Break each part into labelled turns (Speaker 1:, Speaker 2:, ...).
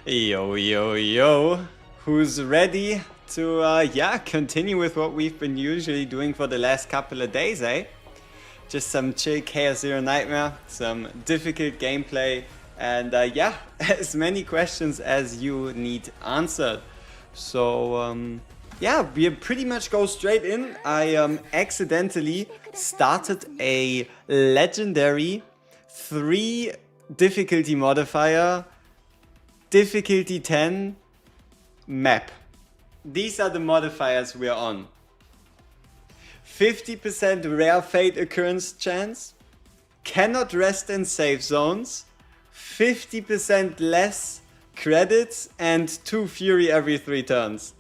Speaker 1: Yo, yo, yo. Who's ready to, continue with what we've been usually doing for the last couple of days, eh? Just some chill Chaos Zero Nightmare, some difficult gameplay, and as many questions as you need answered. So, we pretty much go straight in. I accidentally started a legendary 3 difficulty modifier, difficulty 10 map. These are the modifiers we're on. 50% rare fate occurrence chance, cannot rest in safe zones, 50% less credits, and 2 fury every 3 turns.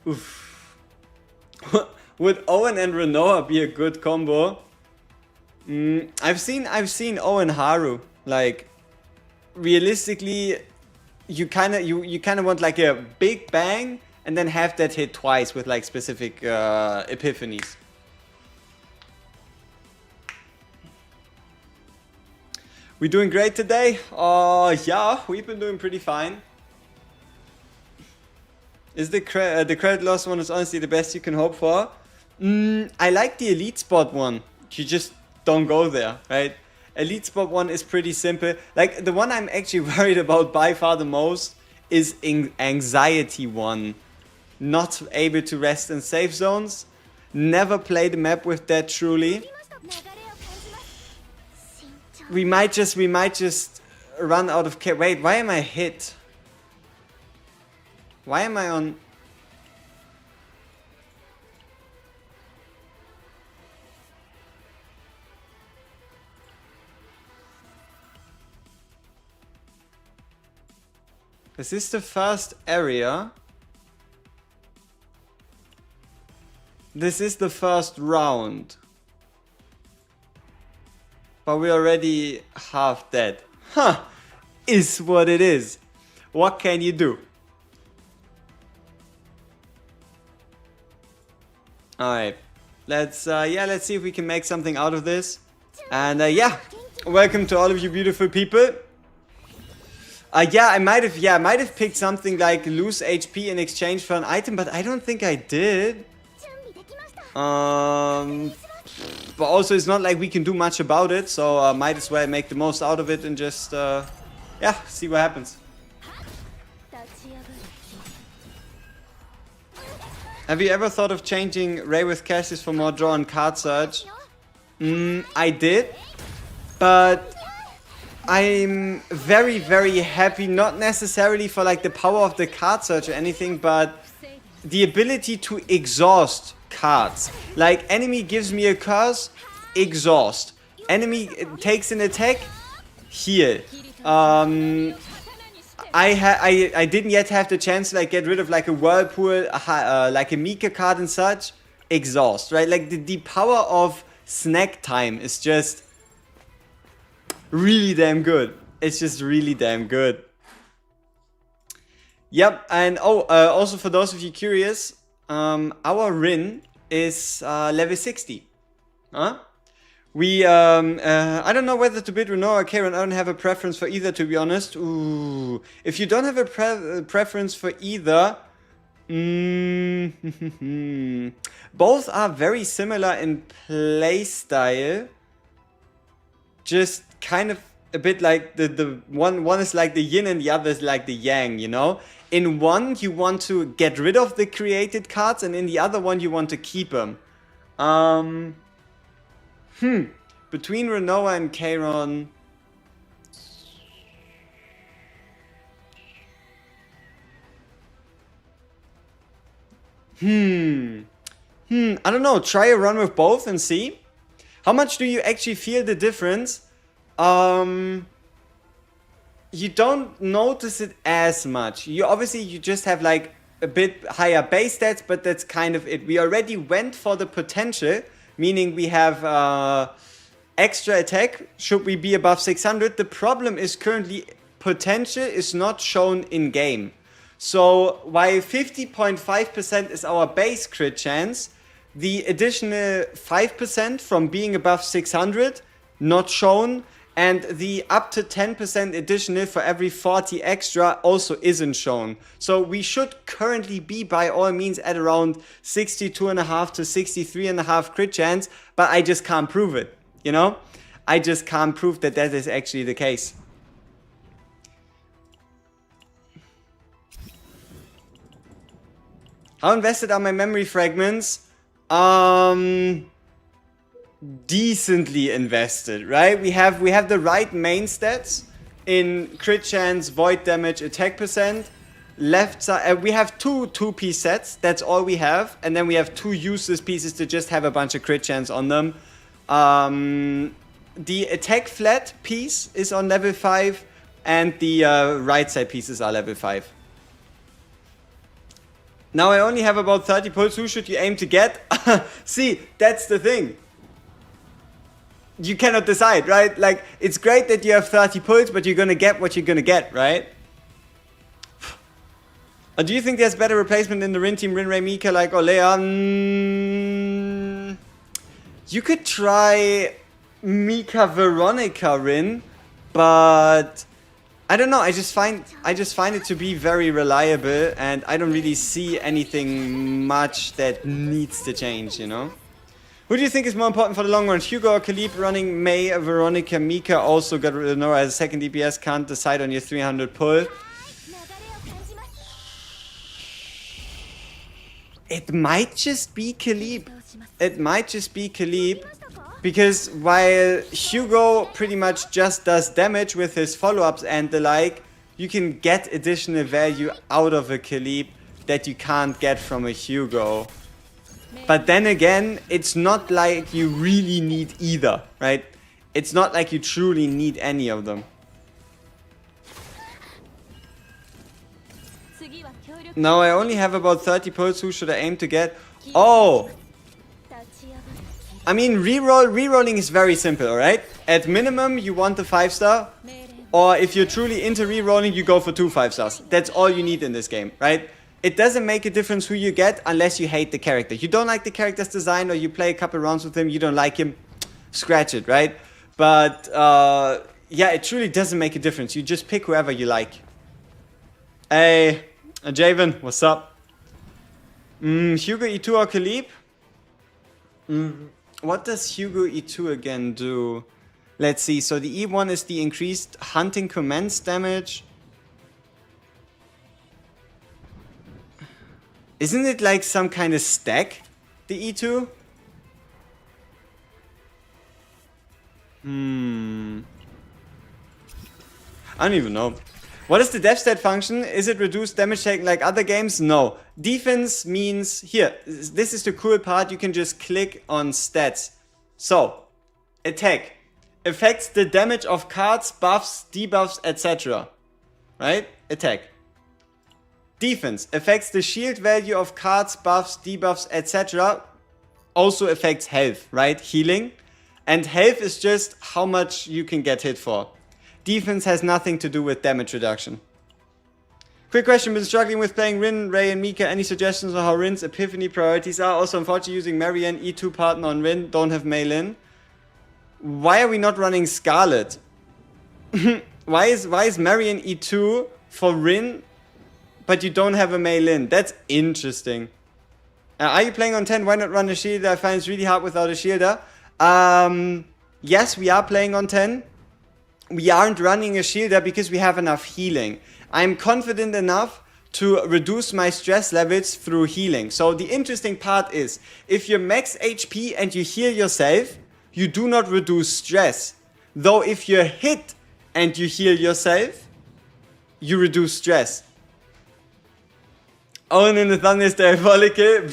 Speaker 1: Oof. Would Owen and Renoa be a good combo? I've seen Owen Haru. Like, realistically, you kind of want like a big bang and then have that hit twice with like specific epiphanies. We doing great today? Yeah, we've been doing pretty fine. Is the credit loss one is honestly the best you can hope for? I like the elite spot one. You just don't go there, right? Elite spot one is pretty simple. Like, the one I'm actually worried about by far the most is anxiety one. Not able to rest in safe zones. Never play the map with that truly. We might just run out of care. Wait, why am I hit? Why am I on? This is the first area. This is the first round. But we're already half dead. Huh. Is what it is. What can you do? Alright. Let's see if we can make something out of this. And welcome to all of you beautiful people. I might have picked something like lose HP in exchange for an item, but I don't think I did. But also it's not like we can do much about it, so might as well make the most out of it and just see what happens. Have you ever thought of changing Ray with Cassis for more draw and card search? I did, but I'm very, very happy, not necessarily for like the power of the card search or anything, but the ability to exhaust cards. Like, enemy gives me a curse, exhaust. Enemy takes an attack, heal. I didn't yet have the chance to like get rid of like a Whirlpool, like a Mika card and such. Exhaust, right? Like the power of snack time is just really damn good. It's just really damn good. Yep, and also for those of you curious, our Rin is level 60. Huh? We, I don't know whether to bid Renault or Karen. I don't have a preference for either, to be honest. Ooh. If you don't have a preference for either, both are very similar in play style. Just kind of a bit like the one is like the yin and the other is like the yang, you know? In one, you want to get rid of the created cards, and in the other one, you want to keep them. Between Renoa and Kairon, I don't know. Try a run with both and see. How much do you actually feel the difference? You don't notice it as much. You just have like a bit higher base stats, but that's kind of it. We already went for the potential, meaning we have extra attack should we be above 600. The problem is currently potential is not shown in game. So while 50.5% is our base crit chance, the additional 5% from being above 600 not shown And the up to 10% additional for every 40 extra also isn't shown. So we should currently be by all means at around 62.5 to 63.5 crit chance, but I just can't prove it, you know? I just can't prove that that is actually the case. How invested are my memory fragments? Decently invested, right? We have the right main stats in crit chance, void damage, attack percent. Left side, we have two piece sets. That's all we have, and then we have 2 useless pieces to just have a bunch of crit chance on them. The attack flat piece is on level 5, and the right side pieces are level 5. Now I only have about 30 pulls. Who should you aim to get? See, that's the thing. You cannot decide, right? Like, it's great that you have 30 pulls, but you're gonna get what you're gonna get, right? Do you think there's better replacement in the Rin team, Rin, Ray, Mika, like Olea? You could try Mika, Veronica, Rin, but I don't know. I just find it to be very reliable, and I don't really see anything much that needs to change, you know? Who do you think is more important for the long run? Hugo or Khalib running May, Veronica, Mika also got Nora as a second DPS, can't decide on your 300 pull. It might just be Khalib. It might just be Khalib. Because while Hugo pretty much just does damage with his follow-ups and the like, you can get additional value out of a Khalib that you can't get from a Hugo. But then again, it's not like you really need either, right? It's not like you truly need any of them. Now I only have about 30 pulls. Who should I aim to get? Oh! I mean, rerolling is very simple, alright? At minimum, you want the 5-star. Or if you're truly into rerolling, you go for 2 5-stars. That's all you need in this game, right? It doesn't make a difference who you get unless you hate the character. You don't like the character's design, or you play a couple rounds with him, you don't like him, scratch it, right? But yeah, it truly doesn't make a difference. You just pick whoever you like. Hey, Javen, what's up? Hugo E2 or Khalib? What does Hugo E2 again do? Let's see. So the E1 is the increased hunting commence damage. Isn't it like some kind of stack, the E2? I don't even know. What is the def stat function? Is it reduced damage taken like other games? No. Defense means, here, this is the cool part, you can just click on stats. So, attack affects the damage of cards, buffs, debuffs, etc. Right? Attack. Defense affects the shield value of cards, buffs, debuffs, etc. Also affects health, right? Healing. And health is just how much you can get hit for. Defense has nothing to do with damage reduction. Quick question, been struggling with playing Rin, Ray and Mika. Any suggestions on how Rin's Epiphany priorities are? Also, unfortunately using Marianne, E2 partner on Rin, don't have Maelin. Why are we not running Scarlet? why is Marianne E2 for Rin, but you don't have a Maelin? That's interesting. Are you playing on 10? Why not run a shielder? I find it's really hard without a shielder. Yes, we are playing on 10. We aren't running a shielder because we have enough healing. I'm confident enough to reduce my stress levels through healing. So the interesting part is, if you're max HP and you heal yourself, you do not reduce stress. Though if you're hit and you heal yourself, you reduce stress. Owen in the Thunder is diabolical.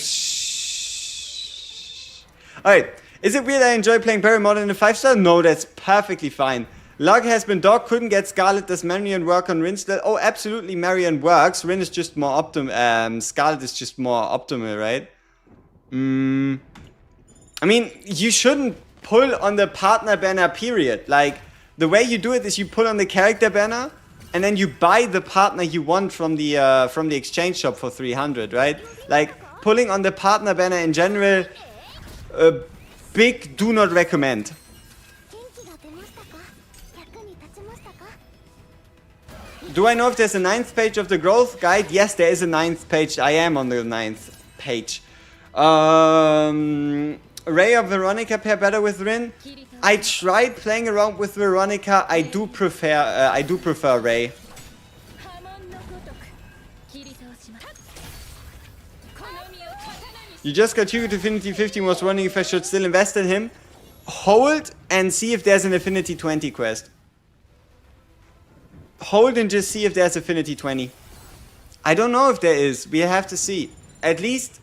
Speaker 1: Alright, is it weird I enjoy playing Barry more than a 5-star? No, that's perfectly fine. Log has been dog, couldn't get Scarlet. Does Marion work on Rin still? Oh, absolutely, Marion works. Rin is just more optimal. Scarlet is just more optimal, right? I mean, you shouldn't pull on the partner banner, period. Like, the way you do it is you pull on the character banner, and then you buy the partner you want from the exchange shop for 300, right? Like, pulling on the partner banner in general, big do not recommend. Do I know if there's a 9th page of the growth guide? Yes, there is a 9th page. I am on the 9th page. Ray or Veronica pair better with Rin? I tried playing around with Veronica. I do prefer Ray. You just got Hugo to Affinity 15, was wondering if I should still invest in him. Hold and see if there's an Affinity 20 quest. Hold and just see if there's Affinity 20. I don't know if there is. We have to see. At least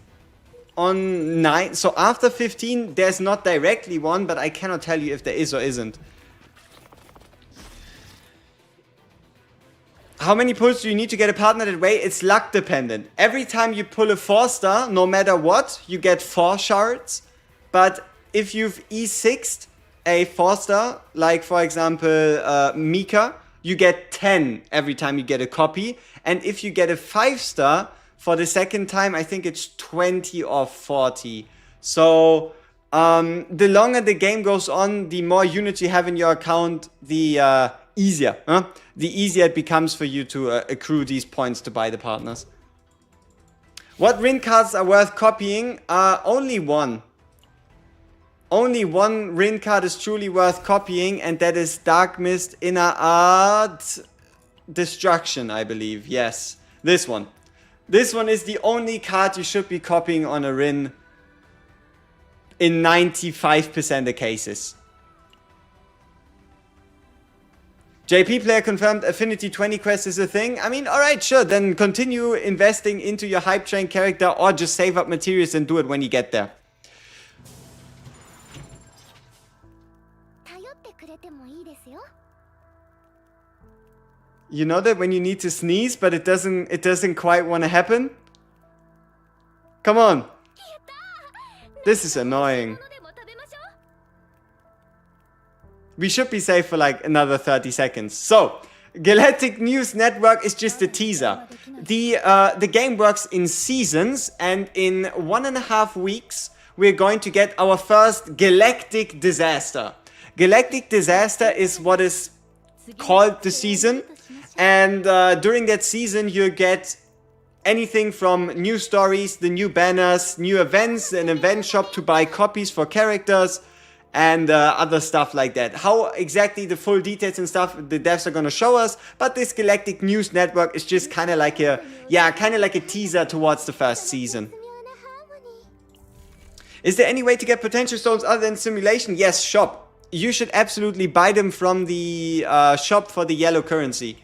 Speaker 1: on 9. So after 15, there's not directly one, but I cannot tell you if there is or isn't. How many pulls do you need to get a partner that way? It's luck dependent. Every time you pull a 4-star, no matter what, you get 4 shards. But if you've E6'd a 4-star, like for example Mika, you get 10 every time you get a copy. And if you get a 5-star for the second time, I think it's 20 or 40. So the longer the game goes on, the more units you have in your account, the easier. The easier it becomes for you to accrue these points to buy the partners. What Rin cards are worth copying? Only one. Only one Rin card is truly worth copying, and that is Dark Mist, Inner Art, Destruction, I believe. Yes, this one. This one is the only card you should be copying on a Rin in 95% of cases. JP player confirmed Affinity 20 quest is a thing. I mean, alright, sure, then continue investing into your hype train character or just save up materials and do it when you get there. You know that when you need to sneeze, but it doesn't quite want to happen? Come on. This is annoying. We should be safe for like another 30 seconds. So, Galactic News Network is just a teaser. The game works in seasons, and in 1.5 weeks, we're going to get our first Galactic Disaster. Galactic Disaster is what is called the season, and during that season, you get anything from new stories, the new banners, new events, an event shop to buy copies for characters, and other stuff like that. How exactly the full details and stuff the devs are gonna show us, but this Galactic News Network is just kind of like a, teaser towards the first season. Is there any way to get potential stones other than simulation? Yes, shop. You should absolutely buy them from the shop for the yellow currency.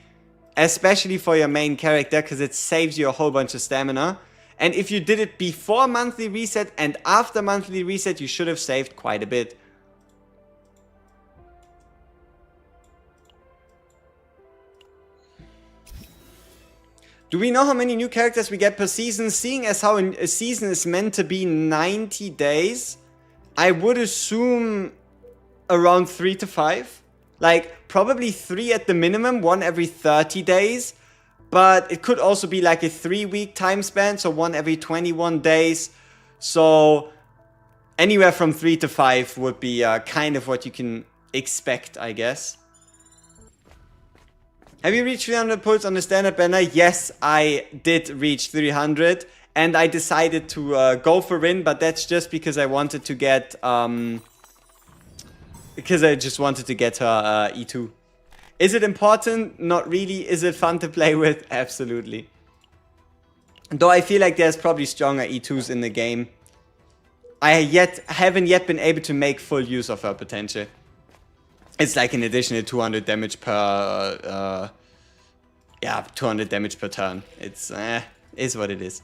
Speaker 1: Especially for your main character, because it saves you a whole bunch of stamina. And if you did it before monthly reset and after monthly reset, you should have saved quite a bit. Do we know how many new characters we get per season? Seeing as how a season is meant to be 90 days, I would assume around 3 to 5. Like, probably 3 at the minimum, 1 every 30 days. But it could also be like a 3-week time span, so 1 every 21 days. So, anywhere from 3 to 5 would be kind of what you can expect, I guess. Have you reached 300 pulls on the standard banner? Yes, I did reach 300. And I decided to go for Rin, but that's just because I wanted to get... because I just wanted to get her E2. Is it important? Not really. Is it fun to play with? Absolutely. Though I feel like there's probably stronger E2s in the game. I haven't yet been able to make full use of her potential. It's like an additional 200 damage per... 200 damage per turn. It's... is what it is.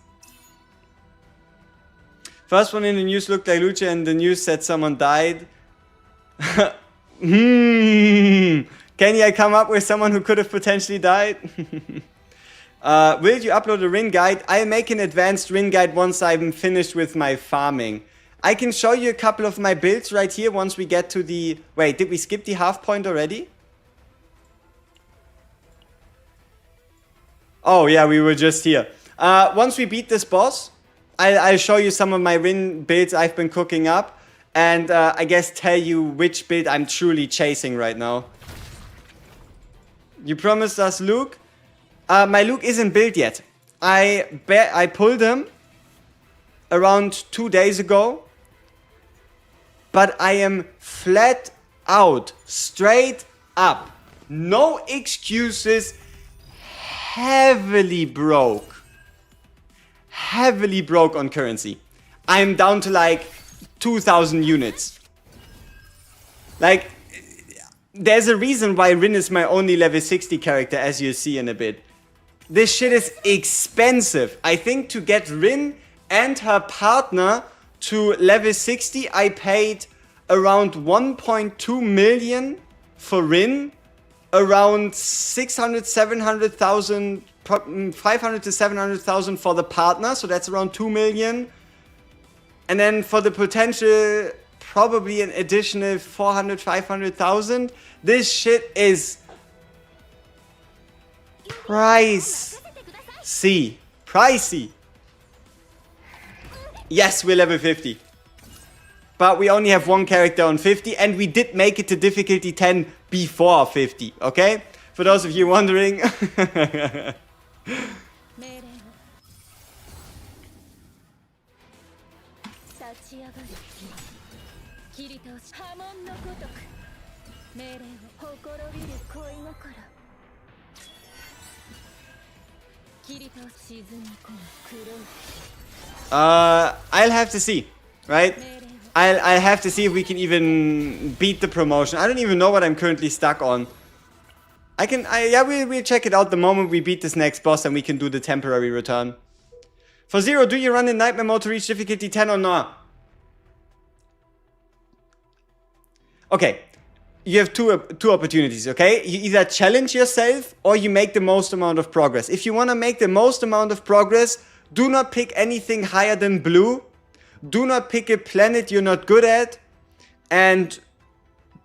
Speaker 1: First one in the news looked like Lucha, and the news said someone died. Can I come up with someone who could have potentially died? Will you upload a Rin guide? I'll make an advanced Rin guide once I'm finished with my farming. I can show you a couple of my builds right here once we get to the... Wait, did we skip the half point already? Oh yeah, we were just here. Once we beat this boss, I'll show you some of my Rin builds I've been cooking up. And I guess tell you which build I'm truly chasing right now. You promised us Luke. My Luke isn't built yet. I pulled him around 2 days ago. But I am flat out, straight up, no excuses, heavily broke on currency. I'm down to like 2,000 units. Like, there's a reason why Rin is my only level 60 character, as you'll see in a bit. This shit is expensive. I think to get Rin and her partner to level 60, I paid around 1.2 million for Rin, around 600, 700,000, 500 to 700,000 for the partner, so that's around 2 million. And then for the potential, probably an additional 400, 500,000. This shit is pricey. Yes, we're level 50. But we only have one character on 50, and we did make it to difficulty 10 before 50, okay? For those of you wondering. I'll have to see, right? I'll have to see if we can even beat the promotion. I don't even know what I'm currently stuck on. We'll check it out the moment we beat this next boss, and we can do the temporary return. For Zero, do you run in Nightmare mode to reach difficulty 10 or not? Okay, you have two opportunities, okay? You either challenge yourself or you make the most amount of progress. If you want to make the most amount of progress, do not pick anything higher than blue. Do not pick a planet you're not good at. And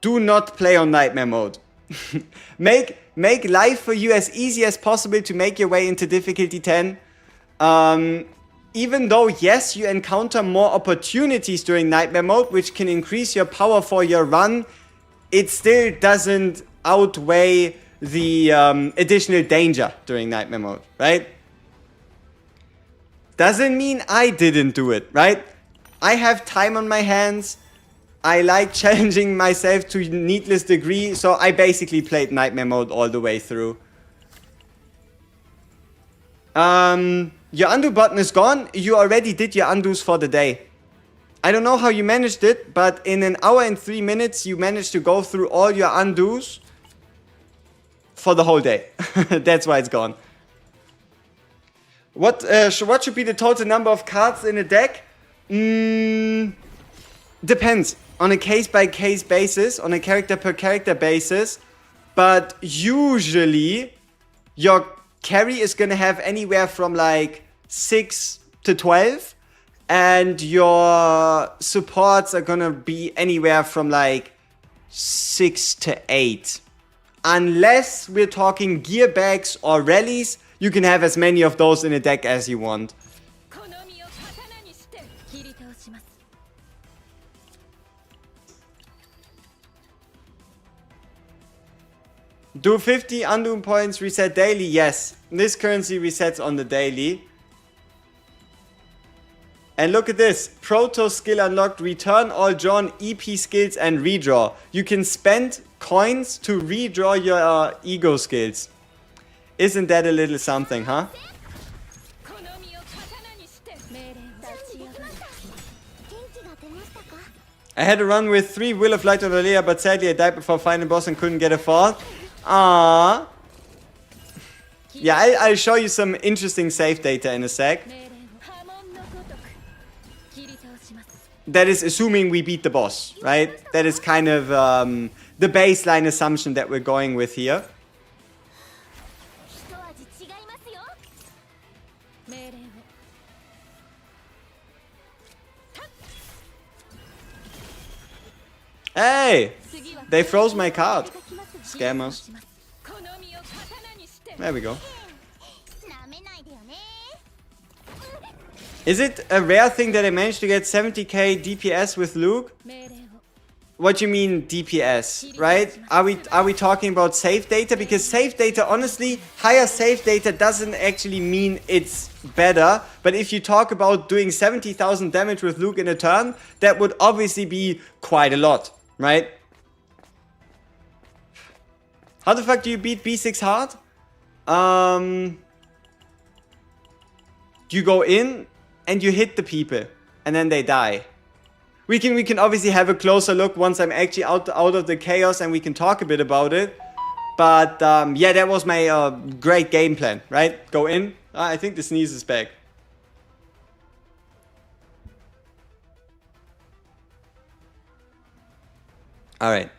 Speaker 1: do not play on Nightmare mode. Make life for you as easy as possible to make your way into difficulty 10. Even though, yes, you encounter more opportunities during Nightmare mode, which can increase your power for your run, it still doesn't outweigh the additional danger during Nightmare mode, right? Doesn't mean I didn't do it, right? I have time on my hands. I like challenging myself to a needless degree, so I basically played Nightmare mode all the way through. Your undo button is gone. You already did your undos for the day. I don't know how you managed it, but in an hour and 3 minutes, you managed to go through all your undos for the whole day. That's why it's gone. What should be the total number of cards in a deck? Depends. On a case-by-case basis, on a character-per-character basis. But usually, your carry is going to have anywhere from like 6 to 12. And your supports are going to be anywhere from like 6 to 8. Unless we're talking gear bags or rallies, you can have as many of those in a deck as you want. Do 50 undo points reset daily? Yes. This currency resets on the daily. And look at this. Proto skill unlocked. Return all drawn EP skills and redraw. You can spend coins to redraw your ego skills. Isn't that a little something, huh? I had a run with 3 Will of Light or Lolea, but sadly I died before final boss and couldn't get a fall. Aww. Yeah, I'll show you some interesting save data in a sec. That is assuming we beat the boss, right? That is kind of the baseline assumption that we're going with here. Hey! They froze my card. Scammers. There we go. Is it a rare thing that I managed to get 70k DPS with Luke? what you mean DPS, right? Are we talking about save data? Because save data, honestly, higher save data doesn't actually mean it's better. But if you talk about doing 70,000 damage with Luke in a turn, that would obviously be quite a lot, right? How the fuck do you beat B6 hard? You go in and you hit the people and then they die. We can obviously have a closer look once I'm actually out of the chaos and we can talk a bit about it. But yeah, that was my great game plan, right? Go in. I think the sneeze is back. All right.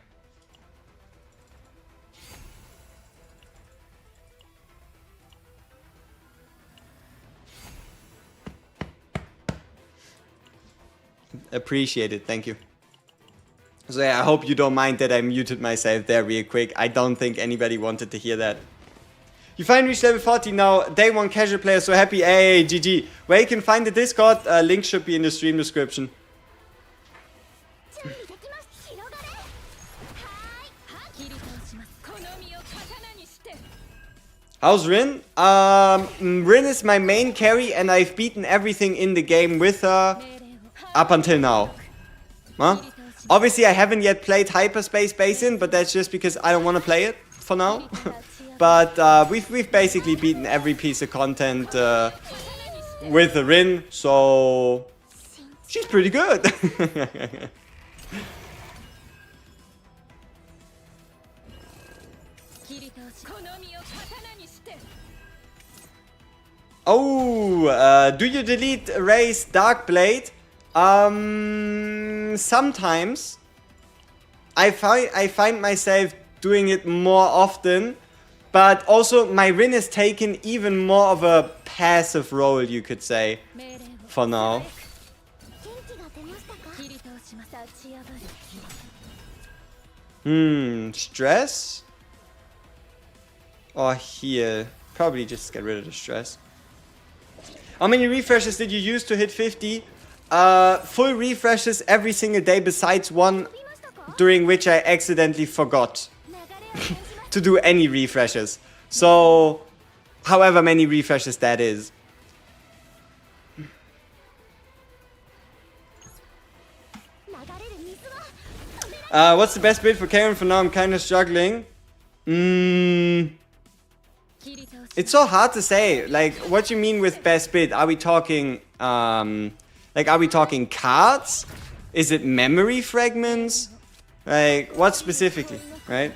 Speaker 1: Appreciate it, thank you. So yeah, I hope you don't mind that I muted myself there real quick. I don't think anybody wanted to hear that. You finally reached level 40 now. Day 1 casual player, so happy. Hey, GG. Where you can find the Discord, link should be in the stream description. How's Rin? Rin is my main carry and I've beaten everything in the game with her up until now. Huh? Obviously I haven't yet played Hyperspace Basin, but that's just because I don't want to play it for now. But we've basically beaten every piece of content with the Rin, so she's pretty good. Oh, do you delete Ray's Darkblade? Sometimes. I find myself doing it more often, but also my Rin has taken even more of a passive role, you could say, for now. Stress? Or heal? Probably just get rid of the stress. How many refreshes did you use to hit 50? Full refreshes every single day besides one during which I accidentally forgot to do any refreshes. So, however many refreshes that is. What's the best build for Karen for now? I'm kind of struggling. It's so hard to say. Like, what you mean with best build? Are we talking, like, are we talking cards? Is it memory fragments? Like, what specifically, right?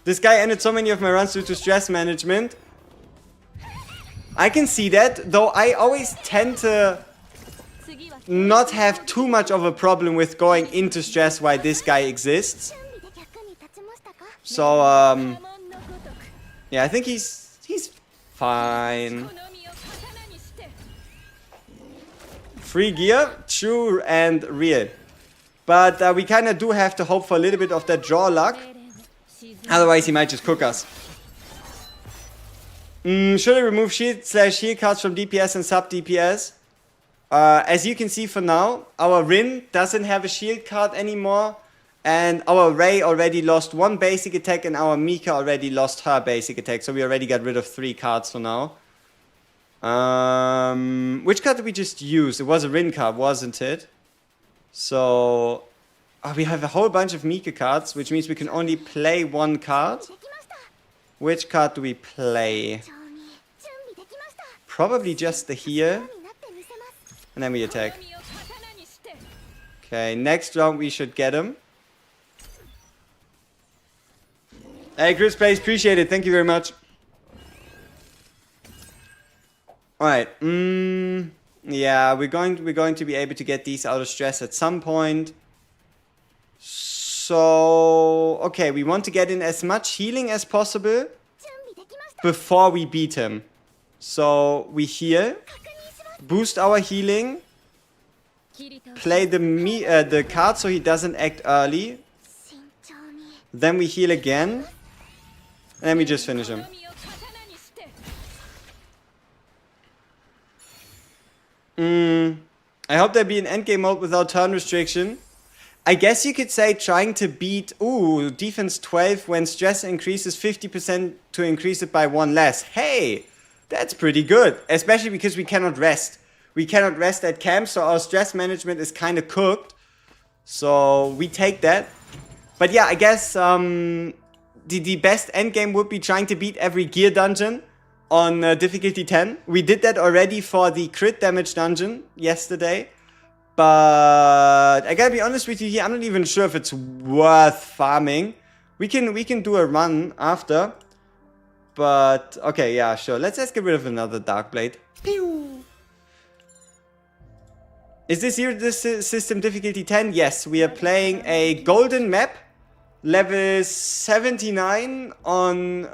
Speaker 1: This guy ended so many of my runs due to stress management. I can see that, though I always tend to not have too much of a problem with going into stress while this guy exists. So, yeah, I think he's fine. Free gear, true and real. But we kind of do have to hope for a little bit of that draw luck. Otherwise, he might just cook us. Should I remove shield/heal cards from DPS and sub DPS? As you can see for now, our Rin doesn't have a shield card anymore. And our Ray already lost one basic attack and our Mika already lost her basic attack. So we already got rid of 3 cards for now. Which card did we just use? It was a Rin card, wasn't it? So we have a whole bunch of Mika cards, which means we can only play 1 card. Which card do we play? Probably just the heal. And then we attack. Okay, next round we should get him. Hey, Chris Plays, appreciate it. Thank you very much. Alright. Yeah, we're going to be able to get these out of stress at some point. So, okay, we want to get in as much healing as possible before we beat him. So, we heal, boost our healing, play the card so he doesn't act early. Then we heal again. And then we just finish him. I hope there be an endgame mode without turn restriction. I guess you could say trying to beat, defense 12 when stress increases 50% to increase it by 1 less. Hey, that's pretty good, especially because we cannot rest. We cannot rest at camp, so our stress management is kind of cooked. So we take that. But yeah, I guess the best endgame would be trying to beat every gear dungeon on difficulty 10. We did that already for the crit damage dungeon yesterday. But I gotta be honest with you here, I'm not even sure if it's worth farming. We can do a run after. But okay, yeah, sure. Let's get rid of another Dark Blade. Pew! Is this here the system difficulty 10? Yes, we are playing a golden map, level 79 on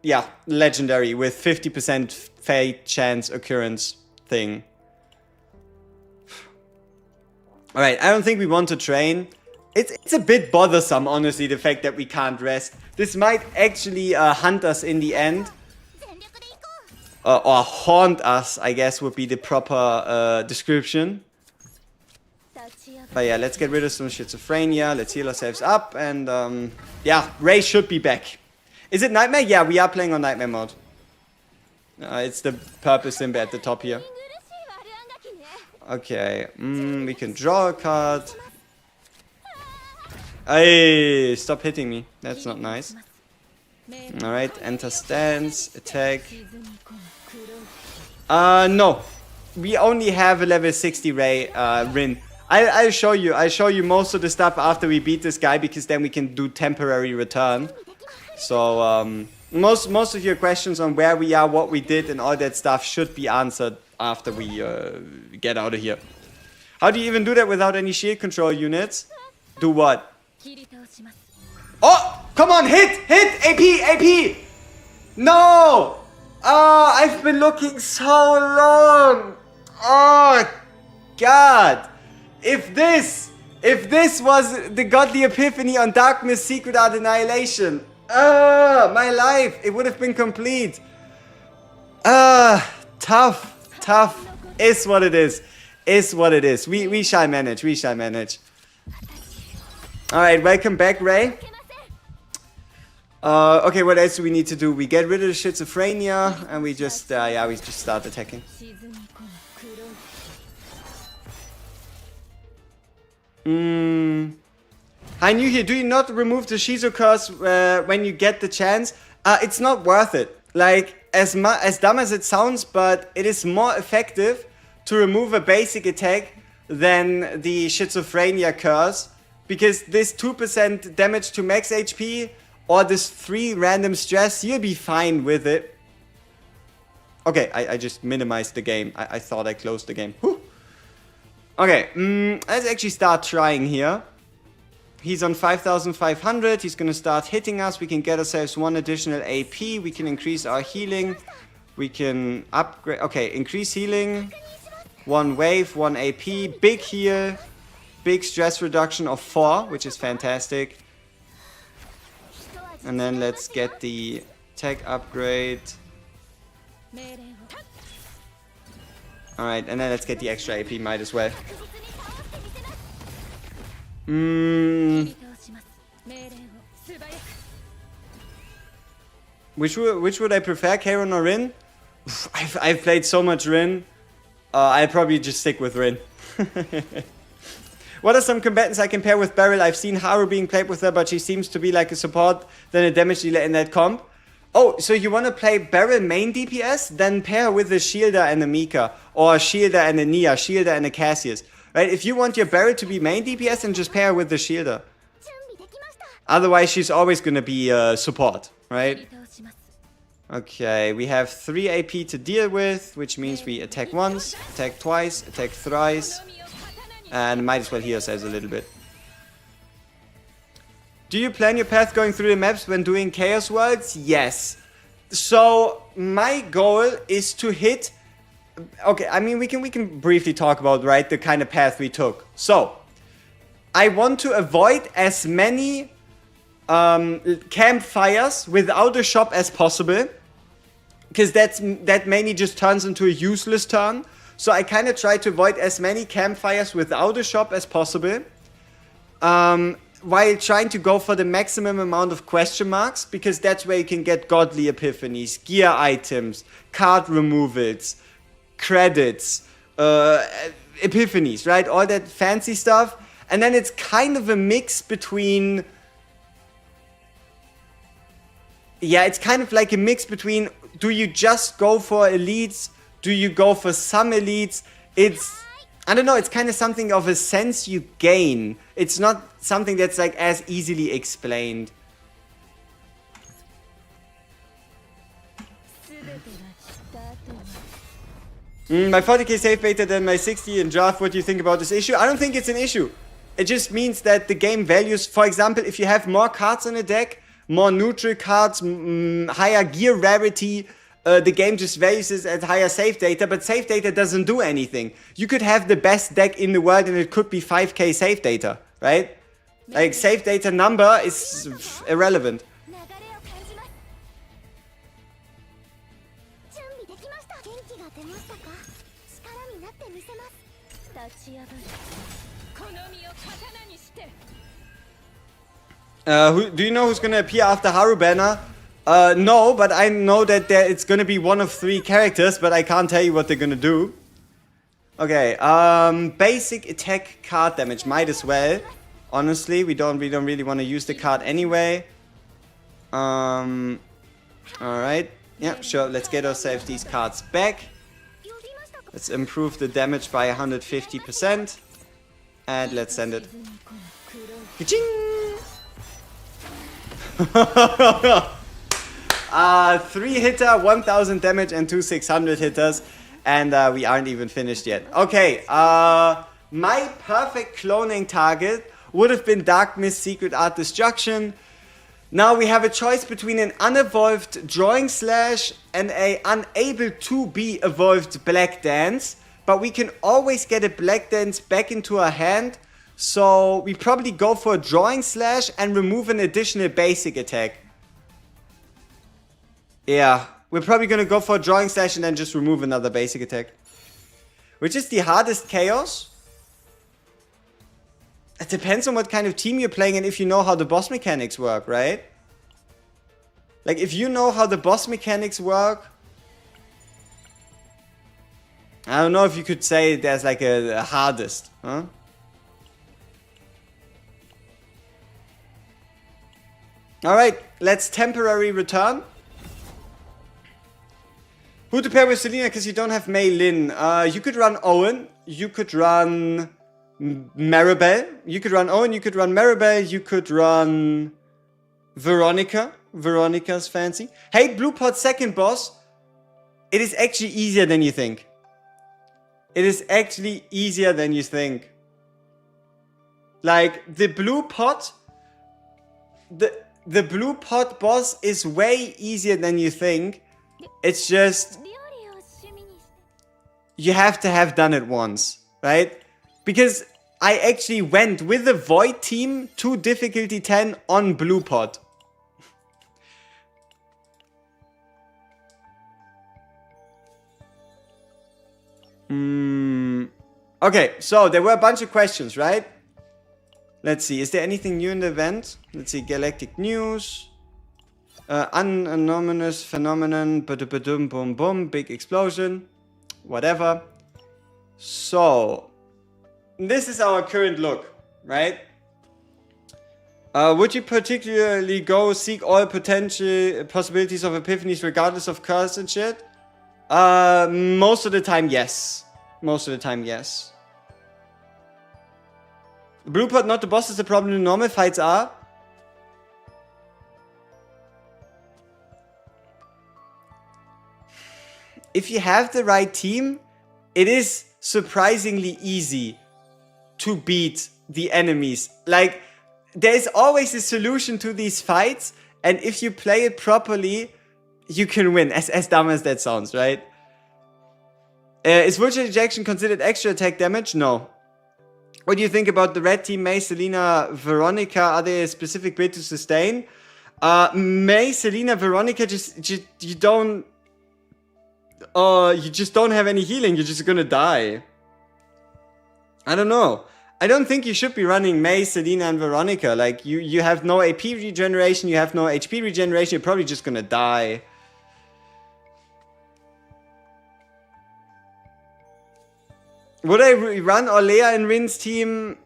Speaker 1: yeah, legendary with 50% fate chance occurrence thing. Alright, I don't think we want to train. It's a bit bothersome, honestly, the fact that we can't rest. This might actually hunt us in the end. Or haunt us, I guess, would be the proper description. But yeah, let's get rid of some schizophrenia. Let's heal ourselves up. And yeah, Ray should be back. Is it Nightmare? Yeah, we are playing on Nightmare mode. It's the purple symbol at the top here. Okay, we can draw a card. Hey, stop hitting me. That's not nice. Alright, enter stance, attack. No. We only have a level 60 Rin. I'll show you most of the stuff after we beat this guy, because then we can do temporary return. So, most of your questions on where we are, what we did, and all that stuff should be answered after we get out of here. How do you even do that without any shield control units? Do what? Oh! Come on! Hit! AP! No! Oh, I've been looking so long! Oh, God! If this was the Godly Epiphany on Darkness Secret Art Annihilation, my life, it would have been complete. Tough. Is what it is. We shall manage. Alright, welcome back, Ray. Okay, what else do we need to do? We get rid of the schizophrenia, and we just start attacking. Hi, new here. Do you not remove the Shizu curse when you get the chance? It's not worth it. Like, as dumb as it sounds, but it is more effective to remove a basic attack than the schizophrenia curse, because this 2% damage to max HP or this 3 random stress, you'll be fine with it. Okay, I just minimized the game. I thought I closed the game. Whew. Okay, let's actually start trying here. He's on 5,500. He's gonna start hitting us. We can get ourselves 1 additional AP. We can increase our healing. We can upgrade. Okay, increase healing. 1 wave, 1 AP. Big heal. Big stress reduction of 4, which is fantastic. And then let's get the tech upgrade. Alright, and then let's get the extra AP, might as well. Which would I prefer, Karen or Rin? I've played so much Rin. I'll probably just stick with Rin. What are some combatants I compare with Beryl? I've seen Haru being played with her, but she seems to be like a support than a damage dealer in that comp. Oh, so you want to play Beryl main DPS? Then pair her with a Shielder and a Mika. Or a Shielder and a Nia, Shielder and a Cassius. Right? If you want your Beryl to be main DPS, then just pair her with the Shielder. Otherwise, she's always going to be support. Right? Okay, we have 3 AP to deal with, which means we attack once, attack twice, attack thrice. And might as well heal ourselves a little bit. Do you plan your path going through the maps when doing Chaos Worlds? Yes. So my goal is to hit. Okay, I mean we can briefly talk about, right, the kind of path we took. So I want to avoid as many campfires without a shop as possible, because that mainly just turns into a useless turn. So I kind of try to avoid as many campfires without a shop as possible. While trying to go for the maximum amount of question marks, because that's where you can get godly epiphanies, gear items, card removals, credits, epiphanies, right? All that fancy stuff. And then it's kind of a mix between... Yeah, it's kind of like a mix between, do you just go for elites? Do you go for some elites? It's... I don't know, it's kind of something of a sense you gain. It's not something that's like as easily explained. My 40k save better than my 60 in draft. What do you think about this issue? I don't think it's an issue. It just means that the game values, for example, if you have more cards in a deck, more neutral cards, higher gear rarity, the game just values it at higher save data, but save data doesn't do anything. You could have the best deck in the world and it could be 5k save data, right? Like, save data number is irrelevant. Do you know who's gonna appear after Haru Banner? No, but I know that it's gonna be one of 3 characters, but I can't tell you what they're gonna do. Okay, basic attack card damage, might as well. Honestly, we don't really want to use the card anyway. Alright, yeah, sure, let's get ourselves these cards back. Let's improve the damage by 150%. And let's send it. Ka-ching! 3-hitter, 1000 damage and 2 600 hitters. And we aren't even finished yet. Okay, my perfect cloning target would have been Dark Mist Secret Art Destruction. Now we have a choice between an unevolved Drawing Slash and a unable to be evolved Black Dance. But we can always get a Black Dance back into our hand. So we probably go for a Drawing Slash and remove an additional basic attack. Yeah, we're probably gonna go for a Drawing Slash and then just remove another basic attack. Which is the hardest chaos? It depends on what kind of team you're playing and if you know how the boss mechanics work, right? Like, if you know how the boss mechanics work... I don't know if you could say there's like a hardest, huh? Alright, let's temporary return. Who to pair with Selena because you don't have Mei Lin? You could run Owen. You could run Maribel. You could run Owen. You could run Maribel. You could run Veronica. Veronica's fancy. Hey, Blue Pot's second boss. It is actually easier than you think. It is actually easier than you think. Like, the Blue Pot... The Blue Pot boss is way easier than you think. It's just... you have to have done it once, right? Because I actually went with the Void team to difficulty 10 on Blue Pot. Okay, so there were a bunch of questions, right? Let's see, is there anything new in the event? Let's see, Galactic News. Anomalous phenomenon, ba-da-ba-dum, boom, boom, big explosion. Whatever. So, this is our current look, right? Would you particularly go seek all potential possibilities of epiphanies regardless of curse and shit? Most of the time, yes. Most of the time, yes. Blue Pot, not the boss, is the problem in normal fights are. If you have the right team, it is surprisingly easy to beat the enemies. Like, there's always a solution to these fights, and if you play it properly, you can win, as dumb as that sounds, right? Is Virtual Ejection considered extra attack damage? No. What do you think about the red team, Mei, Selena, Veronica? Are they a specific build to sustain? Mei, Selena, Veronica, just you don't... you just don't have any healing, you're just gonna die. I don't know. I don't think you should be running May, Selena, and Veronica. Like, you have no AP regeneration, you have no HP regeneration, you're probably just gonna die. Would I run Orlea and Rin's team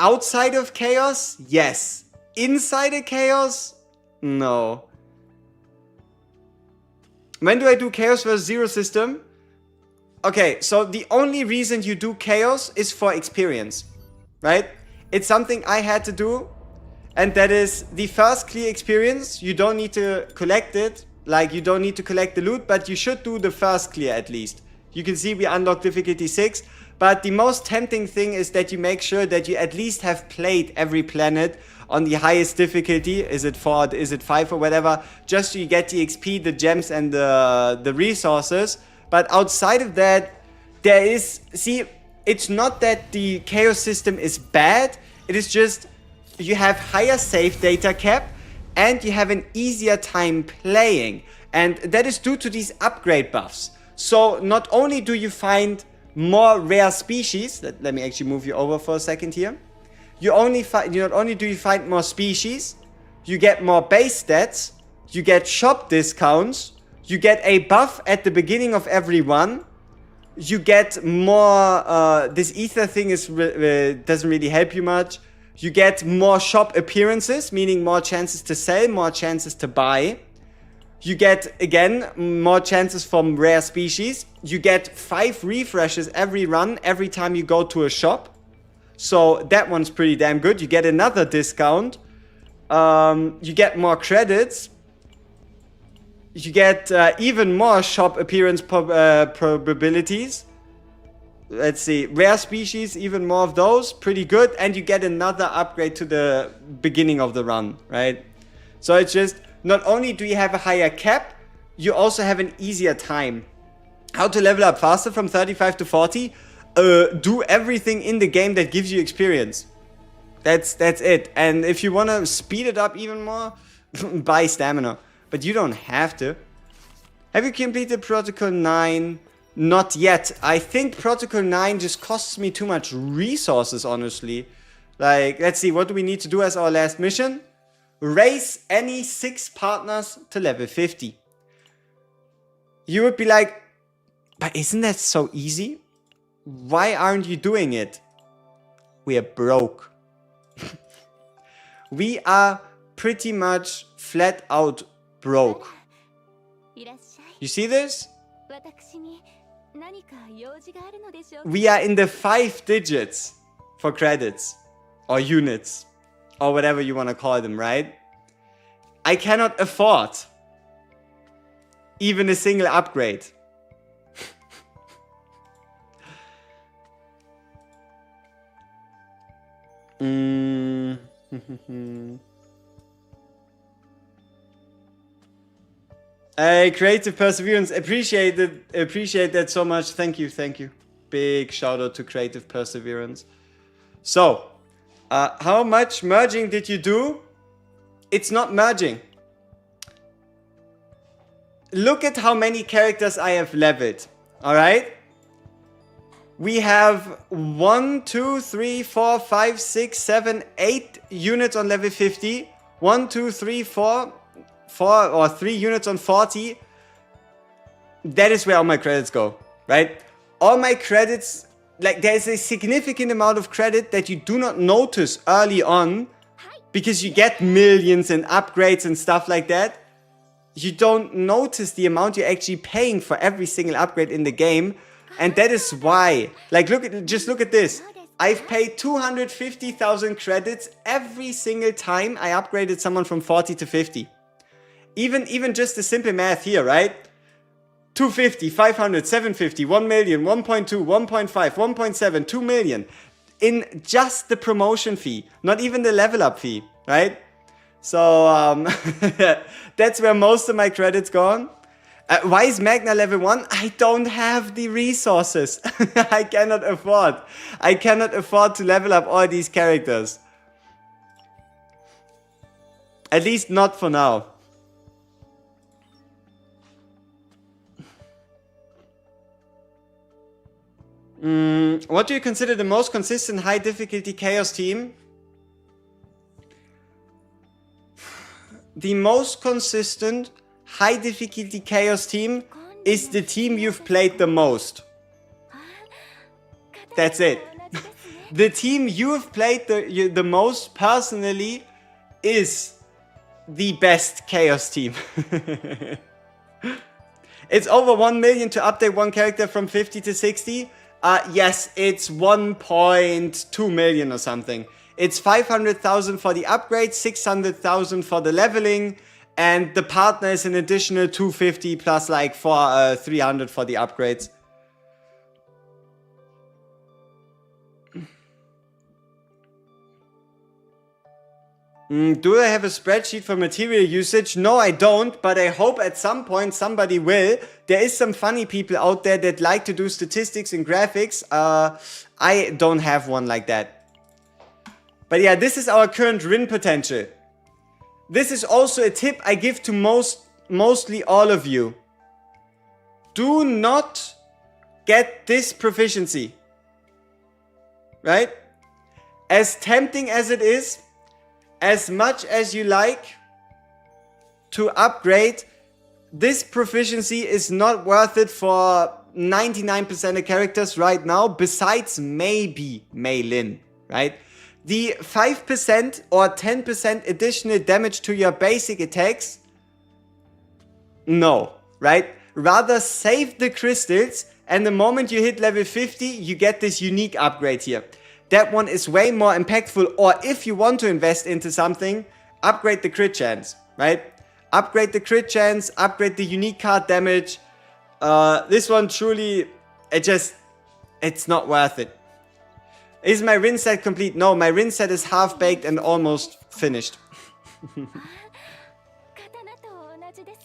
Speaker 1: outside of Chaos? Yes. Inside of Chaos? No. When do I do Chaos versus Zero system? Okay, so the only reason you do Chaos is for experience, right? It's something I had to do, and that is the first clear experience. You don't need to collect it, like you don't need to collect the loot, but you should do the first clear at least. You can see we unlock difficulty 6, but the most tempting thing is that you make sure that you at least have played every planet on the highest difficulty. Is it 4, is it 5 or whatever, just so you get the XP, the gems, and the resources. But outside of that, there is, see, it's not that the Chaos system is bad, it is just you have higher save data cap and you have an easier time playing, and that is due to these upgrade buffs. So not only do you find more rare species, let me actually move you over for a second here. Not only do you find more species, you get more base stats, you get shop discounts, you get a buff at the beginning of every one, you get more, this ether thing doesn't really help you much. You get more shop appearances, meaning more chances to sell, more chances to buy. You get, again, more chances from rare species. You get 5 refreshes every run, every time you go to a shop. So that one's pretty damn good. You get another discount. You get more credits. You get even more shop appearance probabilities. Let's see, rare species, even more of those, pretty good. And you get another upgrade to the beginning of the run, right? So it's just, not only do you have a higher cap, you also have an easier time. How to level up faster from 35 to 40? Do everything in the game that gives you experience. That's it. And if you want to speed it up even more, buy stamina. But you don't have to. Have you completed Protocol 9? Not yet. I think Protocol 9 just costs me too much resources, honestly. Like, let's see, what do we need to do as our last mission? Raise any 6 partners to level 50. You would be like, but isn't that so easy? Why aren't you doing it? We are broke. We are pretty much flat out broke. You see this? We are in the 5 digits for credits or units or whatever you want to call them, right? I cannot afford even a single upgrade. Creative perseverance, appreciate that so much. Thank you. Big shout out to creative perseverance. So, how much merging did you do? It's not merging. Look at how many characters I have leveled. Alright? We have 1, 2, 3, 4, 5, 6, 7, 8 units on level 50. 1, 2, 3, 4 or 3 units on 40. That is where all my credits go, right? All my credits, like, there's a significant amount of credit that you do not notice early on because you get millions and upgrades and stuff like that. You don't notice the amount you're actually paying for every single upgrade in the game. And that is why, like, just look at this. I've paid 250,000 credits every single time I upgraded someone from 40 to 50. Even just the simple math here, right? 250, 500, 750, 1 million, 1.2, 1.5, 1.7, 2 million. In just the promotion fee, not even the level up fee, right? So, that's where most of my credits gone. Why is Magna level 1? I don't have the resources. I cannot afford. I cannot afford to level up all these characters. At least not for now. What do you consider the most consistent high difficulty chaos team? The most consistent high difficulty chaos team is the team you've played the most. That's it. The team you've played the most personally is the best chaos team. It's over 1 million to update one character from 50 to 60. Yes, it's 1.2 million or something. It's 500,000 for the upgrade, 600,000 for the leveling, and the partner is an additional 250 plus like 300 for the upgrades. Do I have a spreadsheet for material usage? No, I don't, but I hope at some point somebody will. There is some funny people out there that like to do statistics and graphics. I don't have one like that. But yeah, this is our current RIN potential. This is also a tip I give to mostly all of you. Do not get this proficiency. Right? As tempting as it is, as much as you like to upgrade, this proficiency is not worth it for 99% of characters right now, besides maybe Mei Lin, right? The 5% or 10% additional damage to your basic attacks, no, right? Rather save the crystals, and the moment you hit level 50, you get this unique upgrade here. That one is way more impactful. Or if you want to invest into something, upgrade the crit chance, right? Upgrade the crit chance, upgrade the unique card damage. This one truly, it's not worth it. Is my Rin set complete? No, my Rin set is half baked and almost finished.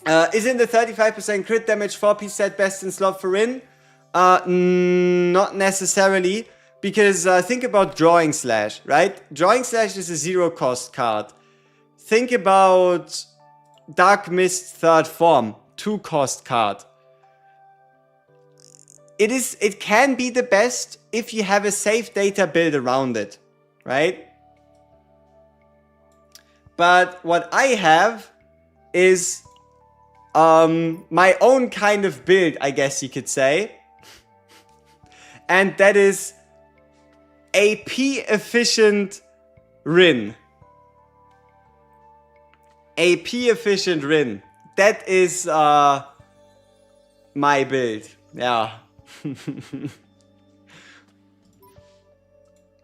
Speaker 1: Isn't the 35% crit damage 4-piece set best in slot for Rin? Not necessarily. Because think about Drawing Slash, right? Drawing Slash is a 0-cost card. Think about Dark Mist Third Form, 2-cost card. It can be the best if you have a safe data build around it, right? But what I have is my own kind of build, I guess you could say. And that is AP efficient Rin. AP efficient Rin. That is my build. Yeah.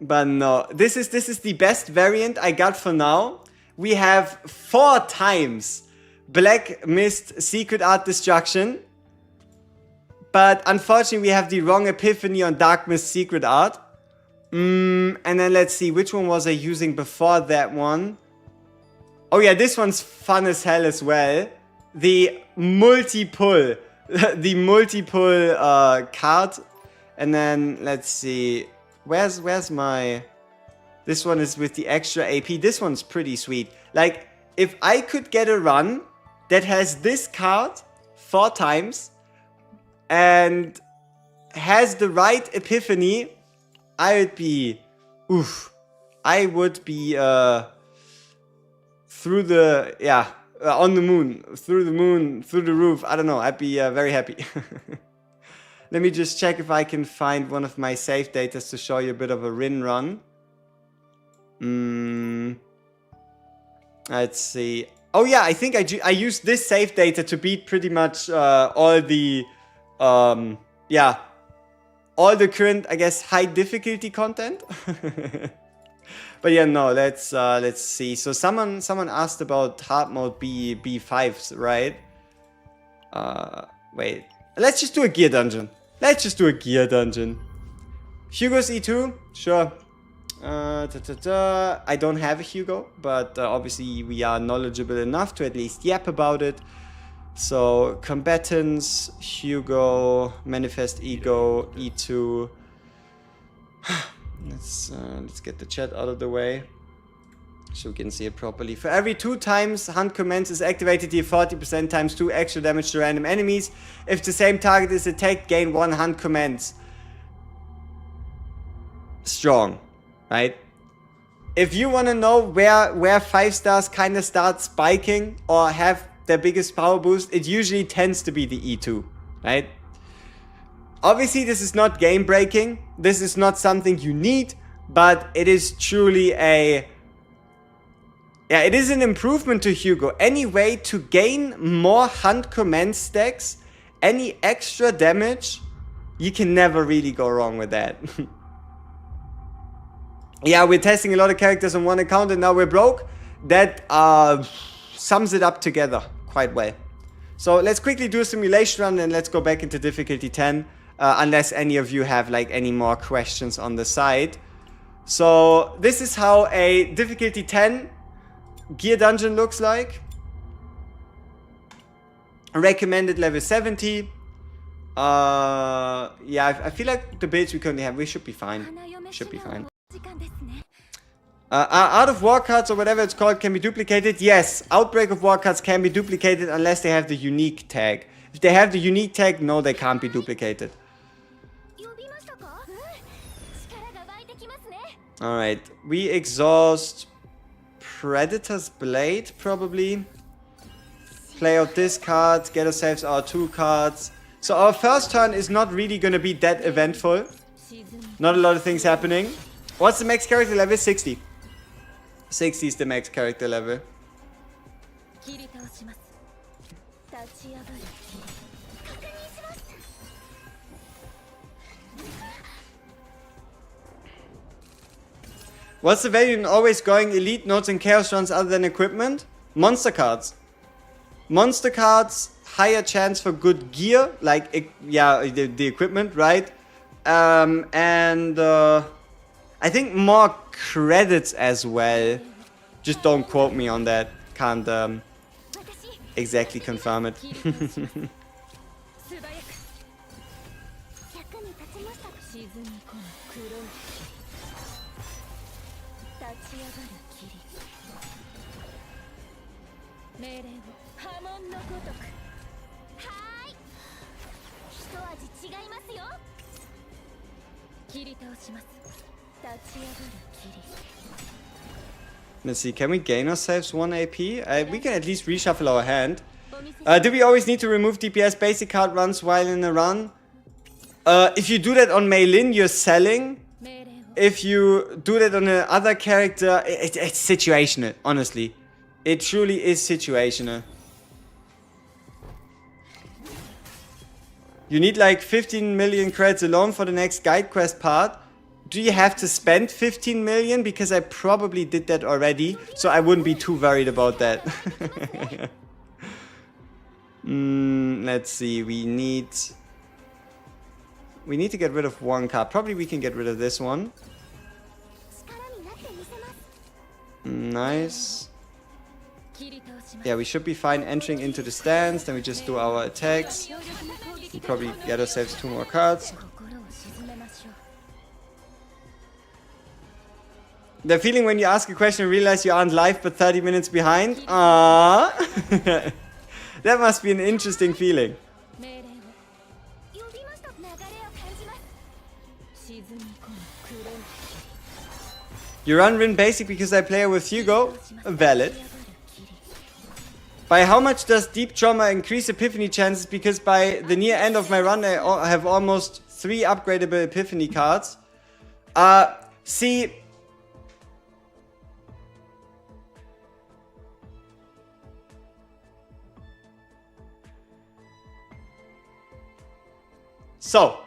Speaker 1: But no, this is the best variant I got for now. We have 4 times Black Mist Secret Art Destruction. But unfortunately we have the wrong Epiphany on Dark Mist Secret Art. And then let's see, which one was I using before that one? Oh yeah, this one's fun as hell as well. The multi-pull. The multi-pull card. And then, let's see. Where's my... This one is with the extra AP. This one's pretty sweet. Like, if I could get a run that has this card 4 times and has the right Epiphany, I would be... Oof. I would be through the... Yeah. On the moon. Through the moon. Through the roof. I don't know. I'd be very happy. Let me just check if I can find one of my save data to show you a bit of a Rin run. Let's see. Oh yeah, I think I used this save data to beat pretty much all the... yeah. All the current, I guess, high difficulty content. But yeah, no, let's see. So someone asked about hard mode B5s, right? Wait. Let's just do a gear dungeon. Let's just do a gear dungeon. Hugo's E2? Sure. I don't have a Hugo, but obviously we are knowledgeable enough to at least yap about it. So, combatants, Hugo, manifest ego, E2. Let's get the chat out of the way so we can see it properly. For every 2 times hunt commands is activated, deal 40% times 2 extra damage to random enemies. If the same target is attacked, gain 1 hunt commands. strong, right? If you want to know where 5 stars kind of start spiking or have their biggest power boost, it usually tends to be the E2, right? Obviously, this is not game breaking. This is not something you need, but it is truly it is an improvement to Hugo. Any way to gain more Hunt command stacks, any extra damage, you can never really go wrong with that. Yeah, we're testing a lot of characters on one account and now we're broke. That sums it up together quite well. So let's quickly do a simulation run and let's go back into difficulty 10. Unless any of you have like any more questions on the side. So this is how a difficulty 10 gear dungeon looks like. Recommended level 70. Yeah, I feel like the builds we currently have, we should be fine. Should be fine. Out of war cards or whatever it's called can be duplicated. Yes, outbreak of war cards can be duplicated unless they have the unique tag. If they have the unique tag, no, they can't be duplicated. Alright, we exhaust Predator's Blade probably. Play out this card, get ourselves our 2 cards. So our first turn is not really going to be that eventful. Not a lot of things happening. What's the max character level? 60. 60 is the max character level. What's the value in always going elite nodes and chaos runs other than equipment? Monster cards. Monster cards, higher chance for good gear, like, yeah, the equipment, right? I think more credits as well. Just don't quote me on that. Can't exactly confirm it. Let's see, can we gain ourselves 1 AP? We can at least reshuffle our hand. Do we always need to remove DPS basic card runs while in a run? If you do that on Mei Lin, you're selling. If you do that on another character, it's situational, honestly. It truly is situational. You need like 15 million credits alone for the next guide quest part. Do you have to spend 15 million? Because I probably did that already, so I wouldn't be too worried about that. Let's see, we need to get rid of 1 card. Probably we can get rid of this one. Nice. Yeah, we should be fine entering into the stance. Then we just do our attacks. We probably get ourselves 2 more cards. The feeling when you ask a question and realize you aren't live but 30 minutes behind? Aww. That must be an interesting feeling. You run Rin basic because I play with Hugo? Valid. By how much does Deep Trauma increase Epiphany chances? Because by the near end of my run I have almost 3 upgradable Epiphany cards. See... So,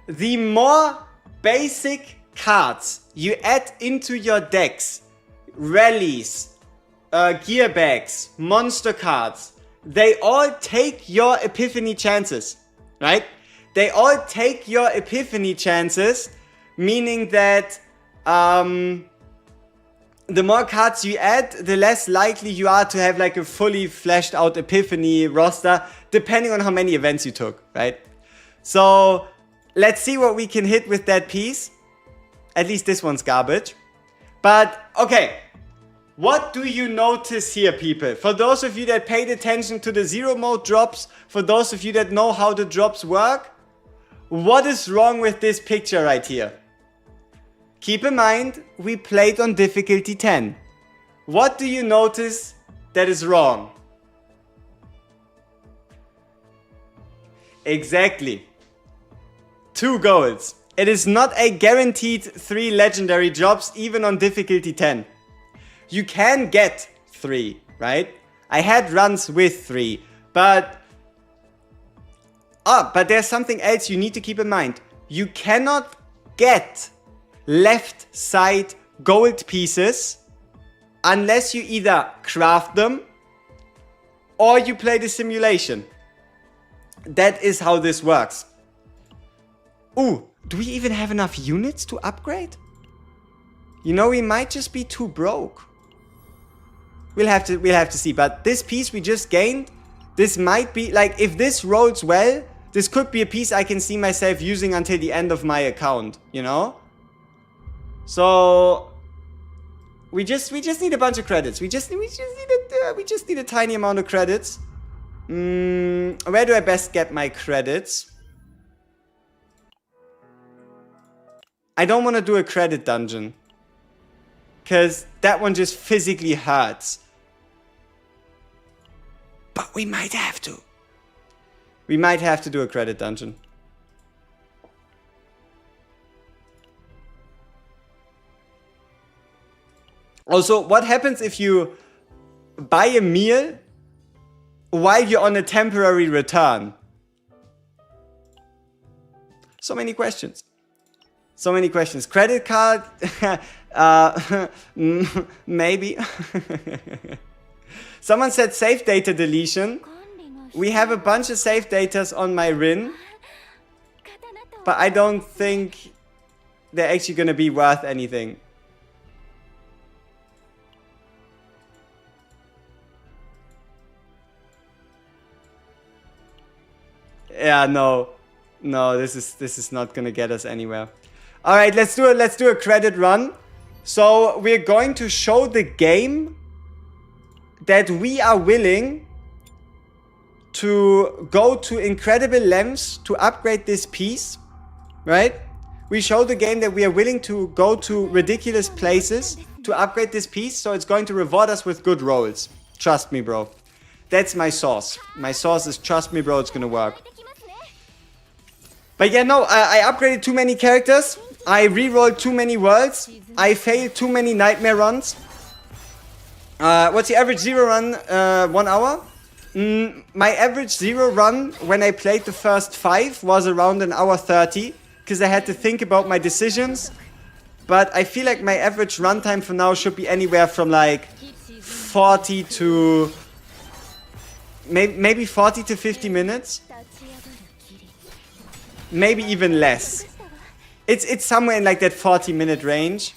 Speaker 1: the more basic cards you add into your decks, rallies, gear bags, monster cards, they all take your Epiphany chances, right? They all take your Epiphany chances, meaning that the more cards you add, the less likely you are to have like a fully fleshed out Epiphany roster, depending on how many events you took, right? So, let's see what we can hit with that piece. At least this one's garbage. But, okay. What do you notice here, people? For those of you that paid attention to the zero mode drops, for those of you that know how the drops work, what is wrong with this picture right here? Keep in mind, we played on difficulty 10. What do you notice that is wrong? Exactly. 2 golds. It is not a guaranteed 3 legendary drops even on difficulty 10. You can get 3, right? I had runs with 3, but there's something else you need to keep in mind. You cannot get left side gold pieces unless you either craft them or you play the simulation. That is how this works. Ooh, do we even have enough units to upgrade? You know, we might just be too broke. We'll have to see. But this piece we just gained, this might be like, if this rolls well, this could be a piece I can see myself using until the end of my account, you know? So we just need a bunch of credits. We just need a tiny amount of credits. Where do I best get my credits? I don't want to do a credit dungeon, because that one just physically hurts. But we might have to. We might have to do a credit dungeon. Also, what happens if you buy a meal while you're on a temporary return? So many questions. So many questions. Credit card? Maybe. Someone said save data deletion. We have a bunch of save datas on my Rin, but I don't think they're actually going to be worth anything. Yeah, no, this is not gonna get us anywhere. All right, let's do a credit run. So we're going to show the game that we are willing to go to incredible lengths to upgrade this piece, right? We show the game that we are willing to go to ridiculous places to upgrade this piece, so it's going to reward us with good rolls. Trust me, bro. That's my sauce. My sauce is trust me, bro, it's gonna work. But yeah, no, I upgraded too many characters. I rerolled too many worlds. I failed too many nightmare runs. What's the average zero run? 1 hour? My average zero run when I played the first 5 was around 1 hour 30. Because I had to think about my decisions. But I feel like my average runtime for now should be anywhere from like 40 to... maybe 40 to 50 minutes. Maybe even less. It's somewhere in like that 40-minute range.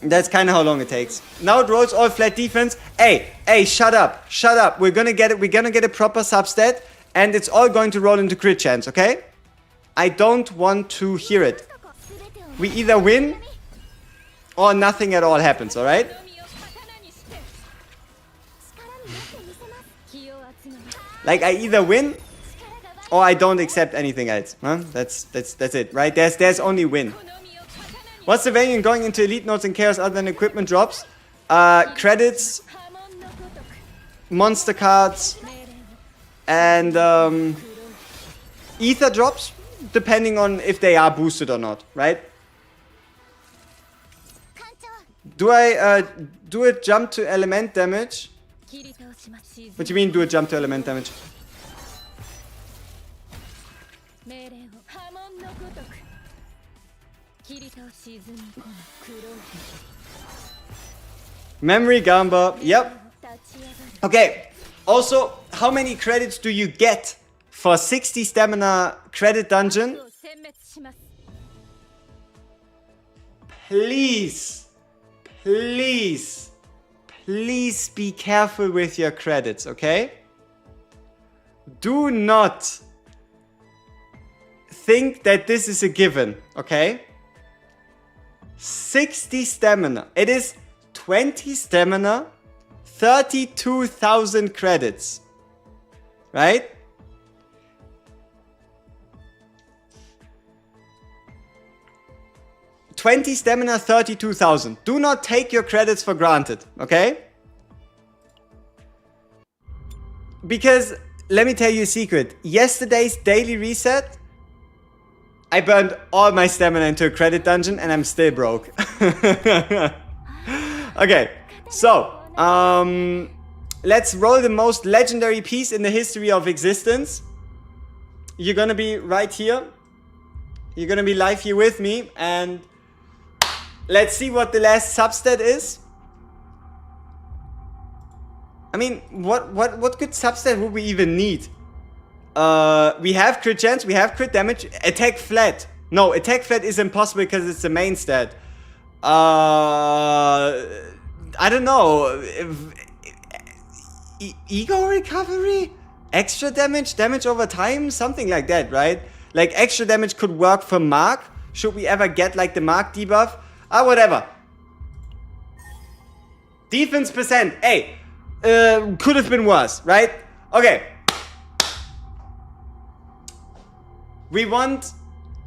Speaker 1: That's kind of how long it takes. Now it rolls all flat defense. Hey, shut up. Shut up. We're gonna get it. We're gonna get a proper substat. And it's all going to roll into crit chance, okay? I don't want to hear it. We either win or nothing at all happens, alright? Like, I either win or I don't accept anything else. Huh? That's it, right? There's only win. What's the value in going into elite nodes and chaos other than equipment drops? Credits, monster cards, and ether drops, depending on if they are boosted or not, right? Do I do a jump to element damage? What do you mean do a jump to element damage? Memory Gamba, yep. Okay, also, how many credits do you get for 60 stamina credit dungeon? Please, please, please be careful with your credits, okay? Do not think that this is a given, okay? 60 stamina. It is 20 stamina, 32,000 credits. Right? 20 stamina, 32,000. Do not take your credits for granted, okay? Because, let me tell you a secret. Yesterday's daily reset, I burned all my stamina into a credit dungeon and I'm still broke. Okay, so, let's roll the most legendary piece in the history of existence. You're gonna be right here. You're gonna be live here with me, and let's see what the last substat is. I mean, what good substat would we even need? We have crit chance, we have crit damage, attack flat. No, attack flat is impossible because it's the main stat. I don't know. Ego recovery? Extra damage? Damage over time? Something like that, right? Like extra damage could work for Mark. Should we ever get like the Mark debuff? Whatever. Defense percent. Hey, could have been worse, right? Okay. We want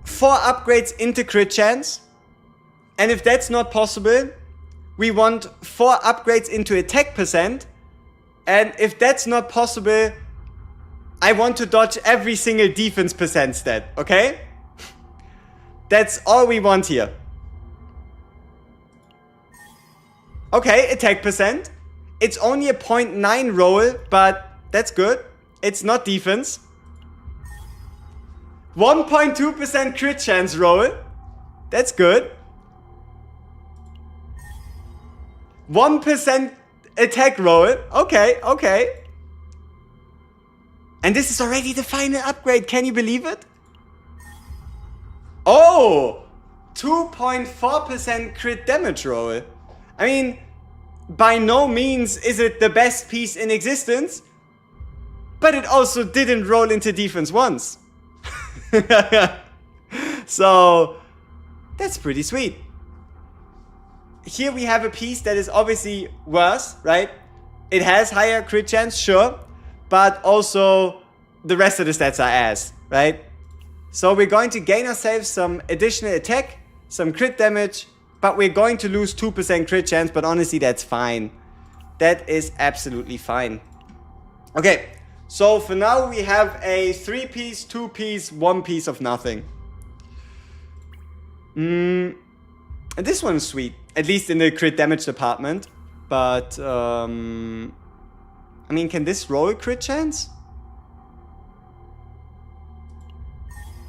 Speaker 1: 4 upgrades into crit chance. And if that's not possible, we want 4 upgrades into attack percent. And if that's not possible, I want to dodge every single defense percent stat, okay? That's all we want here. Okay, attack percent. It's only a 0.9 roll, but that's good. It's not defense. 1.2% crit chance roll. That's good. 1% attack roll. Okay, okay. And this is already the final upgrade. Can you believe it? Oh! 2.4% crit damage roll. I mean, by no means is it the best piece in existence, but it also didn't roll into defense once. So, that's pretty sweet. Here we have a piece that is obviously worse, right? It has higher crit chance, sure, but also the rest of the stats are ass, right? So we're going to gain ourselves some additional attack, some crit damage, but we're going to lose 2% crit chance, but honestly, that's fine. That is absolutely fine. Okay, so for now we have a 3-piece, 2-piece, 1-piece of nothing. This one's sweet, at least in the crit damage department. But, I mean, can this roll crit chance?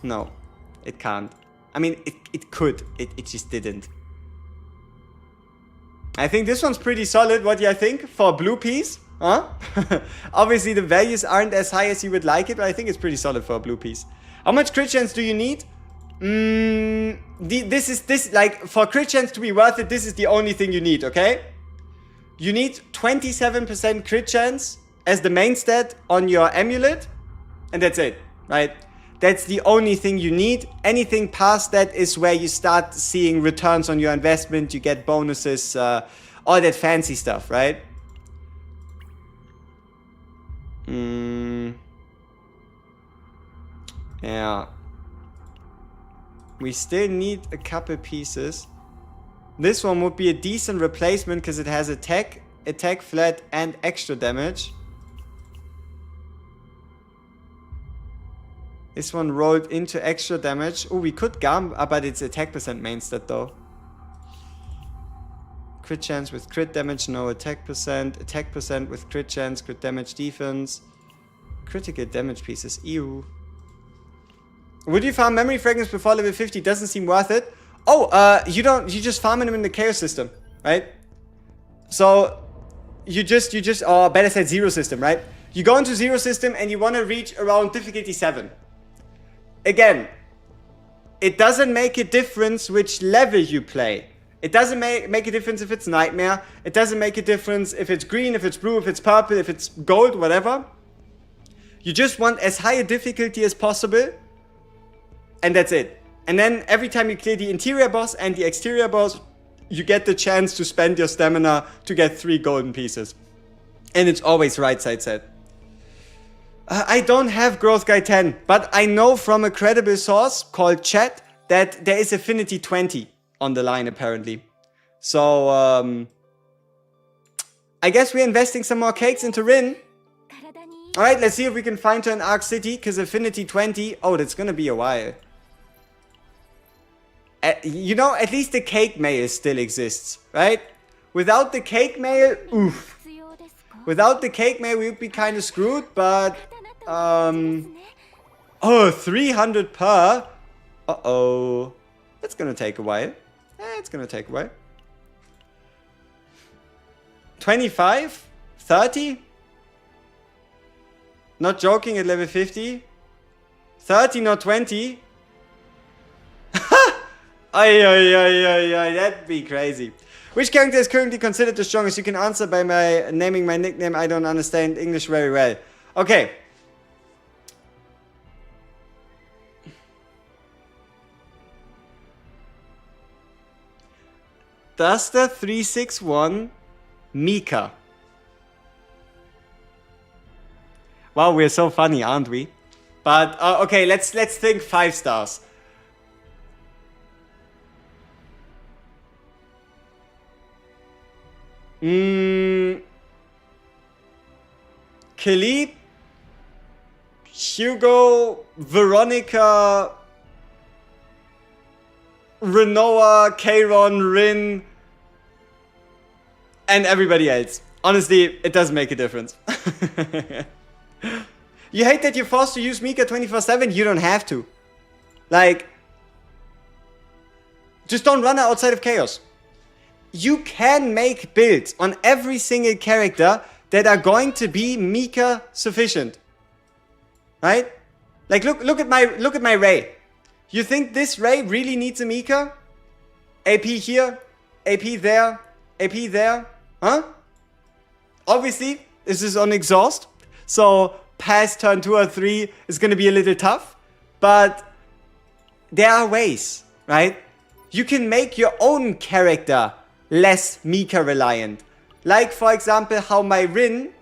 Speaker 1: No, it can't. I mean, it could. It just didn't. I think this one's pretty solid. What do you think for a blue piece? Huh? Obviously, the values aren't as high as you would like it, but I think it's pretty solid for a blue piece. How much crit chance do you need? Like, for crit chance to be worth it, this is the only thing you need, okay? You need 27% crit chance as the main stat on your amulet, and that's it, right? That's the only thing you need. Anything past that is where you start seeing returns on your investment, you get bonuses, all that fancy stuff, right? Yeah. We still need a couple pieces. This one would be a decent replacement because it has attack flat, and extra damage. This one rolled into extra damage. Oh, we could but it's attack percent main stat though. Crit chance with crit damage, no attack percent. Attack percent with crit chance, crit damage defense. Critical damage pieces, ew. Would you farm memory fragments before level 50? Doesn't seem worth it. Oh, you just farm them in the chaos system, right? So, or better said zero system, right? You go into zero system and you want to reach around difficulty 7. Again, it doesn't make a difference which level you play. It doesn't make a difference if it's nightmare. It doesn't make a difference if it's green, if it's blue, if it's purple, if it's gold, whatever. You just want as high a difficulty as possible. And that's it. And then every time you clear the interior boss and the exterior boss, you get the chance to spend your stamina to get 3 golden pieces. And it's always right side set. I don't have Growth Guide 10, but I know from a credible source called Chat that there is Affinity 20. on the line apparently. So I guess we're investing some more cakes into Rin. Alright, let's see if we can find her in Arc City, because Affinity 20, oh, that's gonna be a while. You know, at least the cake mail still exists, right? Without the cake mail, oof. Without the cake mail, we would be kind of screwed, but... oh, 300 per? Uh-oh. That's gonna take a while. It's gonna take a while. 25? 30? Not joking, at level 50? 30, not 20? Ay, that'd be crazy. Which character is currently considered the strongest? You can answer by my naming my nickname. I don't understand English very well. Okay. Duster 361 Mika. Wow, we're so funny, aren't we? But okay, let's think 5 stars. Khalid, Hugo, Veronica, Renoa, Kairon, Rin, and everybody else. Honestly, it doesn't make a difference. You hate that you're forced to use Mika 24/7? You don't have to. Like, just don't run her outside of Chaos. You can make builds on every single character that are going to be Mika sufficient. Right? Like, look at my Ray. You think this Ray really needs a Mika? AP here, AP there, AP there, huh? Obviously, this is on exhaust, so past turn 2 or 3 is going to be a little tough, but there are ways, right? You can make your own character less Mika reliant. Like, for example, how my Rin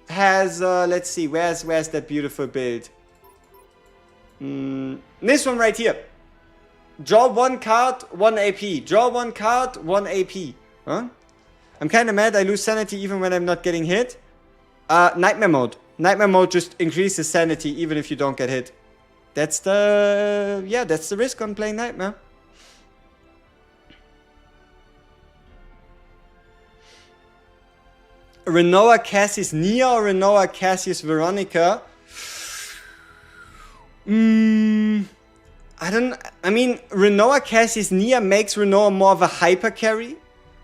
Speaker 1: has, let's see, where's that beautiful build? This one right here. Draw 1 card, 1 AP. Draw 1 card, 1 AP. Huh? I'm kind of mad I lose sanity even when I'm not getting hit. Nightmare mode. Nightmare mode just increases sanity even if you don't get hit. That's the... yeah, that's the risk on playing Nightmare. Renoa Cassius Nia or Renoa Cassius Veronica? I mean, Renoa Cassius Nia makes Renoa more of a hyper carry.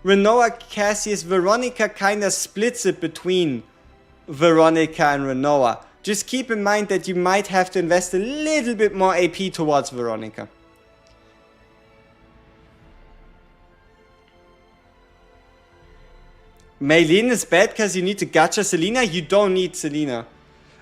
Speaker 1: Renoa Cassius Veronica kind of splits it between Veronica and Renoa. Just keep in mind that you might have to invest a little bit more AP towards Veronica. Maylene is bad because you need to gacha Selena. You don't need Selena.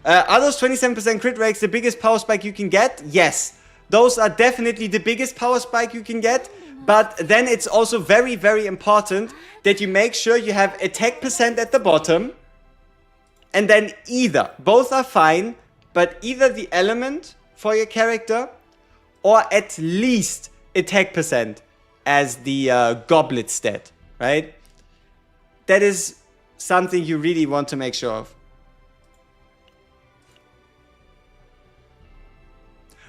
Speaker 1: Are those 27% crit rates the biggest power spike you can get? Yes. Those are definitely the biggest power spike you can get. But then it's also very, very important that you make sure you have attack percent at the bottom. And then either, both are fine, but either the element for your character or at least attack percent as the goblet stat, right? That is something you really want to make sure of.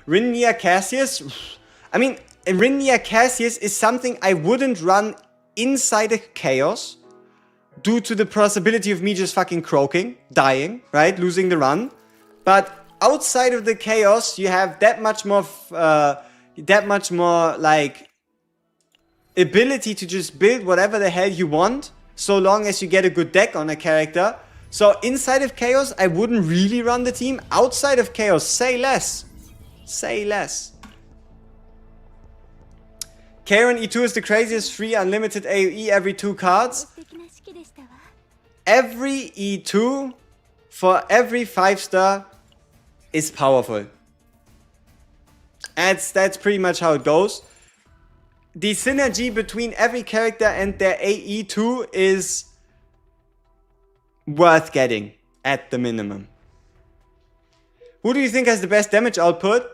Speaker 1: Rinnia Cassius? I mean, Rinnia Cassius is something I wouldn't run inside a chaos due to the possibility of me just fucking croaking, dying, right? Losing the run. But outside of the chaos, you have that much more like ability to just build whatever the hell you want, so long as you get a good deck on a character. So inside of chaos, I wouldn't really run the team. Outside of chaos, say less. Say less. Karen E2 is the craziest free unlimited AoE every 2 cards. Every E2 for every 5-star is powerful. That's pretty much how it goes. The synergy between every character and their AE2 is worth getting at the minimum. Who do you think has the best damage output?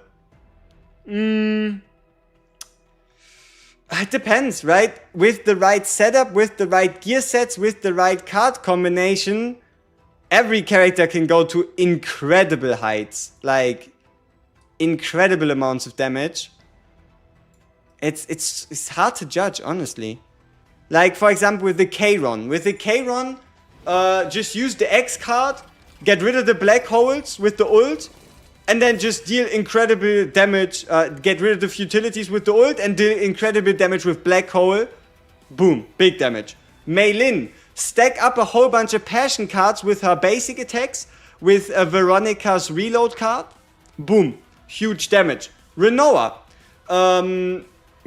Speaker 1: It depends, right? With the right setup, with the right gear sets, with the right card combination, every character can go to incredible heights. Like, incredible amounts of damage. It's hard to judge, honestly. Like, for example, with the K-Ron. With the K-Ron, just use the X card, get rid of the black holes with the ult, and then just deal incredible damage, get rid of the futilities with the ult, and deal incredible damage with black hole. Boom, big damage. Mei Lin, stack up a whole bunch of passion cards with her basic attacks, with Veronica's reload card. Boom, huge damage. Renoa,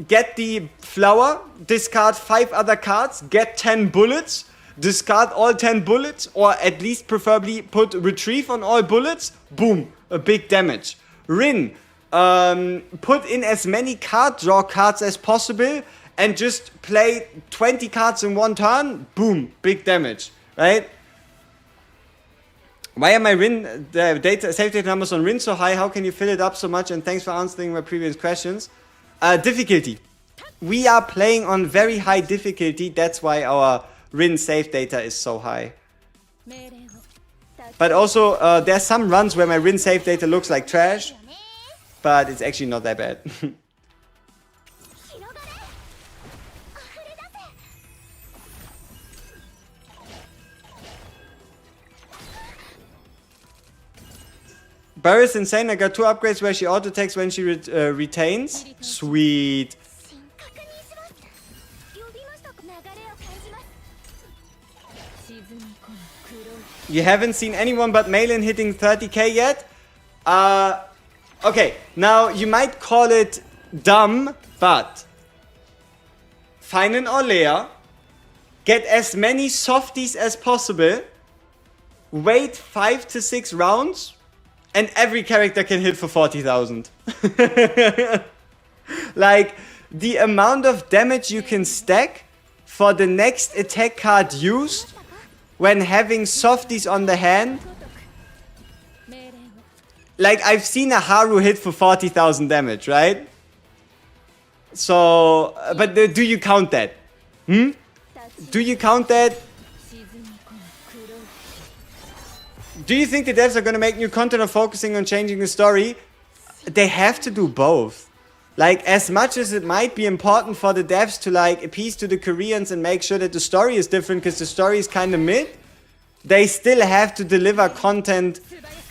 Speaker 1: get the flower, discard 5 other cards, get 10 bullets, discard all 10 bullets, or at least preferably put retrieve on all bullets. Boom, a big damage. Rin, put in as many card draw cards as possible and just play 20 cards in one turn. Boom, big damage, right? Why are my Rin save data numbers on Rin so high? How can you fill it up so much? And thanks for answering my previous questions. Difficulty. We are playing on very high difficulty. That's why our Rin save data is so high. But also, there's some runs where my Rin save data looks like trash. But it's actually not that bad. Barry's insane. I got 2 upgrades where she auto-attacks when she retains. Sweet. You haven't seen anyone but Mei Lin hitting 30k yet? Okay, now you might call it dumb, but find an Orlea, get as many softies as possible, wait 5 to 6 rounds, and every character can hit for 40,000. Like, the amount of damage you can stack for the next attack card used when having softies on the hand. Like, I've seen a Haru hit for 40,000 damage, right? So, but do you count that? Do you count that? Do you think the devs are gonna make new content or focusing on changing the story? They have to do both. Like, as much as it might be important for the devs to, like, appease to the Koreans and make sure that the story is different because the story is kind of mid, they still have to deliver content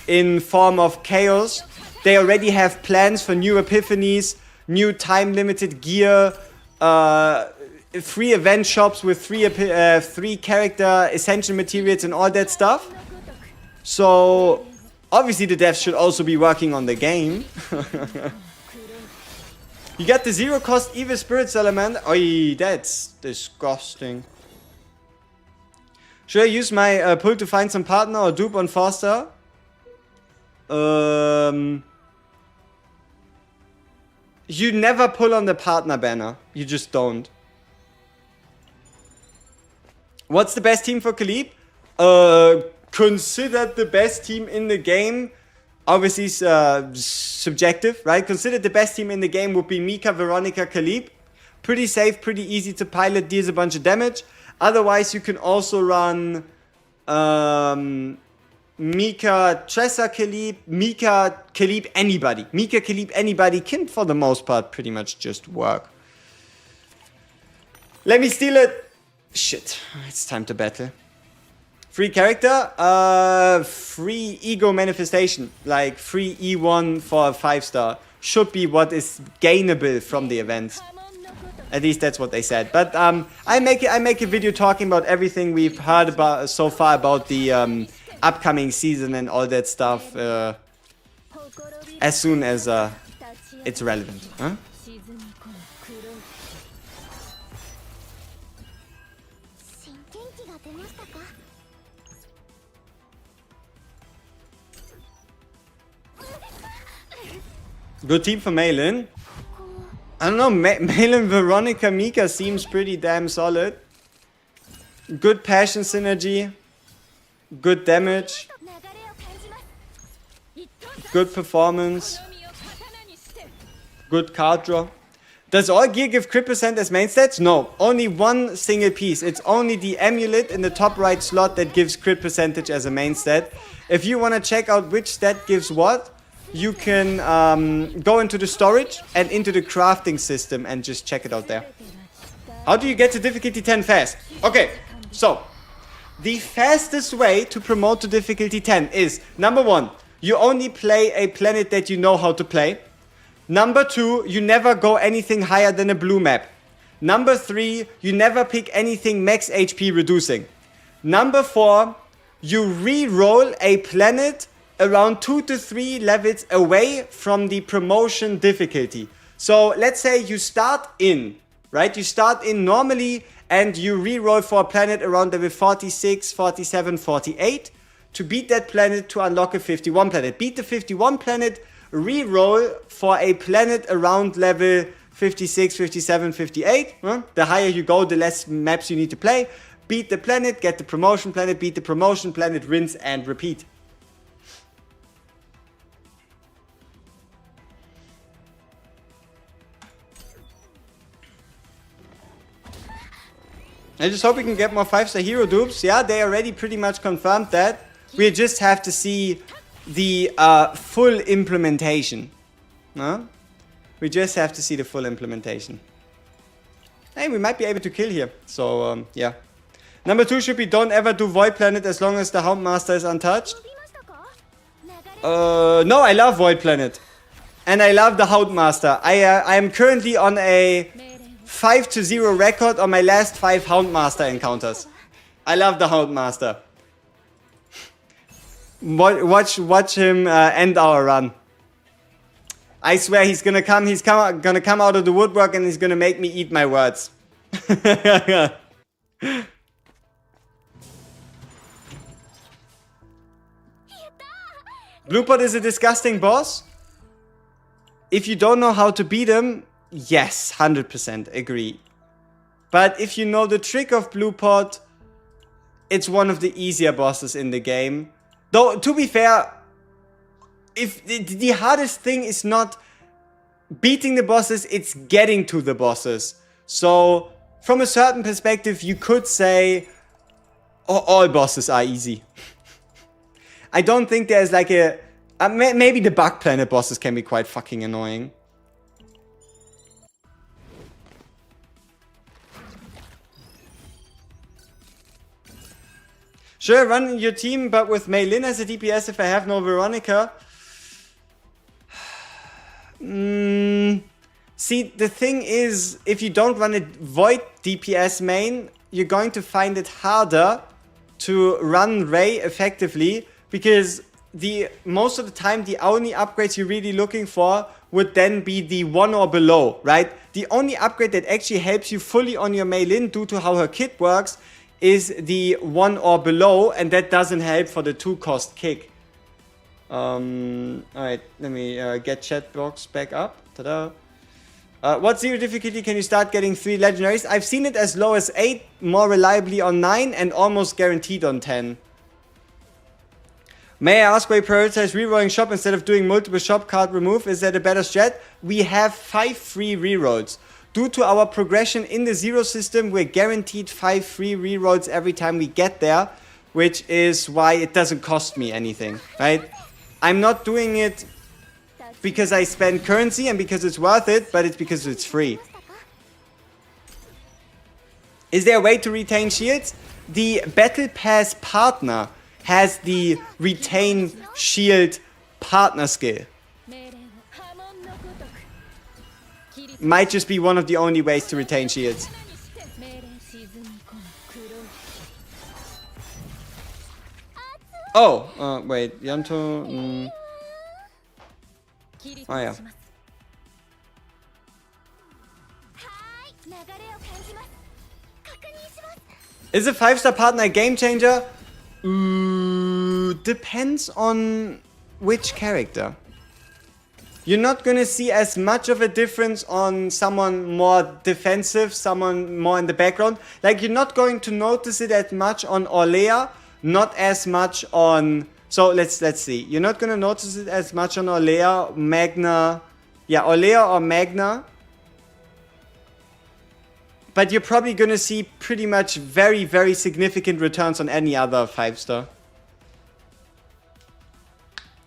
Speaker 1: in form of chaos. They already have plans for new epiphanies, new time-limited gear, 3 event shops with 3 character essential materials and all that stuff. So, obviously the devs should also be working on the game. You got the 0 cost evil spirits element. Oi, that's disgusting. Should I use my pull to find some partner or dupe on Forster? You never pull on the partner banner. You just don't. What's the best team for Khalib? Considered the best team in the game. Obviously, subjective, right? Considered the best team in the game would be Mika, Veronica, Khalib. Pretty safe, pretty easy to pilot, deals a bunch of damage. Otherwise, you can also run Mika, Tressa, Khalib, Mika, Khalib, anybody. Mika, Khalib, anybody can, for the most part, pretty much just work. Let me steal it. Shit, it's time to battle. Free character, free ego manifestation, like free E1 for a 5-star. Should be what is gainable from the events. At least that's what they said. But I make a video talking about everything we've heard about so far about the upcoming season and all that stuff as soon as it's relevant. Huh? Good team for Mei Lin. I don't know, Mei Lin, Veronica, Mika seems pretty damn solid. Good passion synergy. Good damage. Good performance. Good card draw. Does all gear give crit percent as main stats? No, only one single piece. It's only the amulet in the top right slot that gives crit percentage as a main stat. If you want to check out which stat gives what, you can go into the storage and into the crafting system and just check it out there. How do you get to difficulty 10 fast? Okay, so the fastest way to promote to difficulty 10 is, number 1, you only play a planet that you know how to play. Number 2, you never go anything higher than a blue map. Number 3, you never pick anything max HP reducing. Number 4, you re-roll a planet around 2 to 3 levels away from the promotion difficulty. So let's say you start in, right? You start in normally and you re-roll for a planet around level 46, 47, 48 to beat that planet to unlock a 51 planet. Beat the 51 planet, re-roll for a planet around level 56, 57, 58. The higher you go, the less maps you need to play. Beat the planet, get the promotion planet, beat the promotion planet, rinse and repeat. I just hope we can get more 5-star hero dupes. Yeah, they already pretty much confirmed that. We just have to see the full implementation. No? We just have to see the full implementation. Hey, we might be able to kill here. So, yeah. Number 2 should be don't ever do Void Planet as long as the Houndmaster is untouched. No, I love Void Planet. And I love the Houndmaster. I am currently on a 5-0 record on my last 5 Houndmaster encounters. I love the Houndmaster. Watch him end our run. I swear he's gonna come. He's gonna come out of the woodwork and he's gonna make me eat my words. Bluepot is a disgusting boss. If you don't know how to beat him, yes, 100% agree. But if you know the trick of Bluepot, it's one of the easier bosses in the game. Though, to be fair, if the hardest thing is not beating the bosses, it's getting to the bosses. So, from a certain perspective, you could say all bosses are easy. I don't think there's like a... maybe the Bug Planet bosses can be quite fucking annoying. Sure, run your team, but with Mei Lin as a DPS if I have no Veronica. See, the thing is, if you don't run a Void DPS main, you're going to find it harder to run Ray effectively, because most of the time the only upgrades you're really looking for would then be the 1 or below, right? The only upgrade that actually helps you fully on your Mei Lin due to how her kit works is the 1 or below, and that doesn't help for the 2-cost kick. Alright, let me get chat box back up. Ta-da. What 0 difficulty can you start getting 3 legendaries? I've seen it as low as 8, more reliably on 9, and almost guaranteed on 10. May I ask why you prioritize rerolling shop instead of doing multiple shop card remove? Is that a better strat? We have 5 free rerolls. Due to our progression in the 0 system, we're guaranteed 5 free rerolls every time we get there, which is why it doesn't cost me anything, right? I'm not doing it because I spend currency and because it's worth it, but it's because it's free. Is there a way to retain shields? The Battle Pass partner has the retain shield partner skill. Might just be one of the only ways to retain shields. Oh, wait, Yanto... Oh yeah. Is a 5-star partner a game changer? Depends on which character. You're not gonna see as much of a difference on someone more defensive, someone more in the background. Like, you're not going to notice it as much on Orlea, not as much on... So, let's see. You're not gonna notice it as much on Orlea, Magna... Yeah, Orlea or Magna. But you're probably gonna see pretty much very, very significant returns on any other 5-star.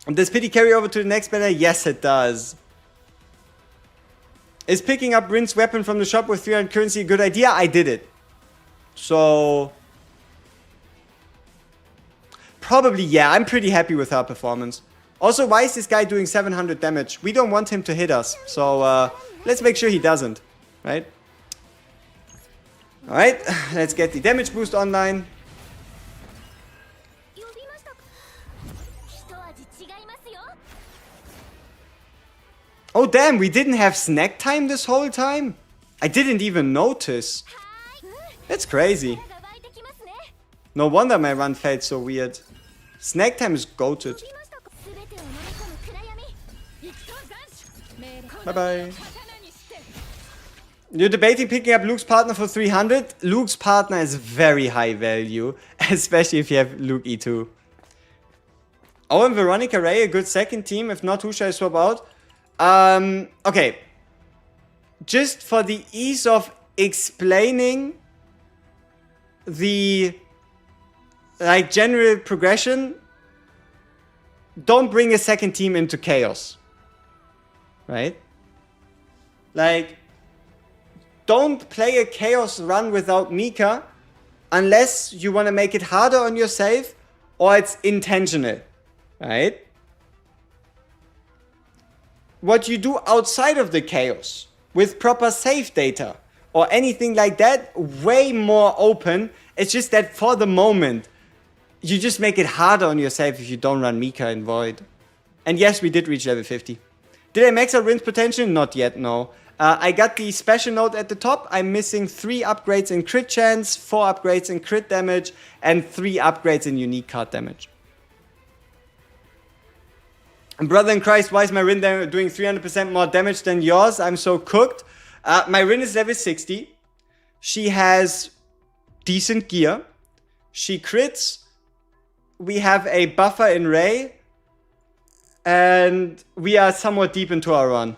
Speaker 1: Does pity carry over to the next meta? Yes, it does. Is picking up Rin's weapon from the shop with 300 currency a good idea? I did it. So... probably, yeah. I'm pretty happy with her performance. Also, why is this guy doing 700 damage? We don't want him to hit us. So, let's make sure he doesn't. Right? Alright, let's get the damage boost online. Oh damn, we didn't have snack time this whole time? I didn't even notice. That's crazy. No wonder my run felt so weird. Snack time is goated. Bye bye. You're debating picking up Luke's partner for 300? Luke's partner is very high value, especially if you have Luke E2. Oh, and Veronica Ray, a good second team. If not, who should I swap out? Okay. Just for the ease of explaining the like general progression, don't bring a second team into chaos. Right? Like, don't play a chaos run without Mika unless you want to make it harder on yourself or it's intentional. Right? What you do outside of the chaos with proper save data or anything like that, way more open. It's just that for the moment, you just make it harder on yourself if you don't run Mika in Void. And yes, we did reach level 50. Did I max out Rin's potential? Not yet, no. I got the special note at the top. I'm missing 3 upgrades in crit chance, 4 upgrades in crit damage, and 3 upgrades in unique card damage. And brother in Christ, why is my Rin doing 300% more damage than yours? I'm so cooked. My Rin is level 60. She has decent gear. She crits. We have a buffer in Ray. And we are somewhat deep into our run.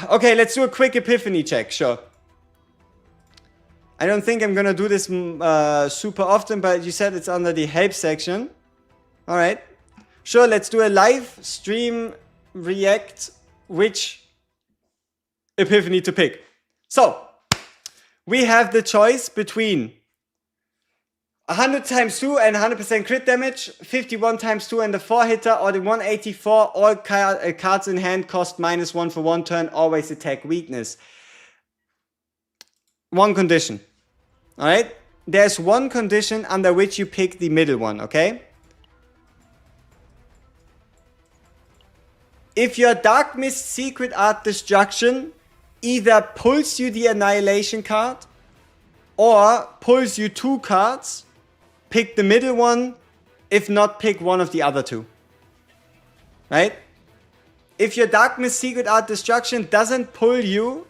Speaker 1: Okay, let's do a quick Epiphany check, sure. I don't think I'm gonna do this super often, but you said it's under the help section. Alright. Sure, let's do a live stream react which Epiphany to pick. So, we have the choice between 100 times 2 and 100% crit damage, 51 times 2 and the 4-hitter, or the 184, all cards in hand cost -1 for 1 turn, always attack weakness. One condition. Alright? There's one condition under which you pick the middle one, okay? If your Dark Mist Secret Art Destruction either pulls you the Annihilation card or pulls you 2 cards, pick the middle one. If not, pick one of the other 2. Right? If your Dark Mist Secret Art Destruction doesn't pull you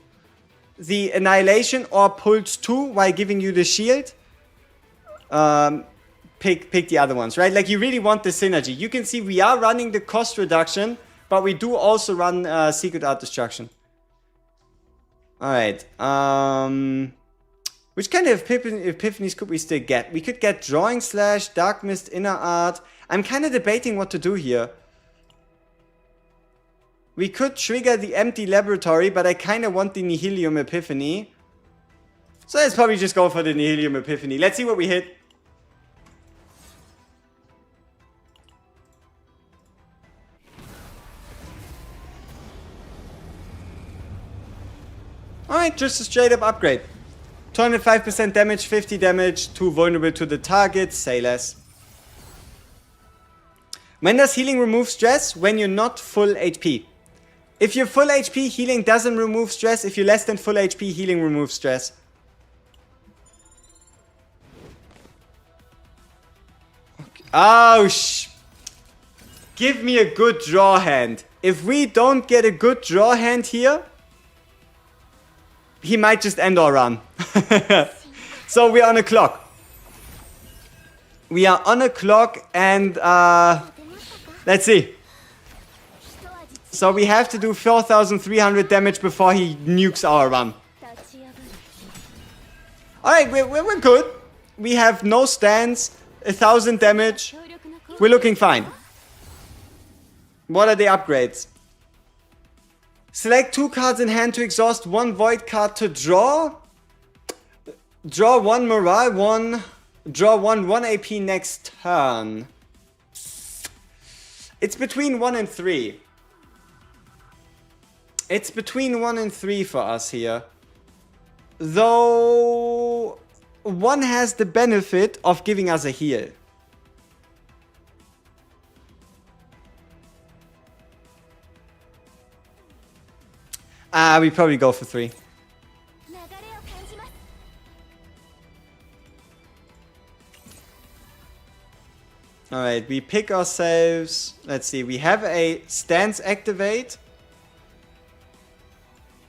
Speaker 1: the Annihilation or pulls 2 while giving you the shield, pick the other ones, right? Like, you really want the synergy. You can see we are running the cost reduction, but we do also run Secret Art Destruction. Alright. Which kind of epiphanies could we still get? We could get Drawing Slash, Dark Mist, Inner Art. I'm kind of debating what to do here. We could trigger the Empty Laboratory, but I kind of want the Nihilium Epiphany. So let's probably just go for the Nihilium Epiphany. Let's see what we hit. Alright, just a straight up upgrade. 205% damage, 50 damage, 2 vulnerable to the target, say less. When does healing remove stress? When you're not full HP. If you're full HP, healing doesn't remove stress. If you're less than full HP, healing removes stress. Okay. Oh, give me a good draw hand. If we don't get a good draw hand here, he might just end our run. So we're on a clock. We are on a clock and let's see. So we have to do 4,300 damage before he nukes our run. Alright, we're good. We have no stance, 1,000 damage. We're looking fine. What are the upgrades? Select 2 cards in hand to exhaust 1 void card to draw. Draw 1 morale, 1. Draw 1 AP next turn. It's between 1 and 3. It's between 1 and 3 for us here. Though 1 has the benefit of giving us a heal. We probably go for 3. Alright, we pick ourselves. Let's see, we have a stance activate.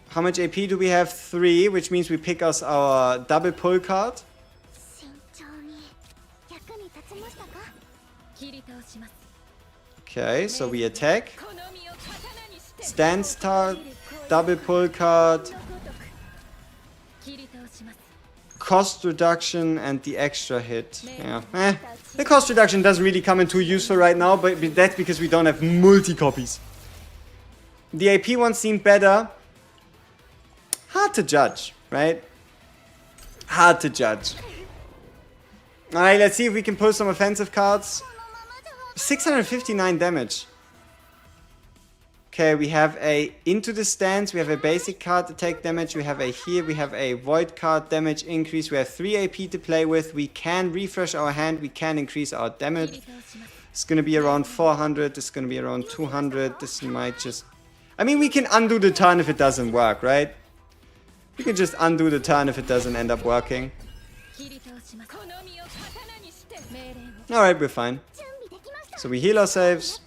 Speaker 1: How much AP do we have? 3, which means we pick us our double pull card. Okay, so we attack. Stance card, double pull card. Cost reduction and the extra hit. Yeah. The cost reduction doesn't really come into useful right now, but that's because we don't have multi-copies. The AP one seemed better. Hard to judge, right? Hard to judge. Alright, let's see if we can pull some offensive cards. 659 damage. Okay, we have a into the stance, we have a basic card attack damage, we have a heal, we have a void card damage increase, we have 3 AP to play with, we can refresh our hand, we can increase our damage. It's gonna be around 400, it's gonna be around 200, this might just... I mean, we can undo the turn if it doesn't work, right? We can just undo the turn if it doesn't end up working. Alright, we're fine. So we heal ourselves,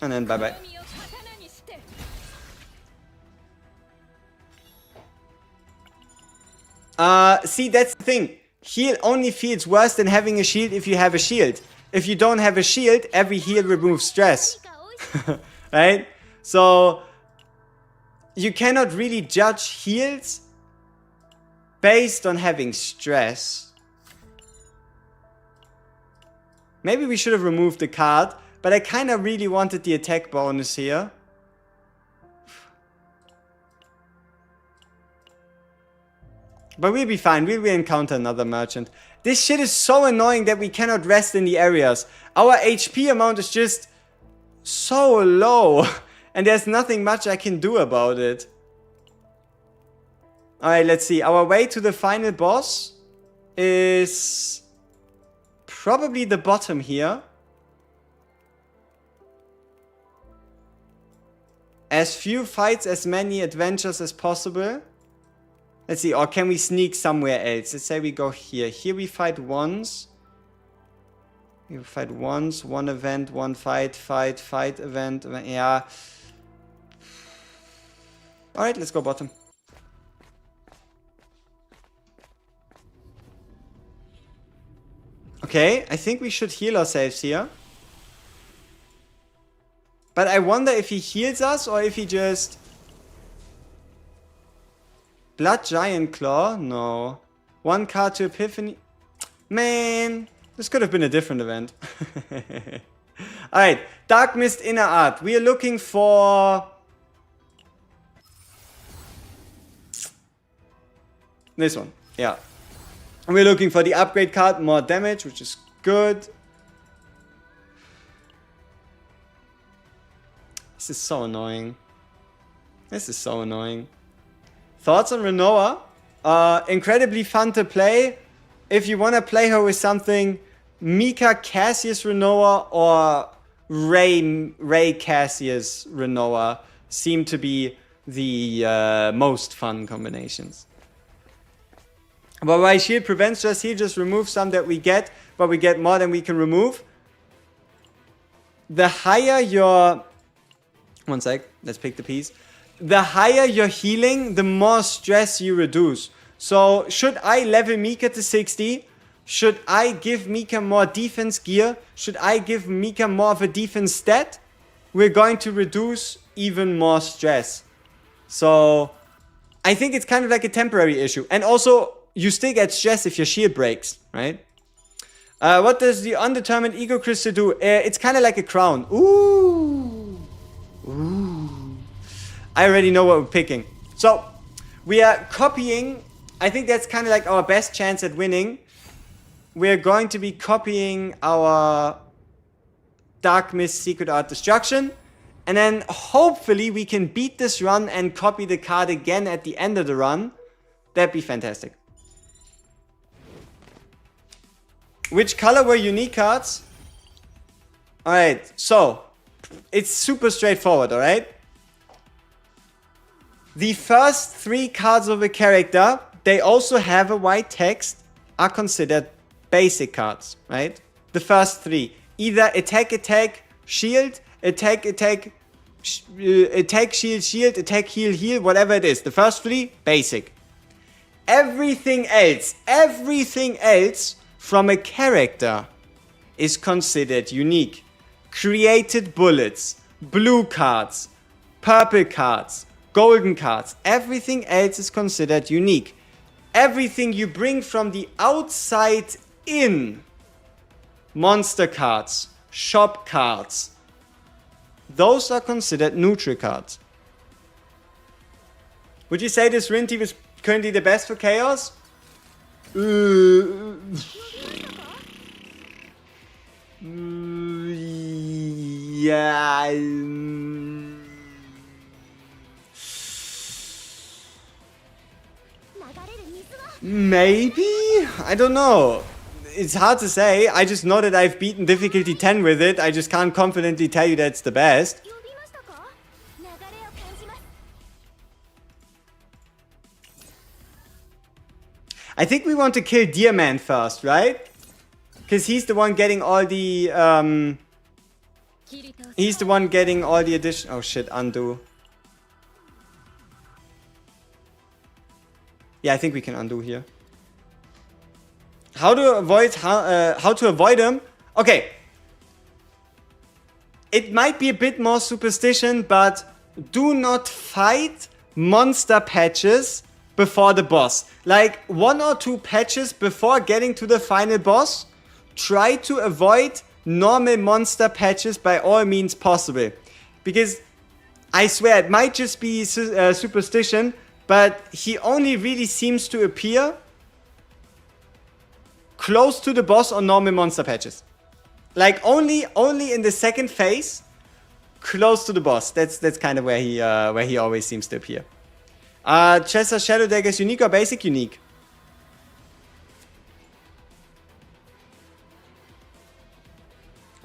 Speaker 1: and then bye-bye. See, that's the thing. Heal only feels worse than having a shield if you have a shield. If you don't have a shield, every heal removes stress. Right? So, you cannot really judge heals based on having stress. Maybe we should have removed the card, but I kind of really wanted the attack bonus here. But we'll be fine. We will encounter another merchant. This shit is so annoying that we cannot rest in the areas. Our HP amount is just so low. And there's nothing much I can do about it. Alright, let's see. Our way to the final boss is probably the bottom here. As few fights, as many adventures as possible. Let's see, or can we sneak somewhere else? Let's say we go here. Here we fight once. We fight once, one event, one fight, event. Yeah. Alright, let's go bottom. Okay, I think we should heal ourselves here. But I wonder if he heals us or if he just... Blood Giant Claw? No. 1 card to Epiphany. Man, this could have been a different event. Alright, Dark Mist Inner Art. We are looking for... this one, yeah. We're looking for the upgrade card, more damage, which is good. This is so annoying. This is so annoying. Thoughts on Renoa? Incredibly fun to play. If you want to play her with something, Mika Cassius Renoa or Ray Cassius Renoa seem to be the most fun combinations. But why shield prevents us, he just removes some that we get, but we get more than we can remove. The higher your... one sec, let's pick the piece. The higher your healing, the more stress you reduce. So, should I level Mika to 60? Should I give Mika more defense gear? Should I give Mika more of a defense stat? We're going to reduce even more stress. So I think it's kind of like a temporary issue. And also, you still get stress if your shield breaks, right? What does the undetermined ego crystal do? It's kind of like a crown. Ooh. Ooh. I already know what we're picking. So, we are copying. I think that's kind of like our best chance at winning. We're going to be copying our Dark Mist Secret Art Destruction. And then hopefully we can beat this run and copy the card again at the end of the run. That'd be fantastic. Which color were unique cards? Alright, so it's super straightforward, alright? The first 3 cards of a character, they also have a white text, are considered basic cards, right? The first 3. Either attack, shield, attack, shield, attack, heal, whatever it is. The first 3, basic. Everything else from a character is considered unique. Created bullets, blue cards, purple cards, golden cards. Everything else is considered unique. Everything you bring from the outside in, monster cards, shop cards, those are considered neutral cards. Would you say this Rinty was currently the best for Chaos? Yeah. Maybe? I don't know. It's hard to say. I just know that I've beaten difficulty 10 with it. I just can't confidently tell you that's the best. I think we want to kill Deer Man first, right? Because he's the one getting all the addition. Oh shit, undo. Yeah, I think we can undo here. How to avoid him? Okay. It might be a bit more superstition, but do not fight monster patches before the boss. Like 1 or 2 patches before getting to the final boss, try to avoid normal monster patches by all means possible. Because I swear it might just be superstition, but he only really seems to appear close to the boss on normal monster patches. Like only in the second phase, close to the boss. That's kind of where he always seems to appear. Chester Shadow Dagger is unique or basic? Unique.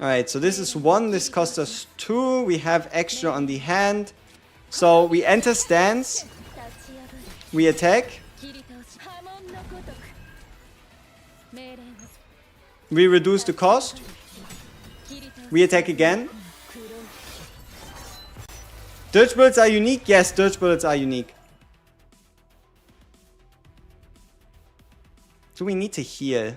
Speaker 1: Alright, so this is 1, this costs us 2. We have extra on the hand. So we enter stance. We attack. We reduce the cost. We attack again. Dirge bullets are unique? Yes, dirge bullets are unique. Do we need to heal?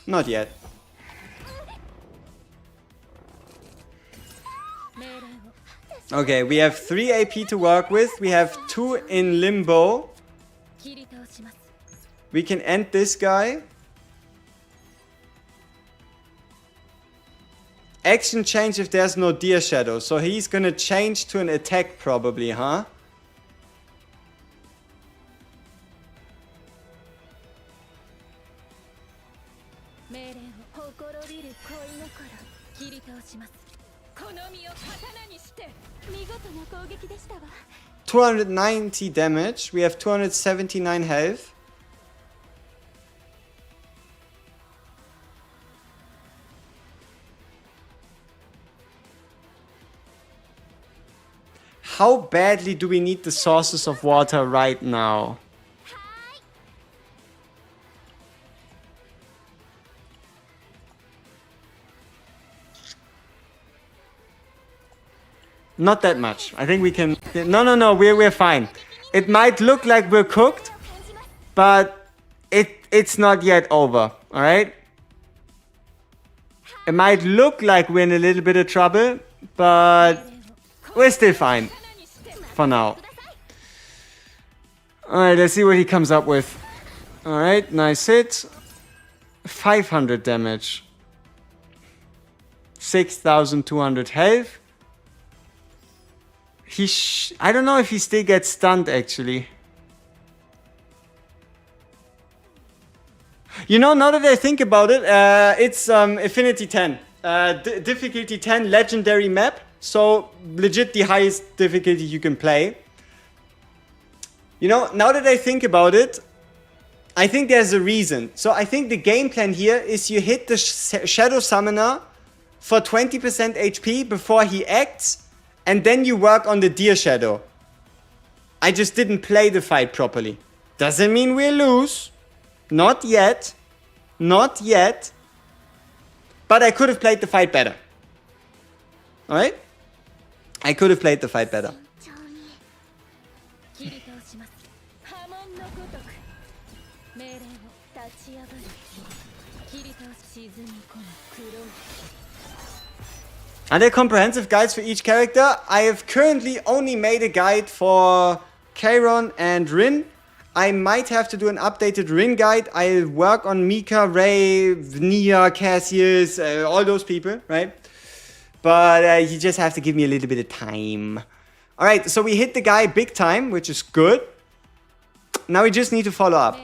Speaker 1: Not yet. Okay, we have 3 AP to work with. We have 2 in limbo. We can end this guy. Action change if there's no Deer Shadow. So he's gonna change to an attack probably, huh? $290 damage. We have 279 health. How badly do we need the sources of water right now? Not that much. I think we can... No, we're fine. It might look like we're cooked, but it's not yet over, alright? It might look like we're in a little bit of trouble, but we're still fine for now. Alright, let's see what he comes up with. Alright, nice hit. 500 damage. 6,200 health. I don't know if he still gets stunned, actually. You know, now that I think about it, it's Affinity 10. Difficulty 10, legendary map. So, legit the highest difficulty you can play. You know, now that I think about it, I think there's a reason. So, I think the game plan here is you hit the Shadow Summoner for 20% HP before he acts, and then you work on the Deer Shadow. I just didn't play the fight properly. Doesn't mean we'll lose. Not yet. Not yet. But I could have played the fight better. Alright? I could have played the fight better. Are there comprehensive guides for each character? I have currently only made a guide for Chiron and Rin. I might have to do an updated Rin guide. I'll work on Mika, Ray, Nia, Cassius, all those people, right? But you just have to give me a little bit of time. Alright, so we hit the guy big time, which is good. Now we just need to follow up.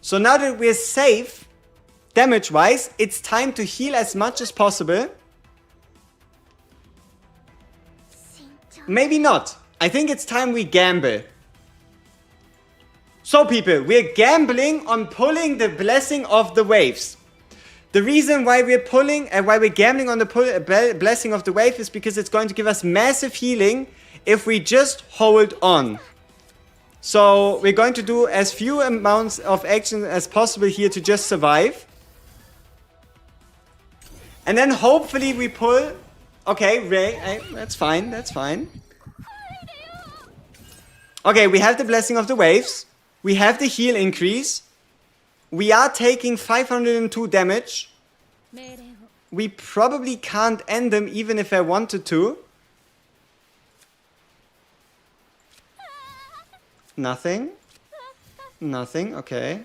Speaker 1: So now that we're safe, damage-wise, it's time to heal as much as possible. Maybe not. I think it's time we gamble. So people, we're gambling on pulling the Blessing of the Waves. The reason why we're gambling on the Blessing of the Wave is because it's going to give us massive healing if we just hold on. So we're going to do as few amounts of action as possible here to just survive. And then hopefully we pull... Okay, Ray, that's fine, that's fine. Okay, we have the Blessing of the Waves. We have the heal increase. We are taking 502 damage. We probably can't end them even if I wanted to. Nothing. Nothing, okay.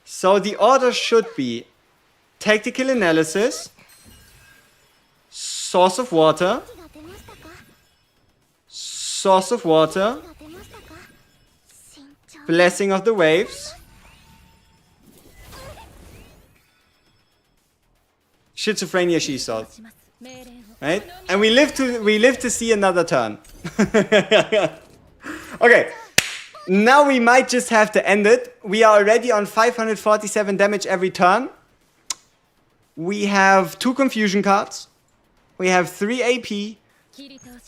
Speaker 1: So the order should be Tactical Analysis, Source of Water, Source of Water, Blessing of the Waves, Schizophrenia She-Sword. Right? And we live to see another turn. Okay. Now we might just have to end it. We are already on 547 damage every turn. We have 2 confusion cards. We have 3 AP.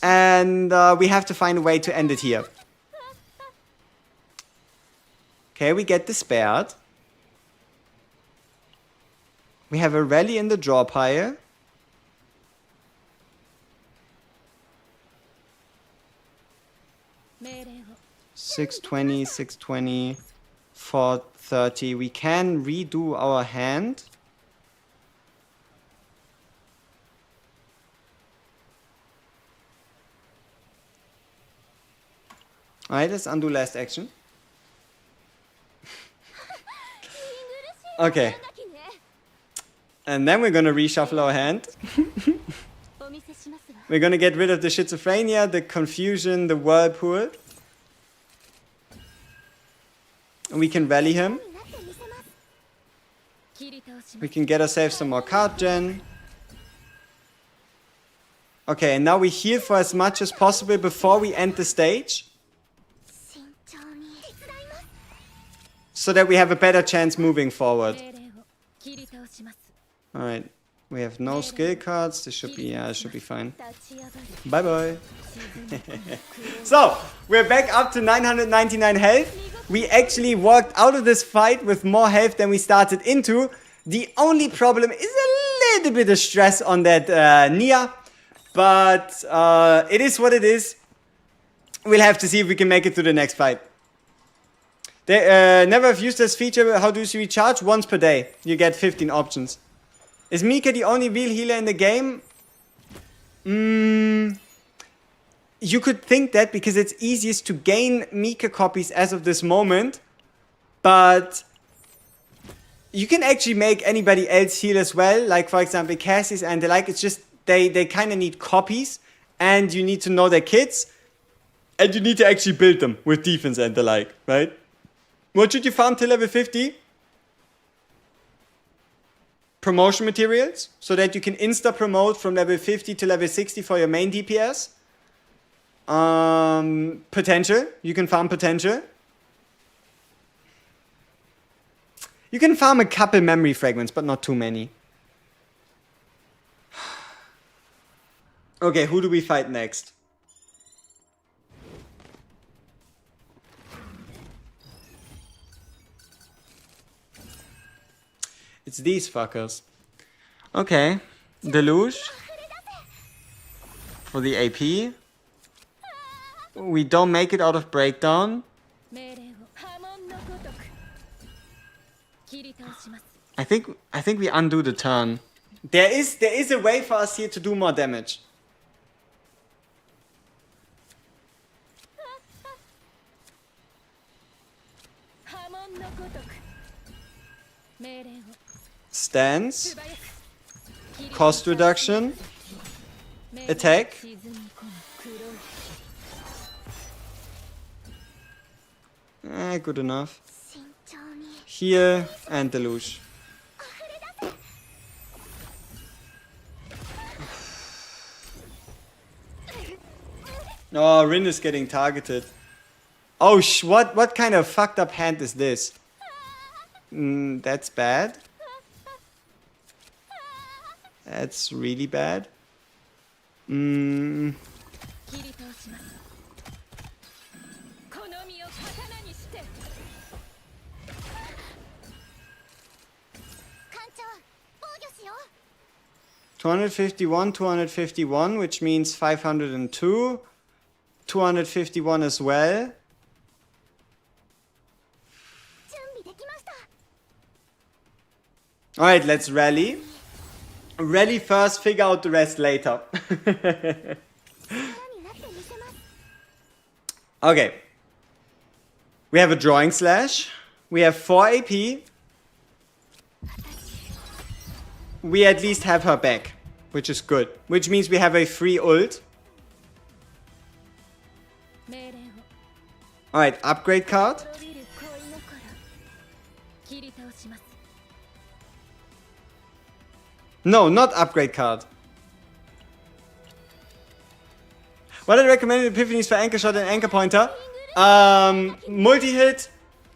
Speaker 1: And we have to find a way to end it here. Okay, we get despaired. We have a rally in the draw pile. $620, $620, $430. We can redo our hand. Alright, let's undo last action. Okay. And then we're gonna reshuffle our hand. We're gonna get rid of the Schizophrenia, the Confusion, the Whirlpool. And we can rally him. We can get ourselves some more card gen. Okay, and now we heal for as much as possible before we end the stage. So that we have a better chance moving forward. Alright, we have no skill cards. This should be, yeah, it should be fine. Bye bye. So, we're back up to 999 health. We actually walked out of this fight with more health than we started into. The only problem is a little bit of stress on that Nia. But it is what it is. We'll have to see if we can make it to the next fight. They never have used this feature. How do you recharge? Once per day. You get 15 options. Is Mika the only real healer in the game? You could think that because it's easiest to gain Mika copies as of this moment. But you can actually make anybody else heal as well. Like, for example, Cassie's and the like. It's just they kind of need copies. And you need to know their kits. And you need to actually build them with defense and the like, right? What should you farm till level 50? Promotion materials, so that you can insta-promote from level 50 to level 60 for your main DPS. Potential, you can farm potential. You can farm a couple memory fragments, but not too many. Okay, who do we fight next? It's these fuckers. Okay. Deluge. For the AP. We don't make it out of breakdown. I think we undo the turn. There is a way for us here to do more damage. Stance, cost reduction, attack, good enough, heal and deluge. Oh, Rin is getting targeted. Oh, what kind of fucked up hand is this? That's bad. That's really bad. 251, 251, which means 502. 251 as well. Alright, let's rally. Rally first, figure out the rest later. Okay. We have a drawing slash. We have 4 AP. We at least have her back, which is good. Which means we have a free ult. Alright, upgrade card. No, not upgrade card. What I recommended epiphanies for anchor shot and anchor pointer. Multi-hit,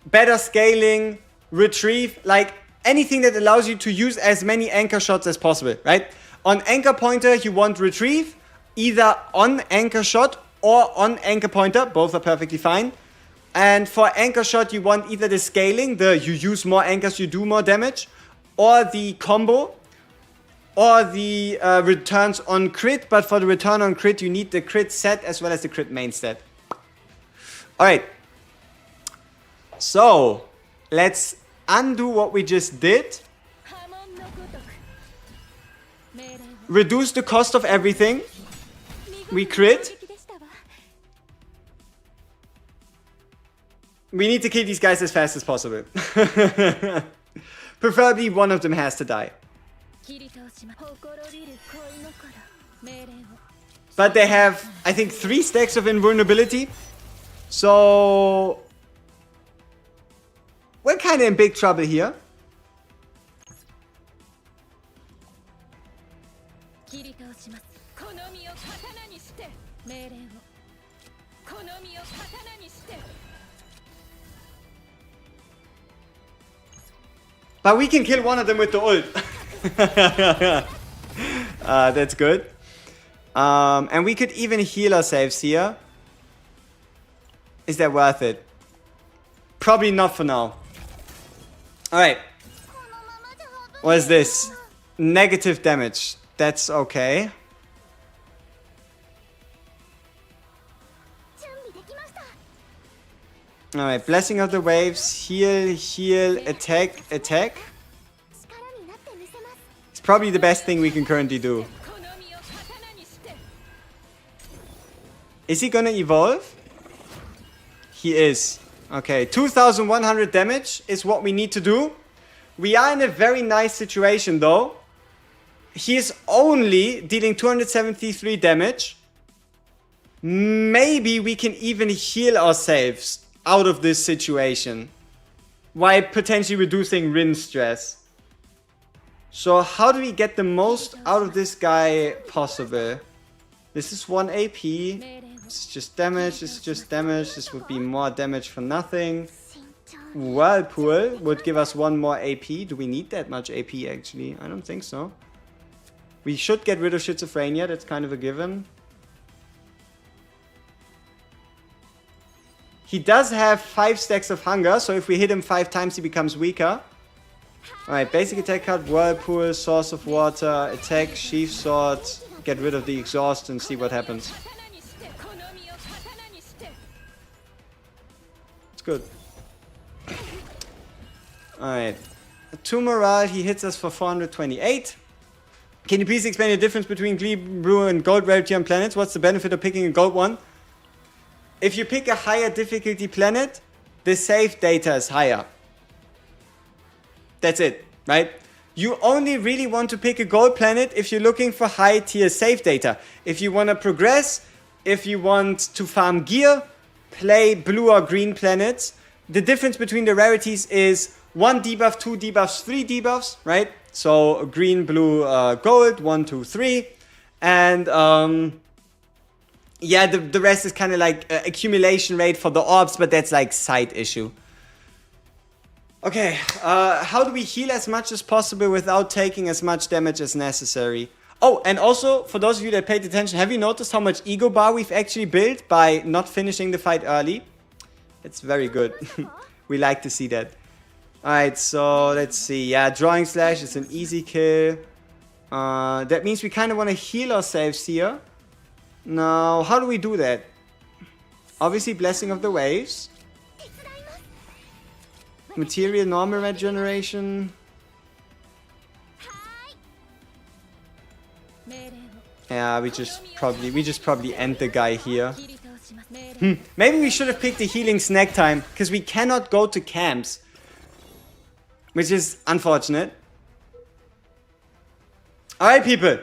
Speaker 1: better scaling, retrieve, like anything that allows you to use as many anchor shots as possible, right? On anchor pointer, you want retrieve, either on anchor shot or on anchor pointer, both are perfectly fine. And for anchor shot, you want either the scaling, you use more anchors, you do more damage, or the combo, or the returns on crit. But for the return on crit, you need the crit set as well as the crit main stat. Alright. So, let's undo what we just did. Reduce the cost of everything. We crit. We need to kill these guys as fast as possible. Preferably one of them has to die. But they have, I think, 3 stacks of invulnerability. So we're kind of in big trouble here. But we can kill one of them with the ult. That's good. And we could even heal ourselves here. Is that worth it? Probably not for now. Alright. What is this? Negative damage. That's Alright, Blessing of the Waves, heal, heal, attack, attack. It's probably the best thing we can currently do. Is he gonna evolve? He is. Okay, 2100 damage is what we need to do. We are in a very nice situation though. He is only dealing 273 damage. Maybe we can even heal ourselves out of this situation, while potentially reducing Rin stress. So how do we get the most out of this guy possible? This is 1 AP. This is just damage. This is just damage. This would be more damage for nothing. Whirlpool would give us 1 more AP. Do we need that much AP actually? I don't think so. We should get rid of Schizophrenia. That's kind of a given. He does have 5 stacks of hunger, so if we hit him 5 times, he becomes weaker. Alright, basic attack card, Whirlpool, Source of Water, attack, Sheath Sword, get rid of the exhaust and see what happens. It's good. Alright. 2 morale, he hits us for 428. Can you please explain the difference between Glee, Blue, and Gold rarity on planets? What's the benefit of picking a gold one? If you pick a higher difficulty planet, the save data is higher. That's it, right? You only really want to pick a gold planet if you're looking for high tier save data. If you want to progress, if you want to farm gear, play blue or green planets. The difference between the rarities is 1 debuff, 2 debuffs, 3 debuffs, right? So green, blue, gold, 1, 2, 3. And yeah, the rest is kind of like accumulation rate for the orbs, but that's like side issue. Okay, how do we heal as much as possible without taking as much damage as necessary? Oh, and also, for those of you that paid attention, have you noticed how much ego bar we've actually built by not finishing the fight early? It's very good. We like to see that. Alright, so let's see. Yeah, Drawing Slash is an easy kill. That means we kind of want to heal ourselves here. Now, how do we do that? Obviously, Blessing of the Waves. Material normal regeneration. Yeah, we just probably end the guy here. Maybe we should have picked the healing snack time, because we cannot go to camps. Which is unfortunate. Alright, people.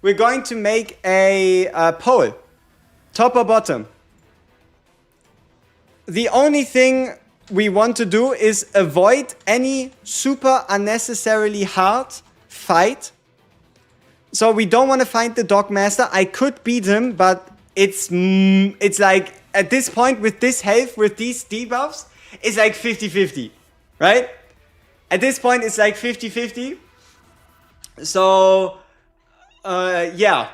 Speaker 1: We're going to make a poll. Top or bottom? The only thing we want to do is avoid any super unnecessarily hard fight. So we don't want to find the Dogmaster. I could beat him, but it's like at this point with this health, with these debuffs, it's like 50-50, right? At this point, it's like 50-50. So yeah,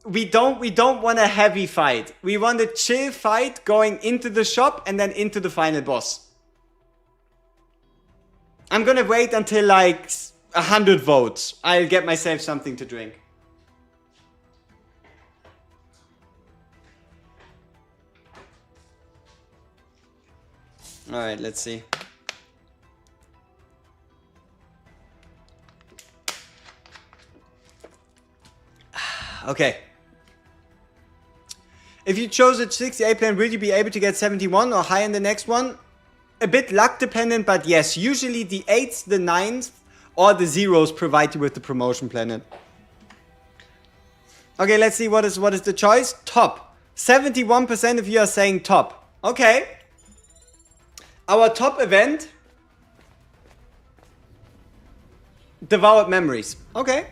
Speaker 1: we don't want a heavy fight. We want a chill fight going into the shop and then into the final boss. I'm gonna wait until like 100 votes. I'll get myself something to drink. All right, let's see. Okay. If you chose a 68 plan, will you be able to get 71 or higher in the next one? A bit luck dependent, but yes. Usually the 8s, the 9s, or the 0s provide you with the promotion planet. Okay, let's see what is the choice. Top. 71% of you are saying top. Okay. Our top event. Devoured Memories. Okay.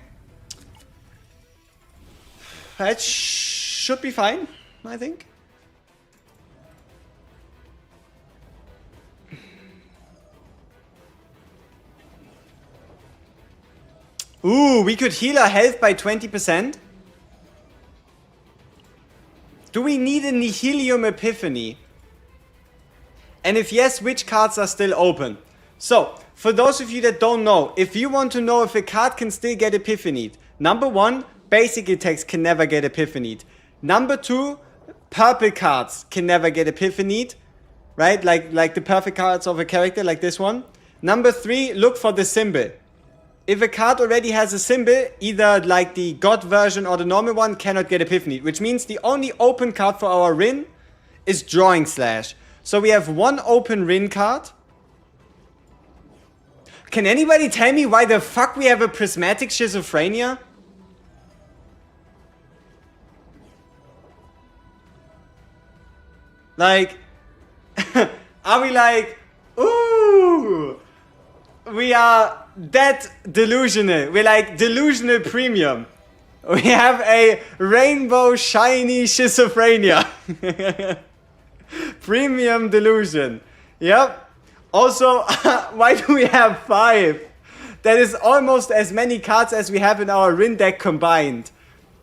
Speaker 1: That should be fine, I think. Ooh, we could heal our health by 20%. Do we need a Nihilium Epiphany? And if yes, which cards are still open? So, for those of you that don't know, if you want to know if a card can still get Epiphanied, number 1, basic attacks can never get Epiphanied. Number 2, purple cards can never get epiphanied, right? Like the perfect cards of a character, like this one. Number 3, look for the symbol. If a card already has a symbol, either like the God version or the normal one, cannot get epiphanied, which means the only open card for our Rin is Drawing Slash. So we have one open Rin card. Can anybody tell me why the fuck we have a Prismatic Schizophrenia? Like, are we like, ooh, we are that delusional. We're like delusional premium. We have a rainbow shiny schizophrenia. Premium delusion. Yep. Also, why do we have 5? That is almost as many cards as we have in our Rin deck combined.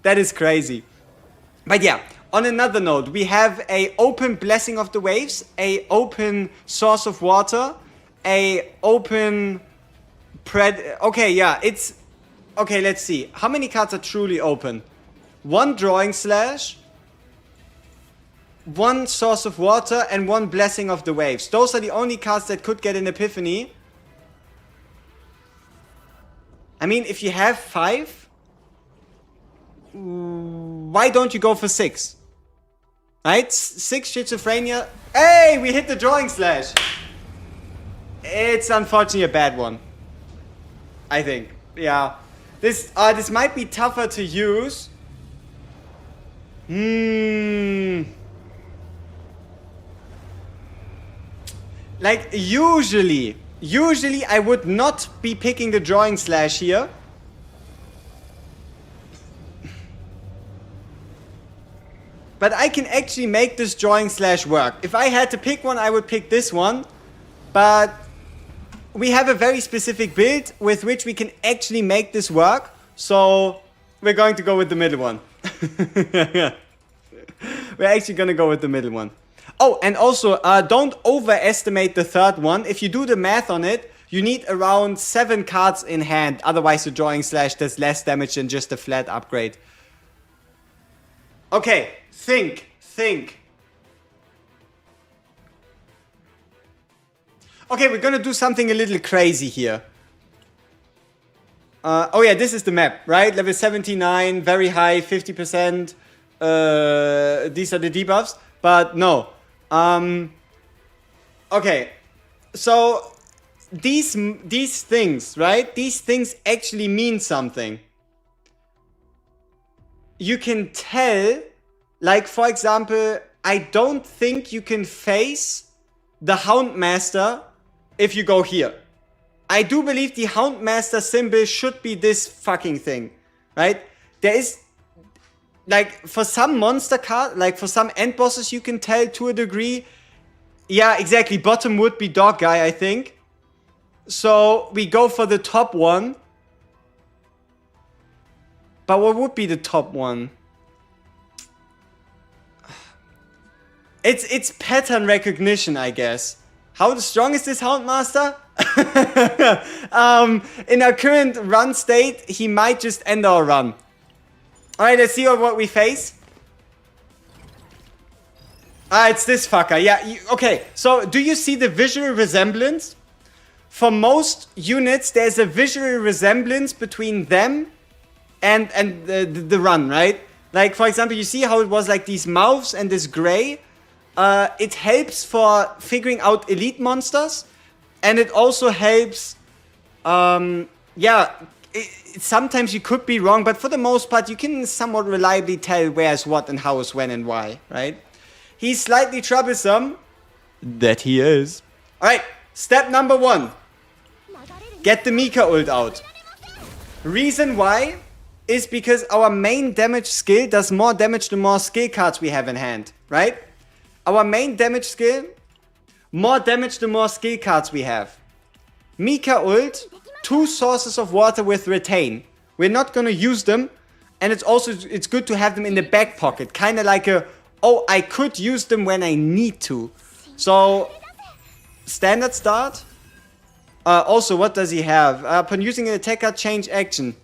Speaker 1: That is crazy. But yeah, on another note, we have a open Blessing of the Waves, a open Source of Water, a open okay, yeah, it's okay. Let's see how many cards are truly open. 1 Drawing Slash, 1 Source of Water, and 1 Blessing of the Waves. Those are the only cards that could get an epiphany. I mean, if you have 5, why don't you go for 6? Right? 6 Schizophrenia. Hey, we hit the Drawing Slash. It's unfortunately a bad one, I think. Yeah. This might be tougher to use. Like, usually I would not be picking the Drawing Slash here. But I can actually make this Drawing Slash work. If I had to pick one, I would pick this one. But we have a very specific build with which we can actually make this work. So we're going to go with the middle one. We're actually going to go with the middle one. Oh, and also, don't overestimate the third one. If you do the math on it, you need around 7 cards in hand. Otherwise, the Drawing Slash does less damage than just a flat upgrade. Okay, think. Okay, we're gonna do something a little crazy here. Oh yeah, this is the map, right? Level 79, very high, 50%. These are the debuffs. But no. Okay, so these things, right? These things actually mean something. You can tell, like for example, I don't think you can face the Houndmaster if you go here. I do believe the Houndmaster symbol should be this fucking thing, right? There is, like, for some monster card, like for some end bosses you can tell to a degree. Yeah, exactly. Bottom would be Dog Guy, I think. So we go for the top one. But what would be the top one? It's pattern recognition, I guess. How strong is this Houndmaster? In our current run state, he might just end our run. Alright, let's see what we face. It's this fucker. Yeah, okay. So, do you see the visual resemblance? For most units, there's a visual resemblance between them and the run, right? Like, for example, you see how it was like these mouths and this gray? It helps for figuring out elite monsters. And it also helps, sometimes you could be wrong, but for the most part, you can somewhat reliably tell where's what and how is when and why, right? He's slightly troublesome. That he is. Alright, step number 1. Get the Mika ult out. Reason why is because our main damage skill does more damage the more skill cards we have in hand, right? Our main damage skill, more damage the more skill cards we have. Mika ult, 2 sources of water with retain. We're not gonna use them, and it's good to have them in the back pocket, kind of like a, oh, I could use them when I need to. So, standard start. Also, what does he have? Upon using an attacker, change action.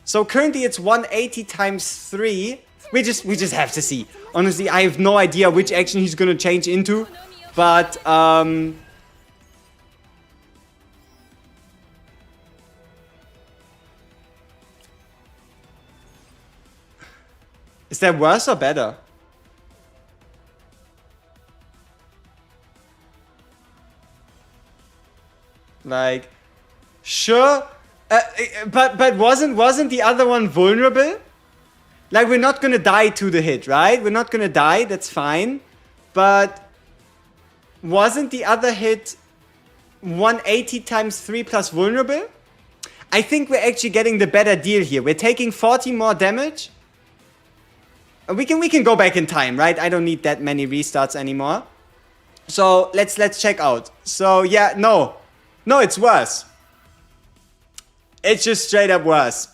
Speaker 1: So currently it's 180 times 3. We just have to see. Honestly, I have no idea which action he's gonna change into, but is that worse or better? Like, sure, but wasn't the other one vulnerable? Like, we're not gonna die to the hit, right? We're not gonna die, that's fine. But wasn't the other hit 180 times 3 plus vulnerable? I think we're actually getting the better deal here. We're taking 40 more damage. We can go back in time, right? I don't need that many restarts anymore. So let's check out. So yeah, no, it's worse. It's just straight up worse.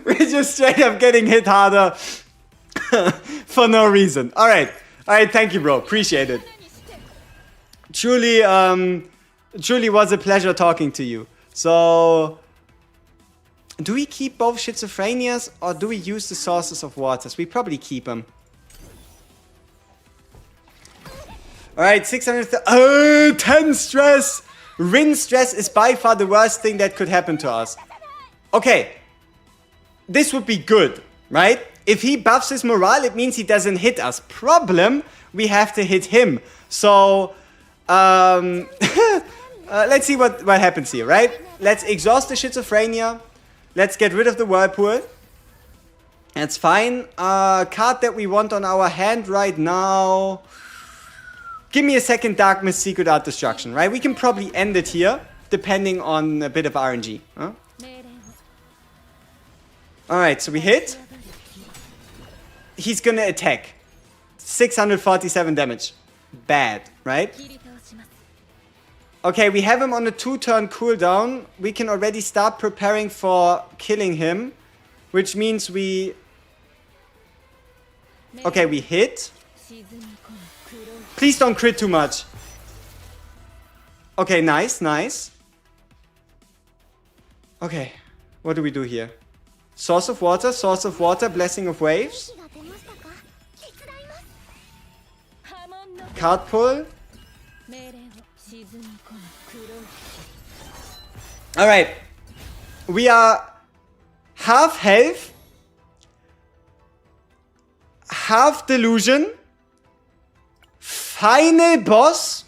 Speaker 1: We're just straight up getting hit harder for no reason. All right, thank you, bro. Appreciate it. Truly was a pleasure talking to you. So, do we keep both schizophrenias or do we use the sources of waters? We probably keep them. Alright, 10 stress. Rin stress is by far the worst thing that could happen to us. Okay. This would be good, right? If he buffs his morale, it means he doesn't hit us. Problem, we have to hit him. So, let's see what happens here, right? Let's exhaust the schizophrenia. Let's get rid of the whirlpool. That's fine. Card that we want on our hand right now. Give me a second Dark Mist Secret Art Destruction, right? We can probably end it here, depending on a bit of RNG. Huh? Alright, so we hit. He's gonna attack. 647 damage. Bad, right? Okay, we have him on a 2-turn cooldown. We can already start preparing for killing him. Which means we... Okay, we hit. Please don't crit too much. Okay, nice. Okay, what do we do here? Source of water, Blessing of Waves. Card pull. Alright. We are half health, half delusion, final boss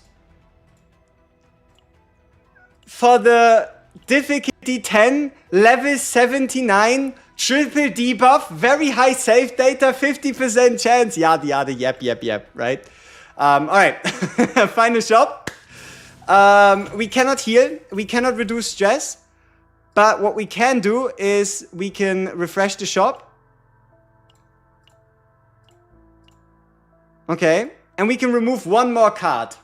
Speaker 1: for the difficulty 10, level 79, triple debuff, very high save data, 50% chance, yada, yep, right? Alright, final shop. We cannot heal, we cannot reduce stress, but what we can do is we can refresh the shop. Okay, and we can remove one more card.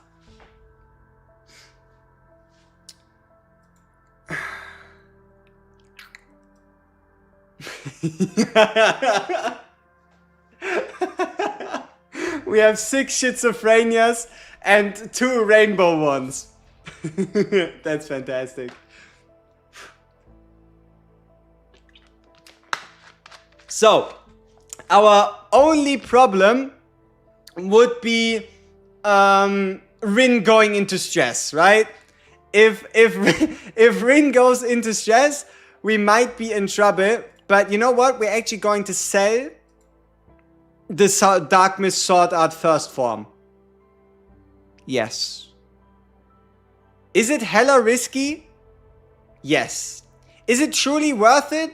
Speaker 1: We have 6 schizophrenias and 2 rainbow ones. That's fantastic. So, our only problem would be Rin going into stress, right? If Rin goes into stress, we might be in trouble. But you know what? We're actually going to sell the Dark Mist Sword Art first form. Yes. Is it hella risky? Yes. Is it truly worth it?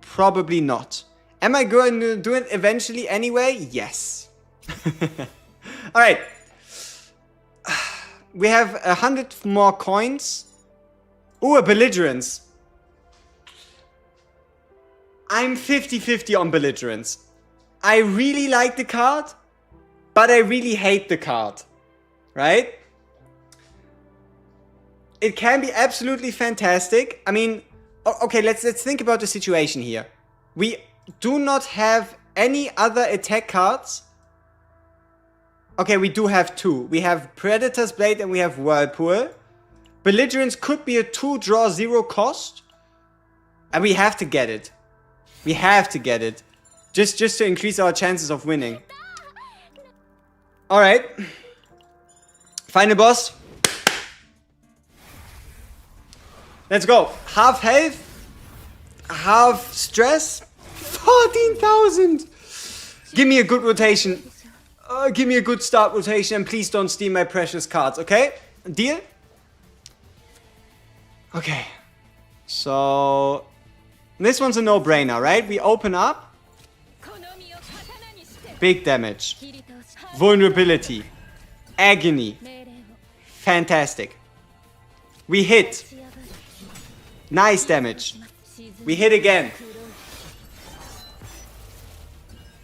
Speaker 1: Probably not. Am I going to do it eventually anyway? Yes. Alright. We have 100 more coins. Ooh, a belligerence. I'm 50-50 on belligerence. I really like the card, but I really hate the card. Right? It can be absolutely fantastic. I mean, okay, let's think about the situation here. We do not have any other attack cards. Okay, we do have 2. We have Predator's Blade and we have Whirlpool. Belligerence could be a 2 draw 0 cost. And we have to get it. We have to get it. Just to increase our chances of winning. Alright. Final boss. Let's go. Half health. Half stress. 14,000. Give me a good rotation. Give me a good start rotation. And please don't steal my precious cards, okay? Deal? Okay. So... this one's a no-brainer, right? We open up. Big damage. Vulnerability. Agony. Fantastic. We hit. Nice damage. We hit again.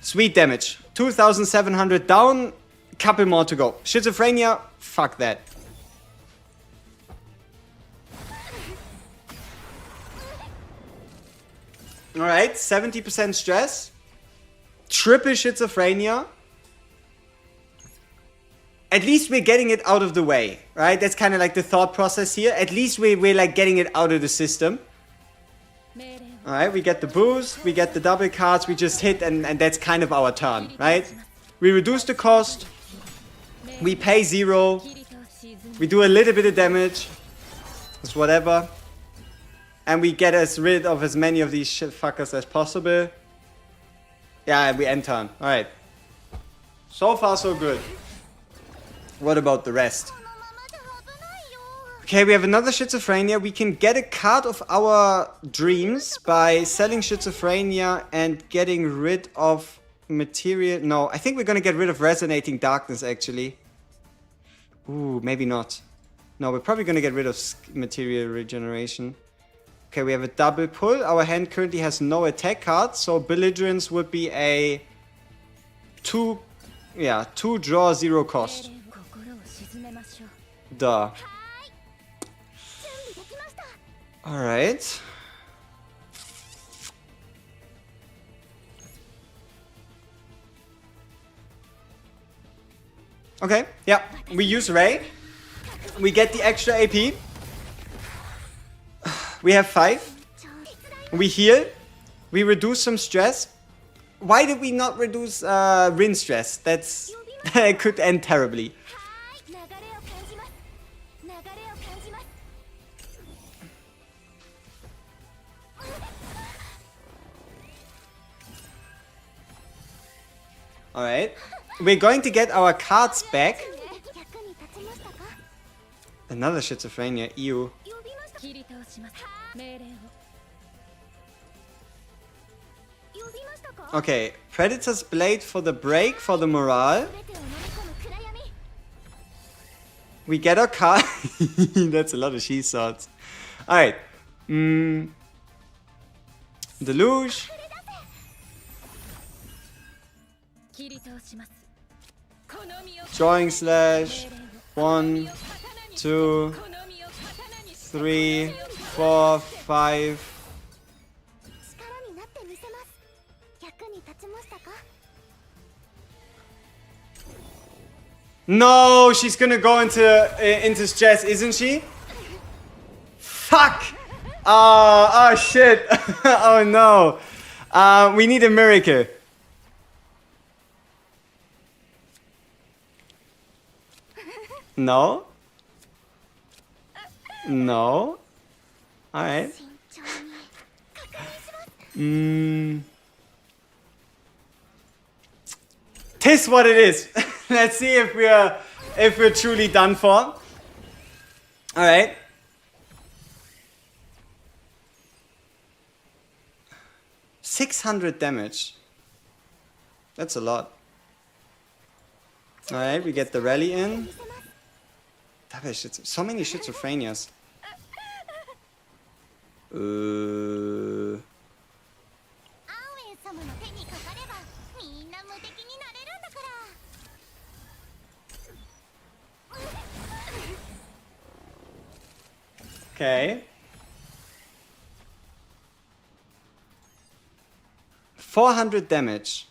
Speaker 1: Sweet damage. 2,700 down. Couple more to go. Schizophrenia. Fuck that. Alright, 70% stress. Triple schizophrenia. At least we're getting it out of the way, right? That's kind of like the thought process here. At least we're like getting it out of the system. Alright, we get the boost, we get the double cards, we just hit, and that's kind of our turn, right? We reduce the cost. We pay 0. We do a little bit of damage. It's whatever. And we get rid of as many of these shit fuckers as possible. Yeah, we end turn. Alright. So far, so good. What about the rest? Okay, we have another schizophrenia. We can get a card of our dreams by selling schizophrenia and getting rid of material. No, I think we're gonna get rid of resonating darkness, actually. Ooh, maybe not. No, we're probably gonna get rid of material regeneration. Okay, we have a double pull. Our hand currently has no attack cards, so belligerence would be a 2 draw 0 cost. Duh. Alright. Okay, yeah. We use Ray. We get the extra AP. We have 5. We heal. We reduce some stress. Why did we not reduce Rin stress? That's that could end terribly. Alright. We're going to get our cards back. Another schizophrenia. Ew. Okay. Predator's Blade for the break, for the morale. We get our card. That's a lot of she swords. Alright. Deluge. Drawing slash. 1, 2, 3, 4, 5. No, she's gonna go into stress, isn't she? Fuck! Oh shit! Oh no! We need a miracle. No? No? Alright. Tis what it is. Let's see if we're truly done for. Alright. $600 damage. That's a lot. Alright, we get the rally in. So many schizophrenias. Okay. 400 damage.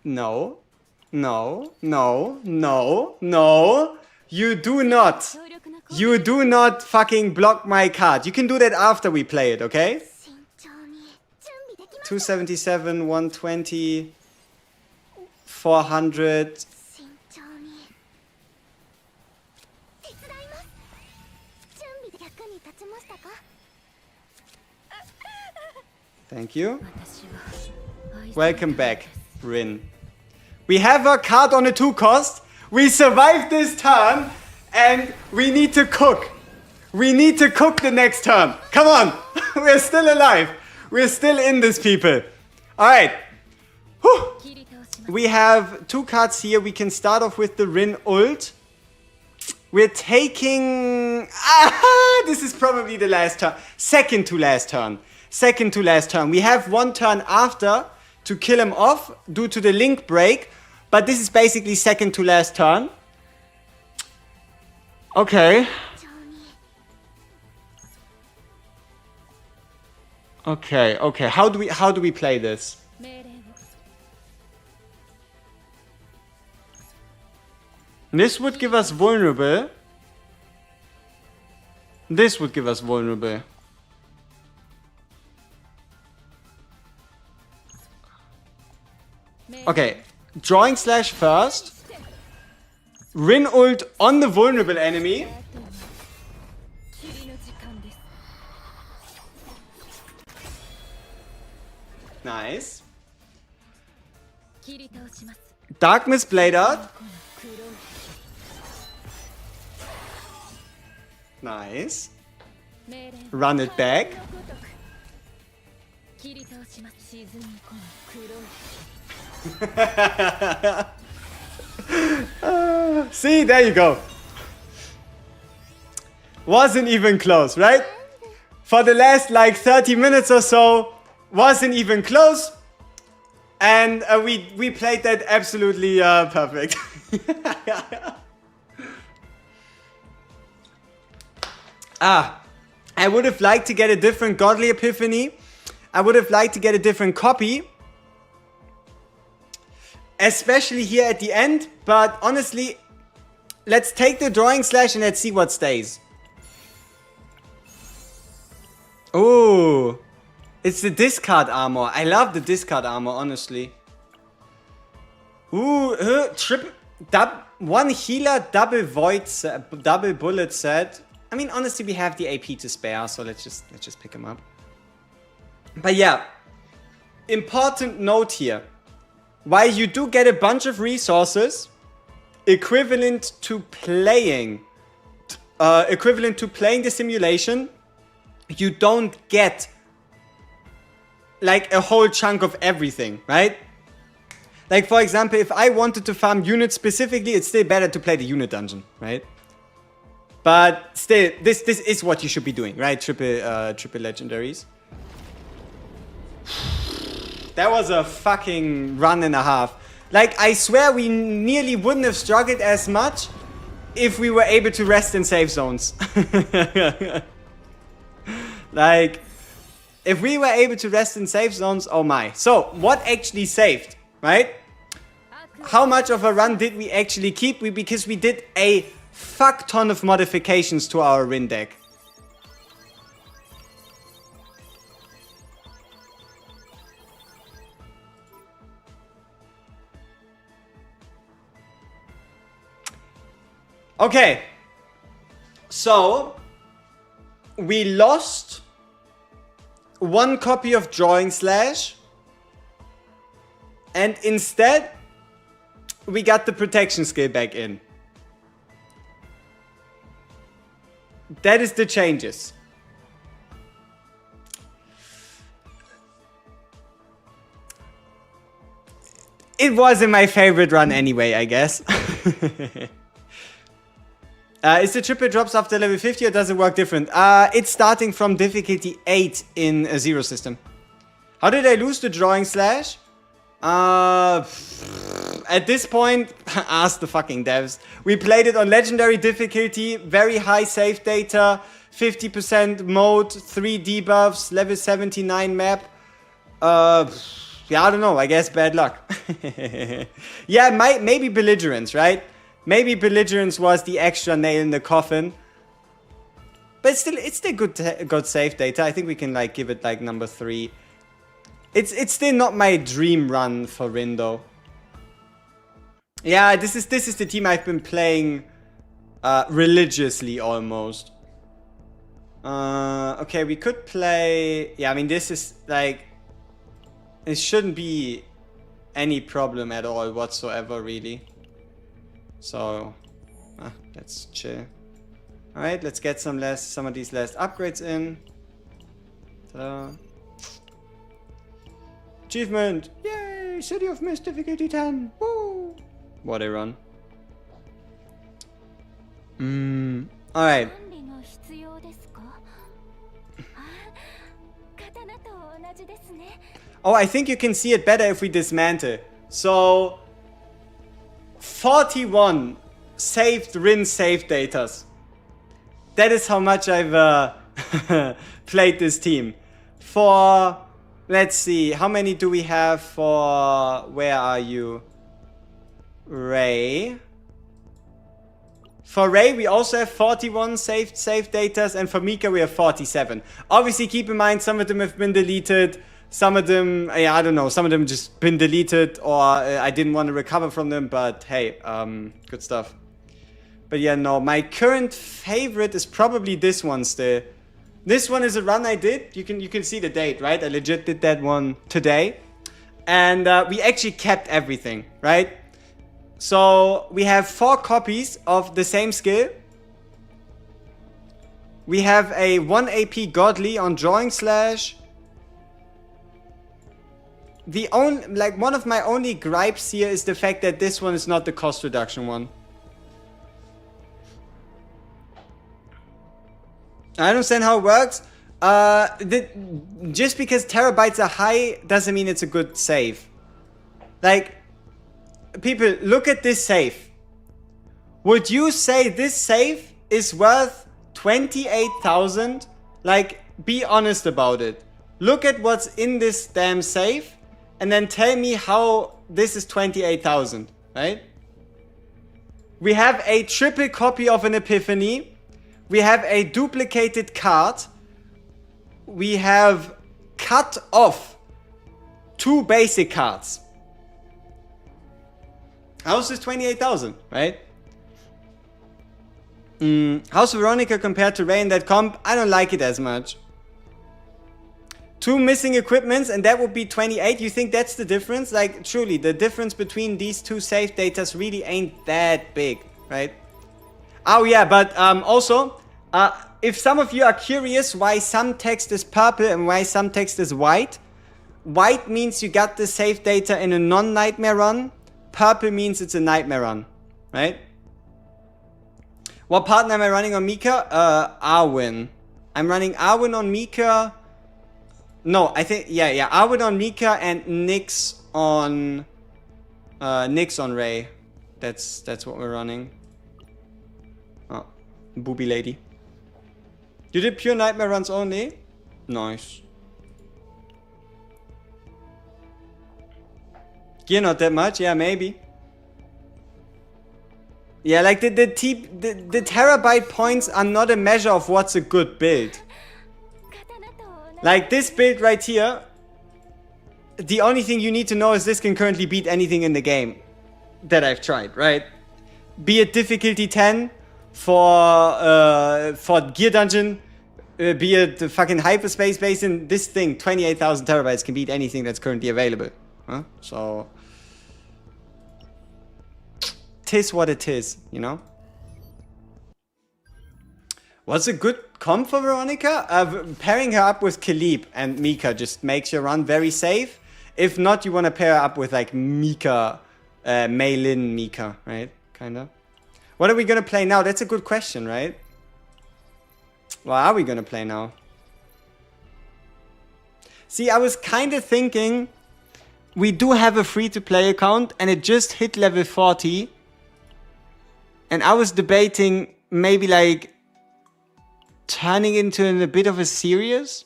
Speaker 1: No. No. No. No. No. You do not. You do not fucking block my card. You can do that after we play it, okay? 277, 120, 400. Thank you. Welcome back, Rin. We have a card on a 2 cost. We survived this turn, and we need to cook. We need to cook the next turn. Come on. We're still alive. We're still in this, people. Alright. We have 2 cards here. We can start off with the Rin ult. We're taking... this is probably the last turn. Second to last turn. Second to last turn. We have 1 turn after to kill him off due to the link break. But this is basically second to last turn. Okay. Okay. How do we play this? This would give us vulnerable. This would give us vulnerable. Okay, drawing slash first. Rin ult on the vulnerable enemy. Nice. Dark Mist Blade Out. Nice. Run it back. See, there you go. Wasn't even close, right? For the last like 30 minutes or so, wasn't even close. And we played that absolutely perfect. I would have liked to get a different Godly Epiphany. I would have liked to get a different copy. Especially here at the end. But honestly, let's take the drawing slash and let's see what stays. Ooh. It's the discard armor. I love the discard armor, honestly. Ooh, one healer, double void, double bullet set. I mean, honestly, we have the AP to spare, so let's just pick him up. But yeah, important note here. While you do get a bunch of resources, equivalent to playing the simulation, you don't get like a whole chunk of everything, right? Like, for example, if I wanted to farm units specifically, it's still better to play the unit dungeon, right? But still, this is what you should be doing, right? Triple legendaries. That was a fucking run and a half. Like, I swear we nearly wouldn't have struggled as much if we were able to rest in safe zones. Like, if we were able to rest in safe zones, oh my. So, what actually saved, right? How much of a run did we actually keep? Because we did a fuck ton of modifications to our Rin deck. Okay. So, we lost one copy of Drawing Slash. And instead, we got the protection skill back in. That is the changes. It wasn't my favorite run anyway, I guess. Is the triple drops after level 50 or does it work different? It's starting from difficulty 8 in a zero system. How did I lose the Drawing Slash? At this point, ask the fucking devs. We played it on legendary difficulty, very high save data, 50% mode, 3 debuffs, level 79 map. Yeah, I don't know. I guess bad luck. Yeah, maybe belligerence, right? Maybe Belligerence was the extra nail in the coffin. But it's still good save data. I think we can like give it like number 3. It's still not my dream run for Rin though. Yeah, this is the team I've been playing religiously almost. Okay, we could play... Yeah, I mean, this is like... It shouldn't be any problem at all whatsoever, really. So, let's chill. Alright, let's get some of these last upgrades in. Ta-da. Achievement! Yay! City of Mist difficulty 10! Woo! What a run. Alright. Oh, I think you can see it better if we dismantle. So, 41 saved Rin save datas. That is how much I've played this team. For, let's see, how many do we have for, where are you? Ray. For Ray, we also have 41 saved datas, and for Mika, we have 47. Obviously, keep in mind, some of them have been deleted. Some of them, I don't know, some of them just been deleted, or I didn't want to recover from them, but hey, good stuff. But yeah, no, my current favorite is probably this one still. This one is a run I did. You can see the date, right? I legit did that one today. And we actually kept everything, right? So we have 4 copies of the same skill. We have a 1 AP Godly on Drawing Slash. One of my only gripes here is the fact that this one is not the cost reduction one. I don't understand how it works. Just because terabytes are high doesn't mean it's a good save. Like, people, look at this save. Would you say this save is worth 28,000? Like, be honest about it. Look at what's in this damn save. And then tell me how this is 28,000, right? We have a triple copy of an Epiphany. We have a duplicated card. We have cut off 2 basic cards. How's this 28,000, right? How's Veronica compared to Ray in that comp? I don't like it as much. 2 missing equipments, and that would be 28. You think that's the difference? Like, truly, the difference between these 2 save datas really ain't that big, right? Oh yeah, but also, if some of you are curious why some text is purple and why some text is white, white means you got the save data in a non-nightmare run. Purple means it's a nightmare run, right? What partner am I running on Mika? Arwen. I'm running Arwen on Mika. No, I think, yeah, Arwen on Mika and Nyx on Ray. That's what we're running. Oh, booby lady. You did pure nightmare runs only? Nice. Gear not that much? Yeah, maybe. Yeah, like the terabyte points are not a measure of what's a good build. Like this build right here, the only thing you need to know is this can currently beat anything in the game that I've tried, right? Be it difficulty 10 for Gear Dungeon, be it the fucking Hyperspace Basin, this thing, 28,000 terabytes can beat anything that's currently available. Huh? So, tis what it is, you know? What's a good comp for Veronica? Pairing her up with Kalib and Mika just makes your run very safe. If not, you want to pair her up with like Mika, Mei-Lin Mika, right? Kinda. What are we gonna play now? That's a good question, right? What are we gonna play now? See, I was kind of thinking we do have a free-to-play account and it just hit level 40. And I was debating maybe like turning into a bit of a serious,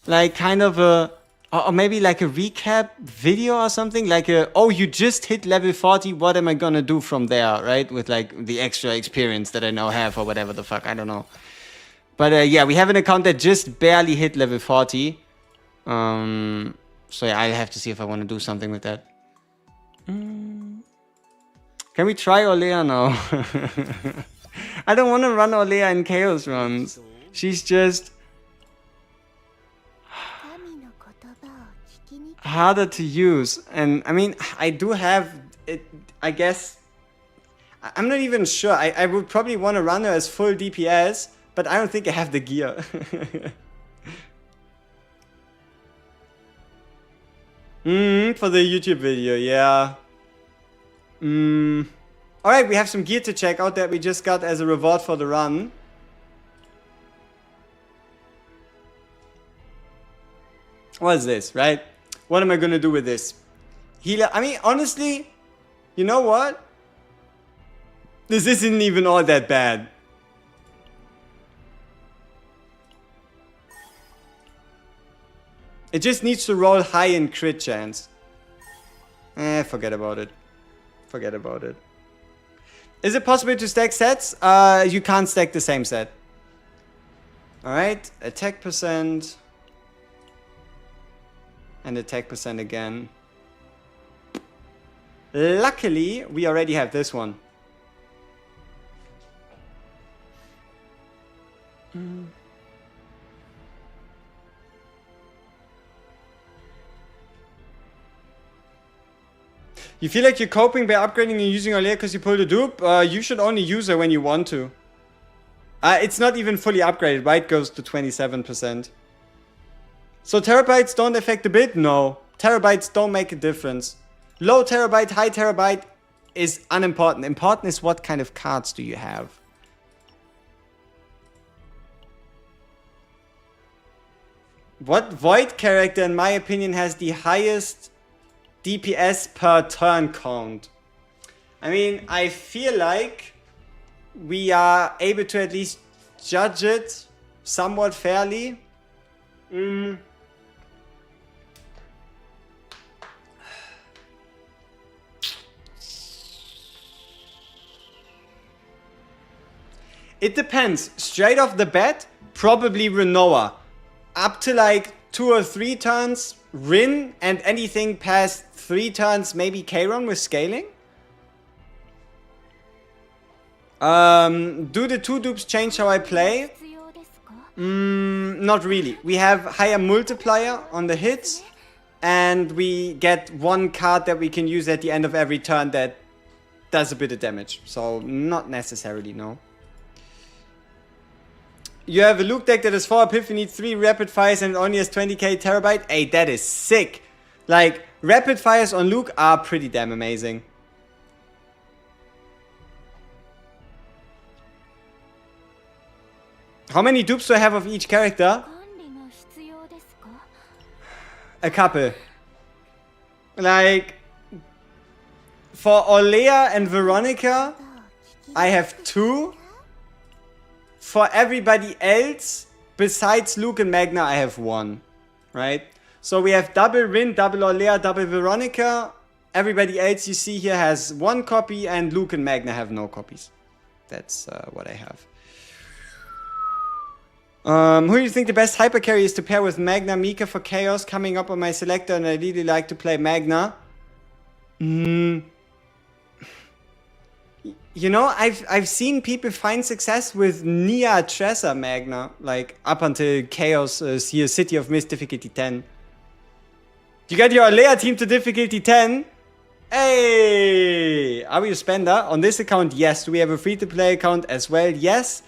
Speaker 1: like kind of a Or maybe like a recap video or something, like oh, you just hit level 40, what am I gonna do from there, right? With like the extra experience that I now have or whatever the fuck, I don't know. But yeah, we have an account that just barely hit level 40. So yeah, I'll have to see if I want to do something with that. Can we try Olea now? I don't want to run Olea in Chaos runs. She's just harder to use. And I mean, I do have it, I guess. I'm not even sure. I would probably want to run her as full DPS, but I don't think I have the gear. For the YouTube video, yeah. Alright, we have some gear to check out that we just got as a reward for the run. What is this, right? What am I gonna do with this? Healer, I mean, honestly, you know what? This isn't even all that bad. It just needs to roll high in crit chance. Forget about it. Forget about it. Is it possible to stack sets? You can't stack the same set. Alright, attack percent. And attack percent again. Luckily, we already have this one. You feel like you're coping by upgrading and using Olea because you pulled a dupe? You should only use her when you want to. It's not even fully upgraded, right? It goes to 27%. So terabytes don't affect the bit? No. Terabytes don't make a difference. Low terabyte, high terabyte is unimportant. Important is what kind of cards do you have. What Void character, in my opinion, has the highest DPS per turn count? I mean, I feel like we are able to at least judge it somewhat fairly. It depends. Straight off the bat, probably Renoa. Up to like 2 or 3 turns, Rin, and anything past 3 turns, maybe Kayron with scaling? Do the 2 dupes change how I play? Not really. We have higher multiplier on the hits, and we get 1 card that we can use at the end of every turn that does a bit of damage. So, not necessarily, no. You have a Luke deck that has 4 Epiphany, 3 Rapid Fires, and it only has 20k terabyte. Hey, that is sick. Like, Rapid Fires on Luke are pretty damn amazing. How many dupes do I have of each character? A couple. Like, for Olea and Veronica, I have 2. For everybody else, besides Luke and Magna, I have 1. Right? So we have double Rin, double Olea, double Veronica. Everybody else you see here has 1 copy, and Luke and Magna have no copies. That's what I have. Who do you think the best hyper carry is to pair with Magna Mika for Chaos? Coming up on my selector, and I really like to play Magna. You know, I've seen people find success with Nia Tressa Magna, like up until Chaos here, City of Mist difficulty 10. You got your Olea team to difficulty 10? Hey! Are we a spender? On this account, yes. Do we have a free-to-play account as well? Yes.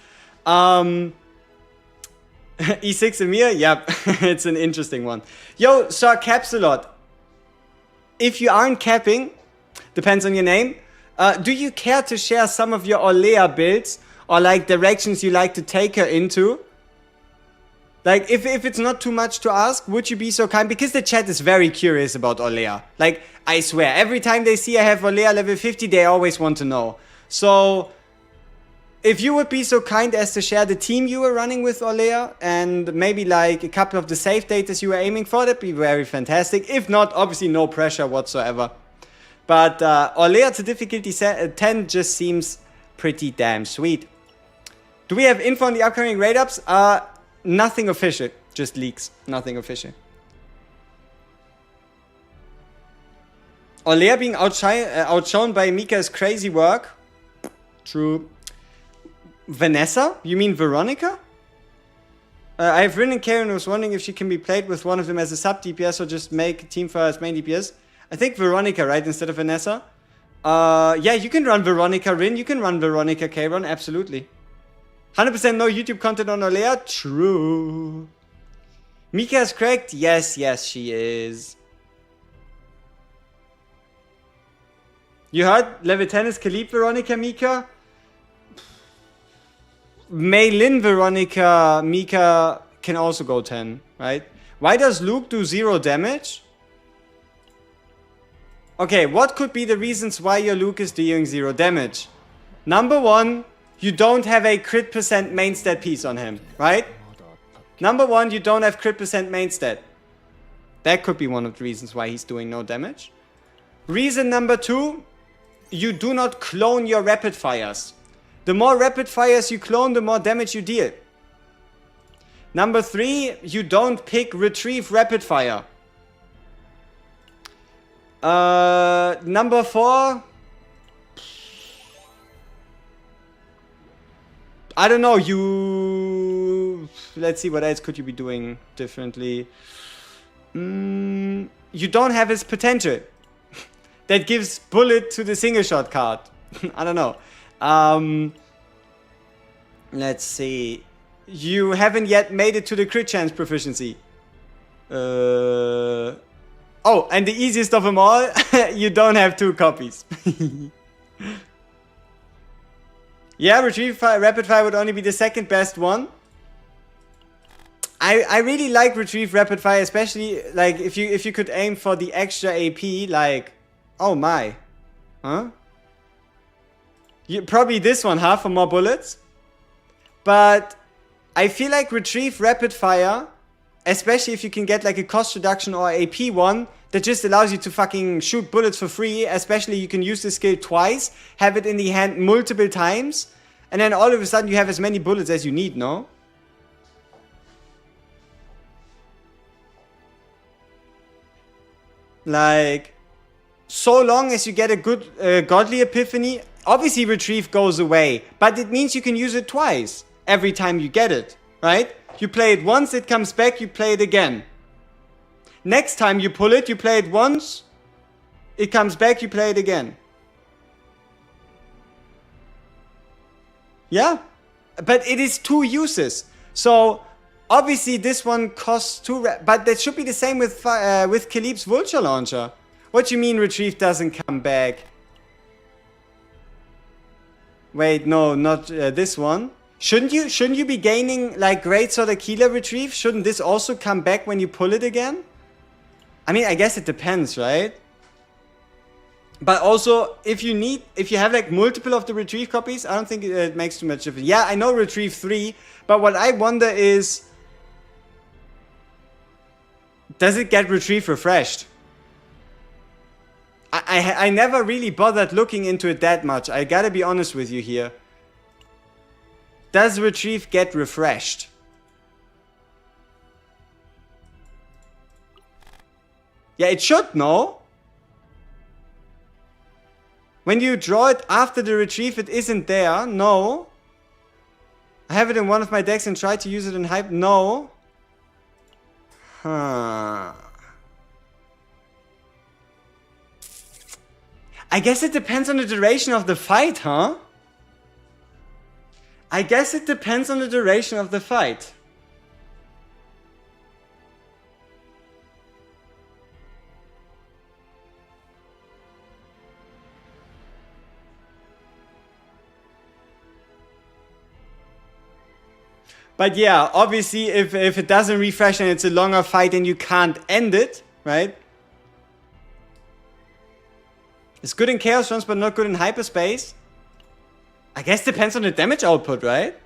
Speaker 1: E6 Emir? Yep. It's an interesting one. Yo, Sir Capsulot. If you aren't capping, depends on your name. Do you care to share some of your Olea builds or like directions you like to take her into? Like, if it's not too much to ask, would you be so kind? Because the chat is very curious about Olea. Like, I swear, every time they see I have Olea level 50, they always want to know. So, if you would be so kind as to share the team you were running with, Olea, and maybe like a couple of the save datas you were aiming for, that'd be very fantastic. If not, obviously no pressure whatsoever. But Olea to difficulty 10 just seems pretty damn sweet. Do we have info on the upcoming raid ups? Nothing official, just leaks. Nothing official. Olea being outshone by Mika's crazy work. True. Vanessa? You mean Veronica? I have written Karen was wondering if she can be played with one of them as a sub DPS or just make a team for her as main DPS. I think Veronica, right, instead of Vanessa? Yeah, you can run Veronica Rin, you can run Veronica Kron, absolutely. 100% no YouTube content on Olea? True. Mika is correct? Yes, yes, she is. You heard? Level 10 is Khalid Veronica Mika? Maylin Veronica Mika can also go 10, right? Why does Luke do 0 damage? Okay, what could be the reasons why your Luke is doing 0 damage? Number 1, you don't have a crit percent main stat piece on him, right? Number 1, you don't have crit percent main stat. That could be one of the reasons why he's doing no damage. Reason number 2, you do not clone your rapid fires. The more rapid fires you clone, the more damage you deal. Number 3, you don't pick retrieve rapid fire. Number 4, I don't know, let's see, what else could you be doing differently? You don't have his potential. That gives bullet to the single shot card. I don't know. Let's see. You haven't yet made it to the crit chance proficiency. Oh, and the easiest of them all, you don't have 2 copies. Yeah, retrieve fire, rapid fire would only be the second best one. I really like retrieve rapid fire, especially like if you could aim for the extra AP, like, oh my, huh? Probably this one, huh, for more bullets. But I feel like retrieve rapid fire, especially if you can get like a cost reduction or AP one that just allows you to fucking shoot bullets for free, especially you can use the skill twice, have it in the hand multiple times, and then all of a sudden you have as many bullets as you need, no? Like, so long as you get a good godly epiphany, obviously retrieve goes away, but it means you can use it twice every time you get it, right? You play it once, it comes back, you play it again. Next time you pull it, you play it once, it comes back, you play it again. Yeah, but it is 2 uses. So obviously this one costs 2, but that should be the same with Khalib's Vulture Launcher. What do you mean retrieve doesn't come back? Wait, no, not this one. Shouldn't you be gaining like Great Sword Aquila retrieve? Shouldn't this also come back when you pull it again? I mean, I guess it depends, right? But also, if you have like multiple of the retrieve copies, I don't think it makes too much difference. Yeah, I know retrieve 3, but what I wonder is, does it get retrieve refreshed? I never really bothered looking into it that much. I gotta be honest with you here. Does retrieve get refreshed? Yeah, it should, no? When you draw it after the retrieve, it isn't there. No. I have it in one of my decks and tried to use it in hype. No. Huh. I guess it depends on the duration of the fight, huh? I guess it depends on the duration of the fight. But yeah, obviously if it doesn't refresh and it's a longer fight and you can't end it, right? It's good in Chaos runs but not good in hyperspace. I guess depends on the damage output, right?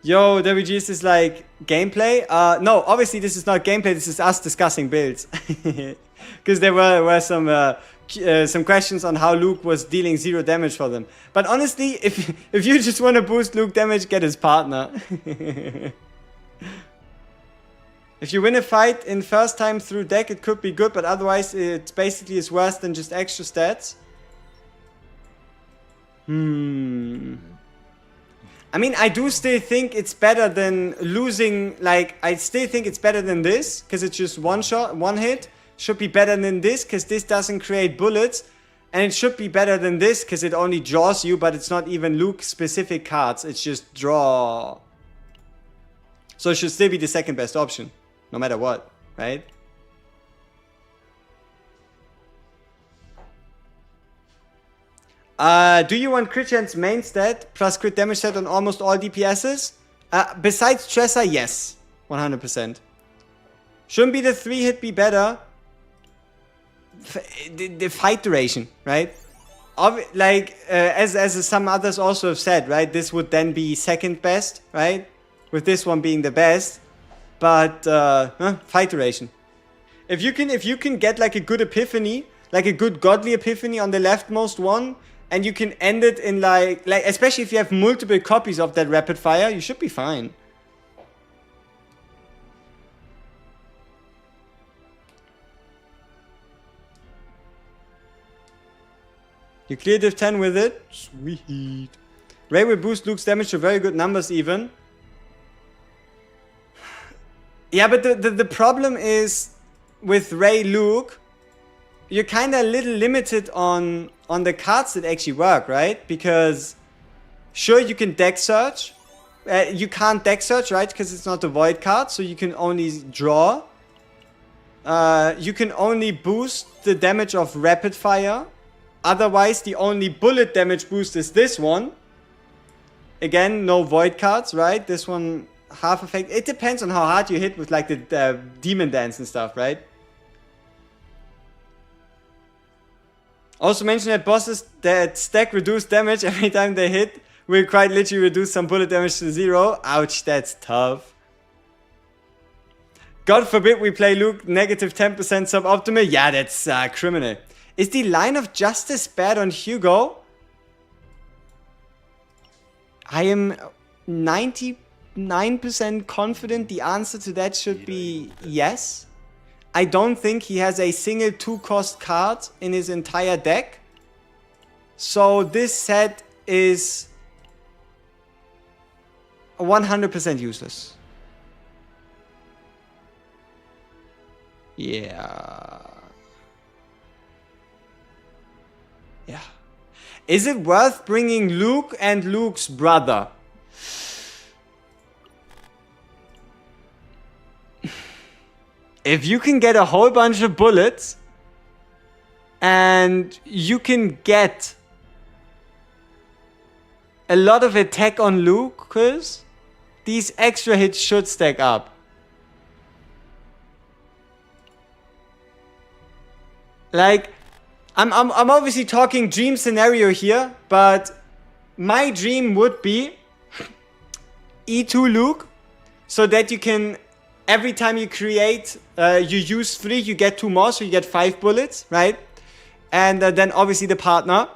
Speaker 1: Yo, WGS is like gameplay. No, obviously this is not gameplay. This is us discussing builds, because there were some questions on how Luke was dealing 0 damage for them. But honestly, if you just want to boost Luke damage, get his partner. If you win a fight in first time through deck, it could be good, but otherwise it basically is worse than just extra stats. I mean, I do still think it's better than losing, like, I still think it's better than this, because it's just one shot, one hit. Should be better than this, because this doesn't create bullets. And it should be better than this, because it only draws you, but it's not even Luke-specific cards. It's just draw. So it should still be the second best option, no matter what, right? Do you want crit chance main stat plus crit damage stat on almost all DPSs? Besides Tresser, yes. 100%. Shouldn't be the 3 hit be better? The fight duration, right? As some others also have said, right? This would then be second best, right? With this one being the best. But, fight duration. If you can get like a good epiphany, like a good godly epiphany on the leftmost one, and you can end it in like especially if you have multiple copies of that rapid fire, you should be fine. You clear div 10 with it? Sweet. Ray will boost Luke's damage to very good numbers even. Yeah, but the problem is with Ray Luke, you're kind of a little limited on the cards that actually work, right? Because sure, you can deck search. You can't deck search, right? Because it's not a void card, so you can only draw. You can only boost the damage of rapid fire. Otherwise, the only bullet damage boost is this one. Again, no void cards, right? This one, half effect. It depends on how hard you hit with like the demon dance and stuff, right? Also mention that bosses that stack reduced damage every time they hit will quite literally reduce some bullet damage to 0. Ouch, that's tough. God forbid we play Luke negative 10% suboptimal. Yeah, that's criminal. Is the line of justice bad on Hugo? I am 99% confident the answer to that should be yes. I don't think he has a single 2-cost card in his entire deck. So this set is 100% useless. Yeah. Yeah. Is it worth bringing Luke and Luke's brother? If you can get a whole bunch of bullets and you can get a lot of attack on Luke, because these extra hits should stack up. Like, I'm obviously talking dream scenario here, but my dream would be E2 Luke, so that you can, every time you create, you use 3, you get 2 more, so you get 5 bullets, right? And then obviously the partner,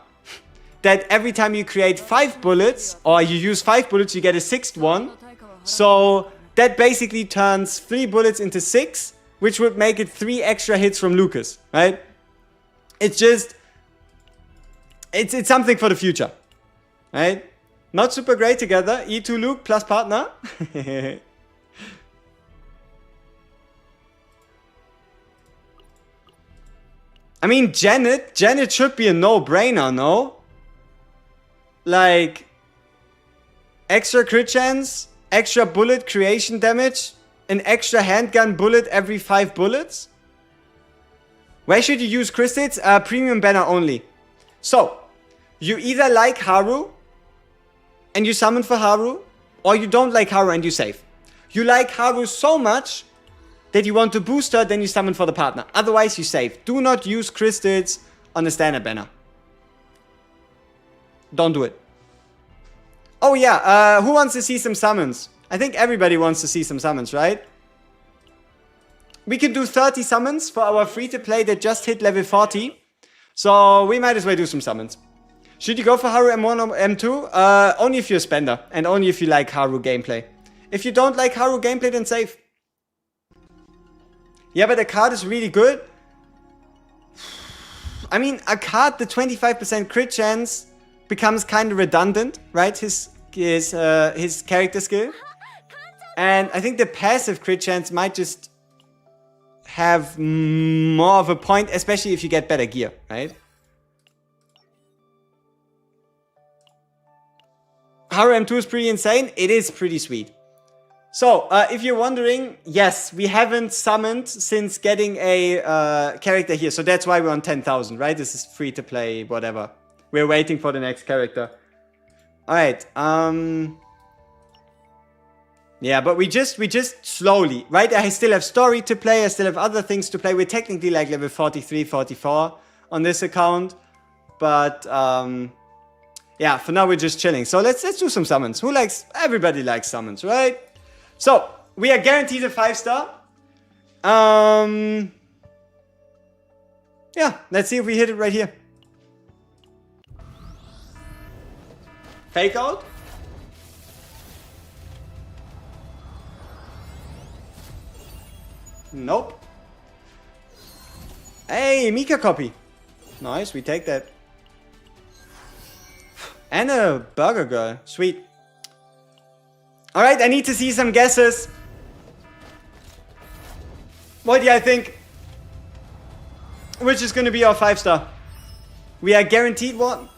Speaker 1: that every time you create 5 bullets, or you use 5 bullets, you get a 6th one. So that basically turns 3 bullets into 6, which would make it 3 extra hits from Lucas, right? It's just, it's something for the future, right? Not super great together. E2 Luke plus partner. I mean, Janet should be a no-brainer, no? Like, extra crit chance, extra bullet creation damage, an extra handgun bullet every 5 bullets. Where should you use crystals? Premium banner only. So, you either like Haru and you summon for Haru, or you don't like Haru and you save. You like Haru so much that you want to boost her, then you summon for the partner. Otherwise, you save. Do not use crystals on the standard banner. Don't do it. Oh yeah, who wants to see some summons? I think everybody wants to see some summons, right? We can do 30 summons for our free-to-play that just hit level 40. So we might as well do some summons. Should you go for Haru M1 or M2? Only if you're a spender. And only if you like Haru gameplay. If you don't like Haru gameplay, then save. Yeah, but the card is really good. I mean, a card, the 25% crit chance becomes kind of redundant, right? His character skill. And I think the passive crit chance might just have more of a point, especially if you get better gear, right? Haru M2 is pretty insane. It is pretty sweet. So, if you're wondering, yes, we haven't summoned since getting a character here. So that's why we're on 10,000, right? This is free to play, whatever. We're waiting for the next character. Alright, yeah, but we just slowly, right? I still have story to play, I still have other things to play. We're technically like level 43, 44 on this account. But, yeah, for now we're just chilling. So let's do some summons. Who likes, everybody likes summons, right? So, we are guaranteed a 5-star. Yeah, let's see if we hit it right here. Fake out? Nope. Hey, Mika copy. Nice, we take that. And a burger girl. Sweet. Alright, I need to see some guesses. What do you think? Which is gonna be our 5-star? We are guaranteed one.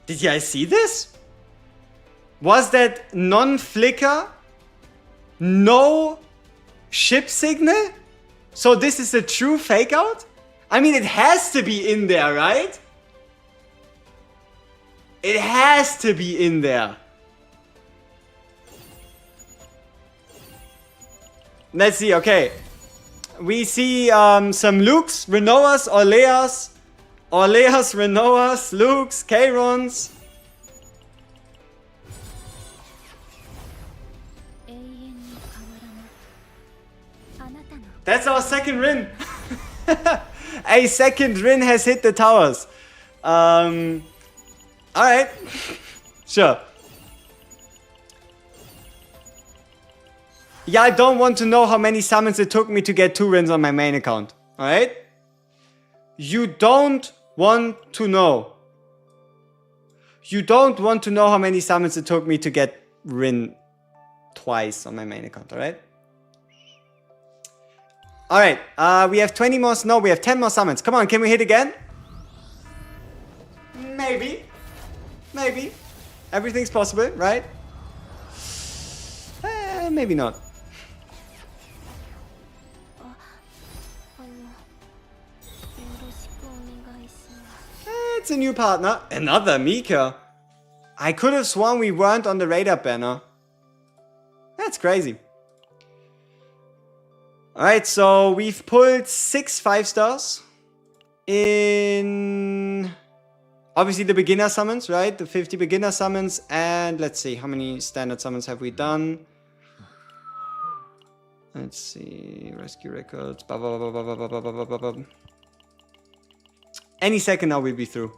Speaker 1: Did you guys see this? Was that non-flicker? No ship signal? So this is a true fake out? I mean, it has to be in there, right? It has to be in there. Let's see, okay. We see some Lukes, Renoas, Orleas, Renoas, Lukes, Chaerons. That's our second Rin. A second Rin has hit the towers. Alright. Sure. Yeah, I don't want to know how many summons it took me to get 2 Rins on my main account. Alright? You don't want to know. You don't want to know how many summons it took me to get Rin twice on my main account, alright? Alright, we have 20 more, no, we have 10 more summons. Come on, can we hit again? Maybe. Maybe. Everything's possible, right? Maybe not. It's a new partner. Another Mika. I could have sworn we weren't on the radar banner. That's crazy. Alright, so we've pulled 6 5-stars in obviously the beginner summons, right? The 50 beginner summons, and let's see, how many standard summons have we done? Let's see, rescue records, blah, blah, blah, blah, blah, blah, blah, blah, blah. Any second now we'll be through.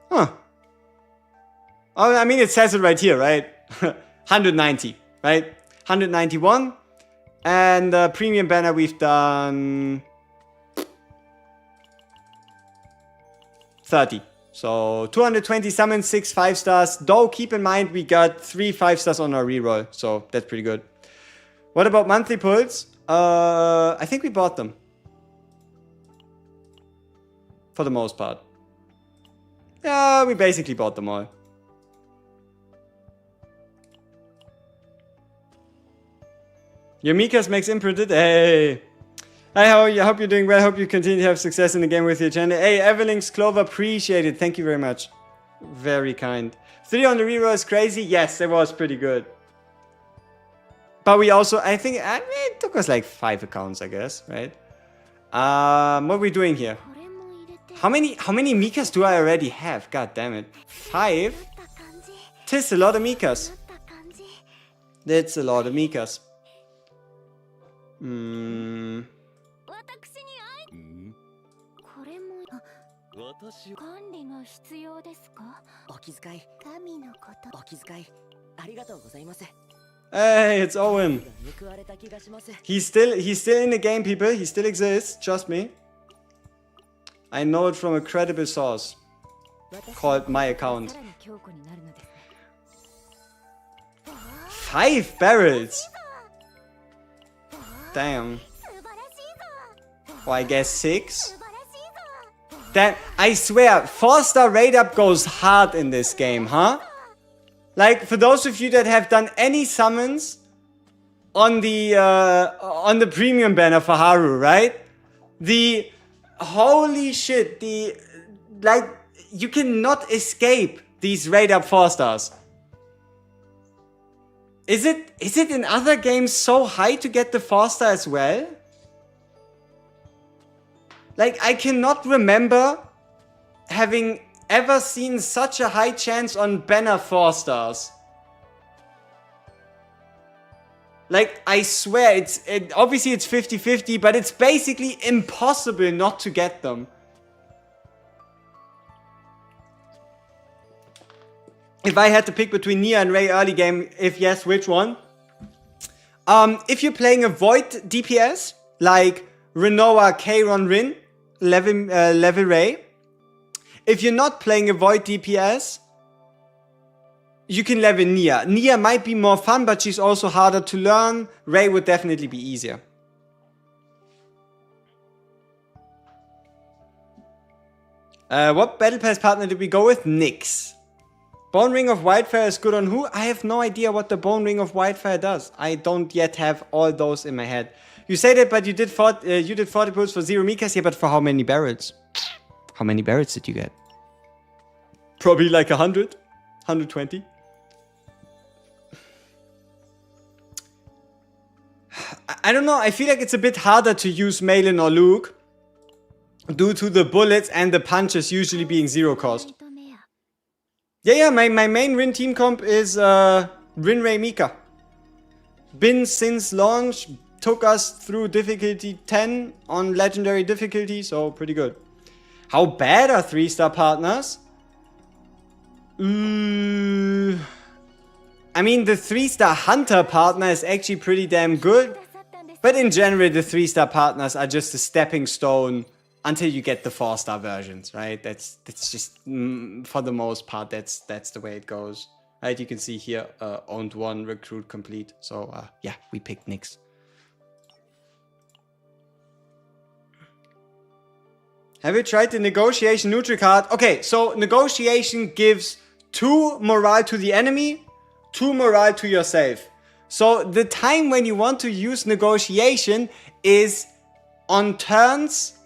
Speaker 1: Huh. Oh, I mean, it says it right here, right? 190, right? 191, and premium banner we've done 30. So 220 summons, 6 5-stars. Though keep in mind we got 3 5-stars on our reroll, so that's pretty good. What about monthly pulls? I think we bought them for the most part. Yeah, we basically bought them all. Your Mikas makes imprinted. Hey. Hi, how are you? I hope you're doing well. Hope you continue to have success in the game with your channel. Hey, Everlinks Clover, appreciate it. Thank you very much. Very kind. 3 on the reroll is crazy. Yes, it was pretty good. But we also, I think, it took us like 5 accounts, I guess, right? What are we doing here? How many Mikas do I already have? God damn it. 5? Tis a lot of Mikas. That's a lot of Mikas. Hey, it's Owen. He's still in the game, people. He still exists, trust me. I know it from a credible source called my account. 5 barrels. Damn. Or I guess 6. That I swear, 4-star rate up goes hard in this game, huh? Like, for those of you that have done any summons on the premium banner for Haru, right? The holy shit, like, you cannot escape these rate up 4-stars. Is it in other games so high to get the 4-star as well? Like, I cannot remember having ever seen such a high chance on banner 4-stars. Like, I swear, obviously it's 50-50, but it's basically impossible not to get them. If I had to pick between Nia and Ray early game, if yes, which one? If you're playing a Void DPS, like Renoa, Kayron, Rin, level Ray. If you're not playing a Void DPS, you can level Nia. Nia might be more fun, but she's also harder to learn. Ray would definitely be easier. What Battle Pass partner did we go with? Nyx. Bone Ring of Wildfire is good on who? I have no idea what the Bone Ring of Wildfire does. I don't yet have all those in my head. You say that, but you did 40 pulls for 0 Mikas here, but for how many barrels? How many barrels did you get? Probably like 100? 120? I don't know, I feel like it's a bit harder to use Malin or Luke due to the bullets and the punches usually being 0 cost. Yeah, my main Rin team comp is Rin Ray Mika. Been since launch, took us through difficulty 10 on legendary difficulty, so pretty good. How bad are 3-star partners? I mean, the 3-star hunter partner is actually pretty damn good. But in general, the 3-star partners are just a stepping stone until you get the 4-star versions, right? That's just, for the most part, that's the way it goes. Right, you can see here, owned 1, recruit complete. So, yeah, we picked Nyx. Have you tried the negotiation neutral card? Okay, so negotiation gives 2 morale to the enemy, 2 morale to yourself. So the time when you want to use negotiation is on turns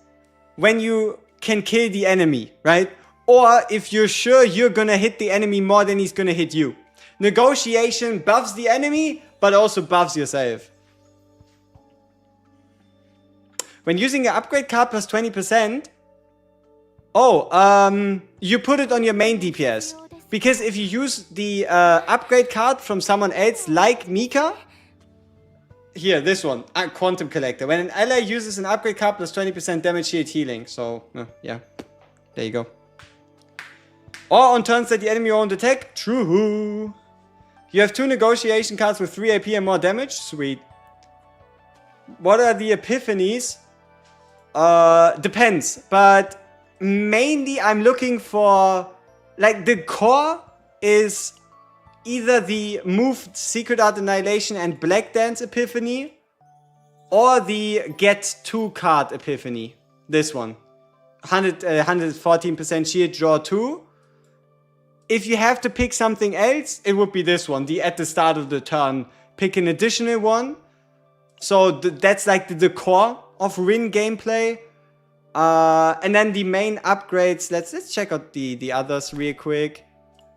Speaker 1: when you can kill the enemy, right? Or if you're sure you're gonna hit the enemy more than he's gonna hit you. Negotiation buffs the enemy, but also buffs yourself. When using an upgrade card plus 20%, you put it on your main DPS. Because if you use the upgrade card from someone else, like Mika, here, this one, Quantum Collector. When an ally uses an upgrade card plus 20% damage, shield, healing. So, yeah, there you go. Or on turns that the enemy won't attack, true. You have 2 negotiation cards with 3 AP and more damage, sweet. What are the epiphanies? Depends, but mainly I'm looking for, like, the core is either the move Secret Art Annihilation and Black Dance epiphany, or the get 2 card epiphany. This one. 114% shield, draw 2. If you have to pick something else, it would be this one. The at the start of the turn, pick an additional one. So that's like the core of Rin gameplay. And then the main upgrades, let's check out the others real quick.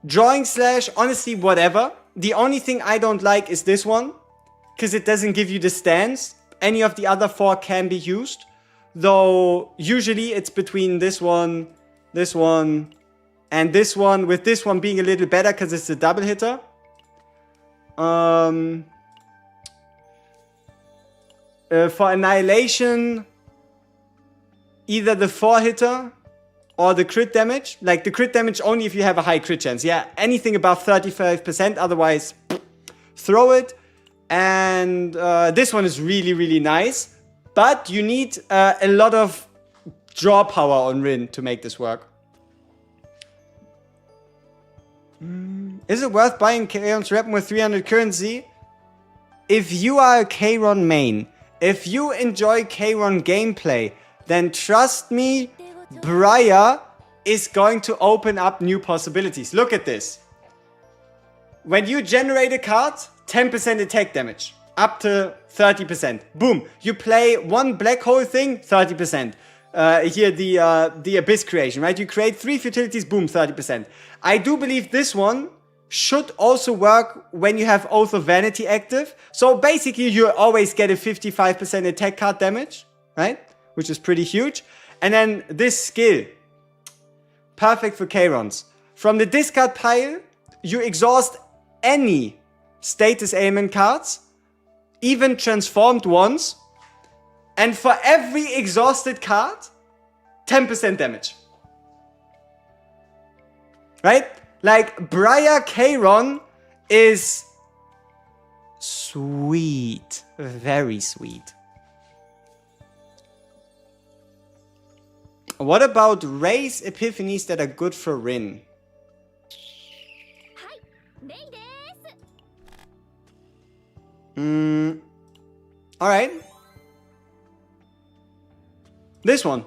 Speaker 1: Drawing slash, honestly, whatever. The only thing I don't like is this one, because it doesn't give you the stance. Any of the other 4 can be used, though usually it's between this one, and this one, with this one being a little better because it's a double hitter. For Annihilation, either the 4-hitter or the crit damage. Like the crit damage only if you have a high crit chance. Yeah, anything above 35%, otherwise throw it. And this one is really, really nice. But you need a lot of draw power on Rin to make this work. Is it worth buying Kayron's weapon with 300 currency? If you are a Kayron main, if you enjoy Kayron gameplay, then trust me, Briar is going to open up new possibilities. Look at this. When you generate a card, 10% attack damage, up to 30%. Boom. You play one black hole thing, 30%. Here, the Abyss creation, right? You create 3 futilities, boom, 30%. I do believe this one should also work when you have Oath of Vanity active. So basically, you always get a 55% attack card damage, right? Which is pretty huge. And then this skill, perfect for Kayrons. From the discard pile, you exhaust any status ailment cards, even transformed ones, and for every exhausted card, 10% damage. Right? Like, Briar Kayron is sweet. Very sweet. What about race epiphanies that are good for Rin? Alright. This one.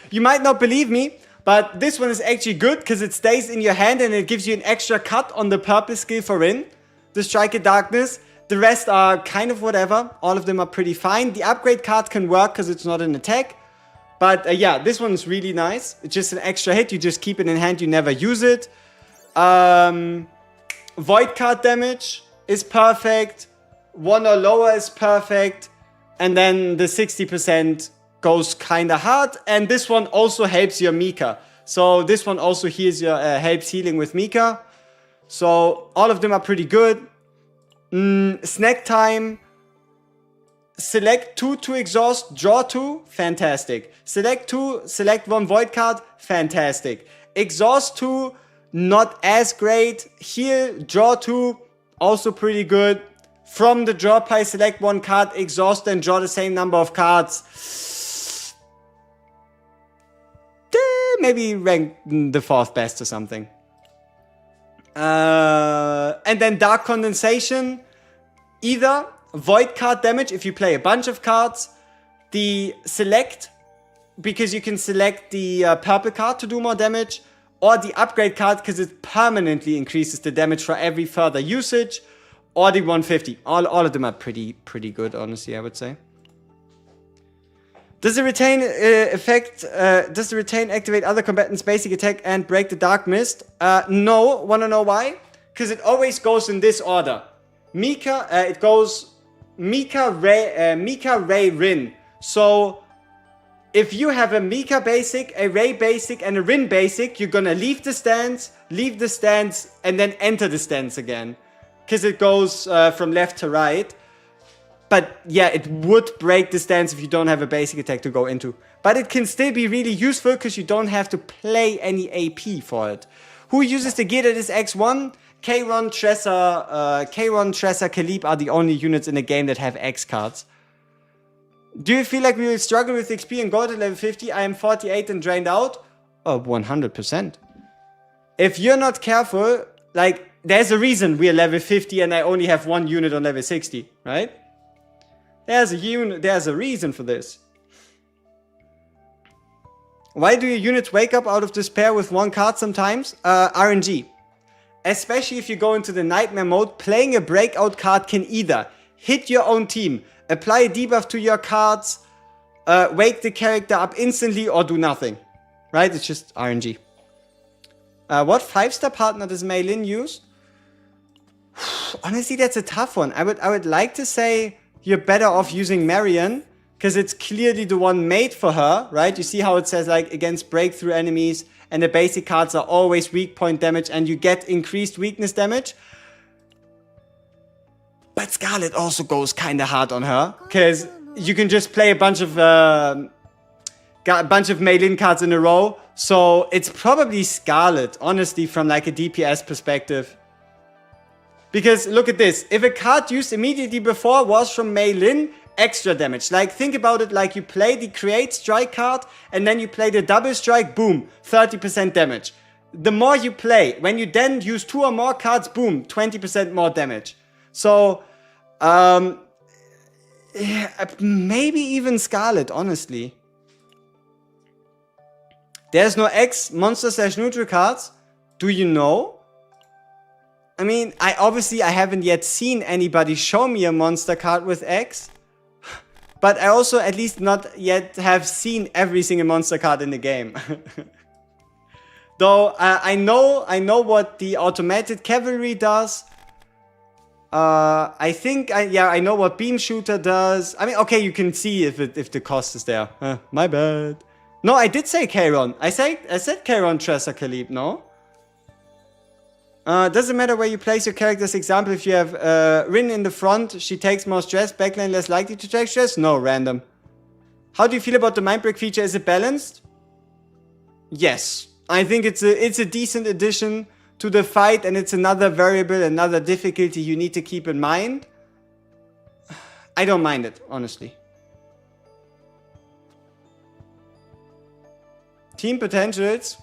Speaker 1: You might not believe me, but this one is actually good because it stays in your hand and it gives you an extra cut on the purple skill for Rin. The Strike of Darkness. The rest are kind of whatever. All of them are pretty fine. The upgrade card can work because it's not an attack. But yeah, this one is really nice. It's just an extra hit. You just keep it in hand. You never use it. Void card damage is perfect. 1 or lower is perfect. And then the 60% goes kind of hard. And this one also helps your Mika. So this one also heals your, helps healing with Mika. So all of them are pretty good. Snack time. Select 2 to exhaust, draw 2, fantastic. Select 2, select 1 void card, fantastic. Exhaust 2, not as great. Heal, draw 2, also pretty good. From the draw pile, select 1 card, exhaust and draw the same number of cards. Maybe rank the 4th best or something. And then Dark Condensation, either void card damage if you play a bunch of cards, the select, because you can select the purple card to do more damage, or the upgrade card because it permanently increases the damage for every further usage, or the 150. All of them are pretty good, honestly, I would say. Does the retain does the retain activate other combatants' basic attack and break the dark mist? No. Wanna know why? Because it always goes in this order. Mika, it goes Mika, Ray, Rin. So if you have a Mika basic, a Ray basic, and a Rin basic, you're gonna leave the stance, and then enter the stance again. Because it goes from left to right. But yeah, it would break the stance if you don't have a basic attack to go into. But it can still be really useful because you don't have to play any AP for it. Who uses the gear that is X1? Kayron, Tressa, Kalib are the only units in the game that have X cards. Do you feel like we will struggle with XP and gold at level 50? I am 48 and drained out. Oh, 100%. If you're not careful, like, there's a reason we are level 50 and I only have 1 unit on level 60, right? There's a reason for this. Why do your units wake up out of despair with 1 card sometimes? RNG. Especially if you go into the nightmare mode, playing a breakout card can either hit your own team, apply a debuff to your cards, wake the character up instantly or do nothing. Right? It's just RNG. What 5-star partner does Mei Lin use? Honestly, that's a tough one. I would like to say you're better off using Marion, because it's clearly the one made for her, right? You see how it says, like, against breakthrough enemies, and the basic cards are always weak point damage, and you get increased weakness damage. But Scarlet also goes kind of hard on her, because you can just play a bunch of Mei Lin cards in a row. So it's probably Scarlet, honestly, from like a DPS perspective. Because look at this. If a card used immediately before was from Mei Lin, extra damage. Like, think about it like you play the Create Strike card and then you play the Double Strike, boom, 30% damage. The more you play, when you then use 2 or more cards, boom, 20% more damage. So, yeah, maybe even Scarlet, honestly. There's no X monster/neutral cards. Do you know? I mean, I haven't yet seen anybody show me a monster card with X. But I also at least not yet have seen every single monster card in the game. Though I know what the automated cavalry does. I think I know what beam shooter does. I mean, okay, you can see if the cost is there. My bad. No, I did say Charon. I said Charon Tressa Khalib, no? Doesn't matter where you place your character's example. If you have Rin in the front, she takes more stress. Backline less likely to take stress? No, random. How do you feel about the mind break feature? Is it balanced? Yes. I think it's a decent addition to the fight, and it's another variable, another difficulty you need to keep in mind. I don't mind it, honestly. Team potentials.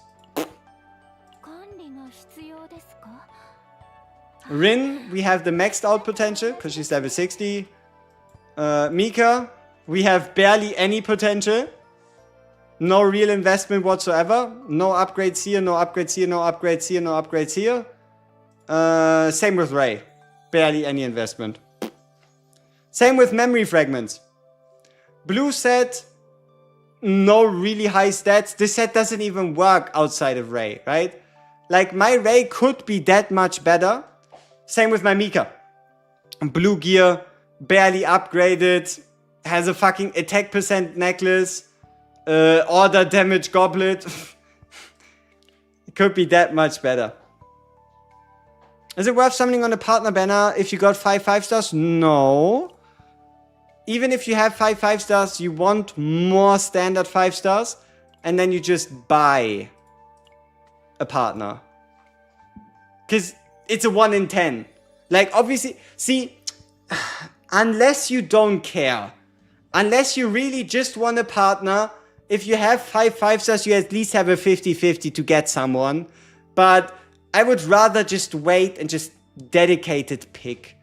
Speaker 1: Rin, we have the maxed out potential, because she's level 60. Mika, we have barely any potential. No real investment whatsoever. No upgrades here, no upgrades here, no upgrades here, no upgrades here. Same with Ray. Barely any investment. Same with memory fragments. Blue set, no really high stats. This set doesn't even work outside of Ray, right? Like, my Ray could be that much better. Same with my Mika. Blue gear, barely upgraded, has a fucking attack percent necklace, order damage goblet. It could be that much better. Is it worth summoning on a partner banner if you got 5 stars? No. Even if you have 5 stars, you want more standard 5 stars, and then you just buy a partner. Because it's a 1 in 10. Like, obviously, see, unless you don't care, unless you really just want a partner, if you have 5 stars, you at least have a 50-50 to get someone. But I would rather just wait and just dedicated pick.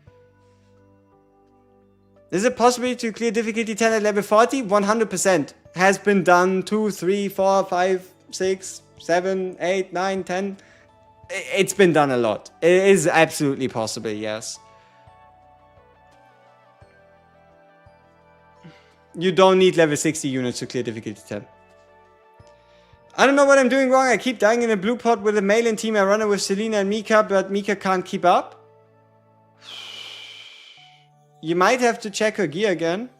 Speaker 1: Is it possible to clear difficulty 10 at level 40? 100%. Has been done 2, 3, 4, 5, 6, 7, 8, 9, 10. It's been done a lot. It is absolutely possible, yes. You don't need level 60 units to clear difficulty 10. I don't know what I'm doing wrong. I keep dying in a blue pot with a Mei Lin team. I run it with Selena and Mika, but Mika can't keep up. You might have to check her gear again.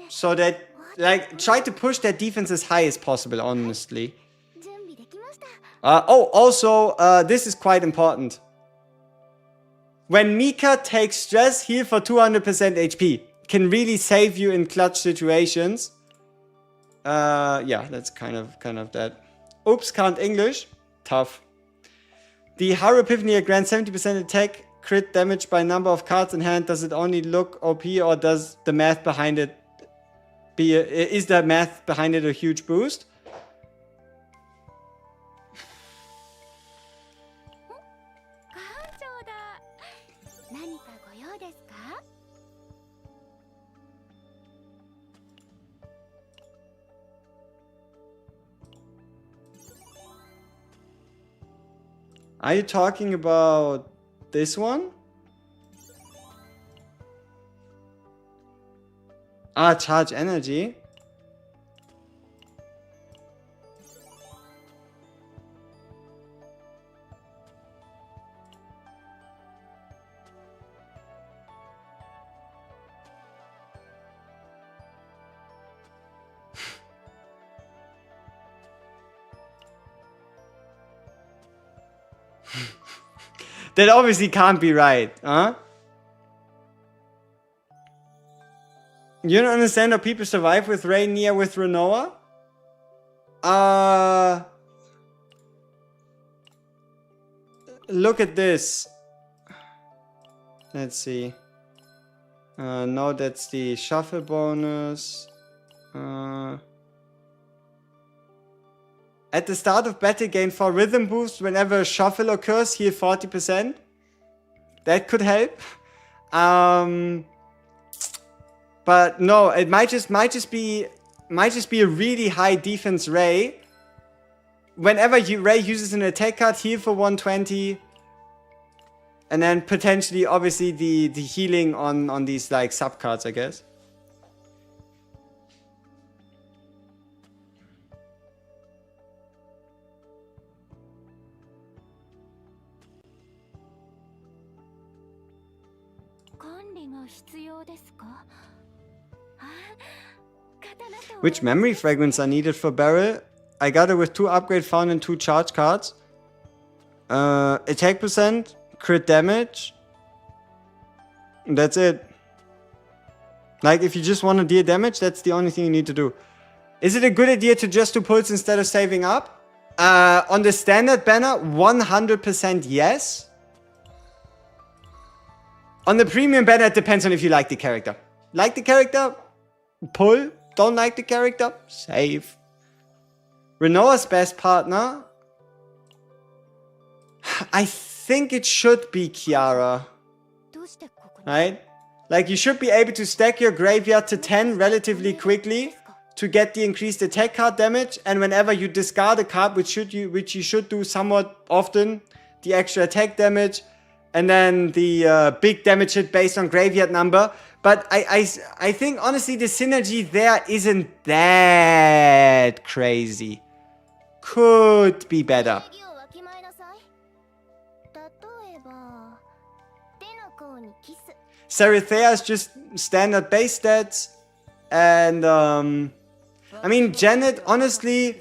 Speaker 1: So that, like, try to push that defense as high as possible, honestly. Also, this is quite important. When Mika takes stress, heal for 200% HP. Can really save you in clutch situations. Yeah, that's kind of that. Oops, can't English. Tough. The Haru Epiphany grants 70% attack, crit damage by number of cards in hand. Does it only look OP, or does the math behind it is the math behind it a huge boost? Are you talking about this one? Ah, charge energy. That obviously can't be right, huh? You don't understand how people survive with Ray Nia with Renoa? Look at this. Let's see. No, that's the shuffle bonus. At the start of battle, gain 4 rhythm boosts whenever a shuffle occurs. Heal 40%. That could help. But no, it might just be a really high defense Ray. Whenever Ray uses an attack card, heal for 120. And then potentially, obviously, the healing on these like sub cards, I guess. Which memory fragments are needed for Barrel? I got it with 2 upgrade found and 2 charge cards. Attack percent, crit damage. And that's it. Like, if you just want to deal damage, that's the only thing you need to do. Is it a good idea to just do pulse instead of saving up? On the standard banner, 100% yes. On the premium banner, it depends on if you like the character. Like the character, pull. Don't like the character, save. Renoa's best partner, I think it should be Kiara. Right? Like, you should be able to stack your graveyard to 10 relatively quickly to get the increased attack card damage, and whenever you discard a card, which you should do somewhat often, the extra attack damage, and then the big damage hit based on graveyard number. But I think, honestly, the synergy there isn't that crazy. Could be better. Serethea is just standard base stats. And, I mean, Janet, honestly,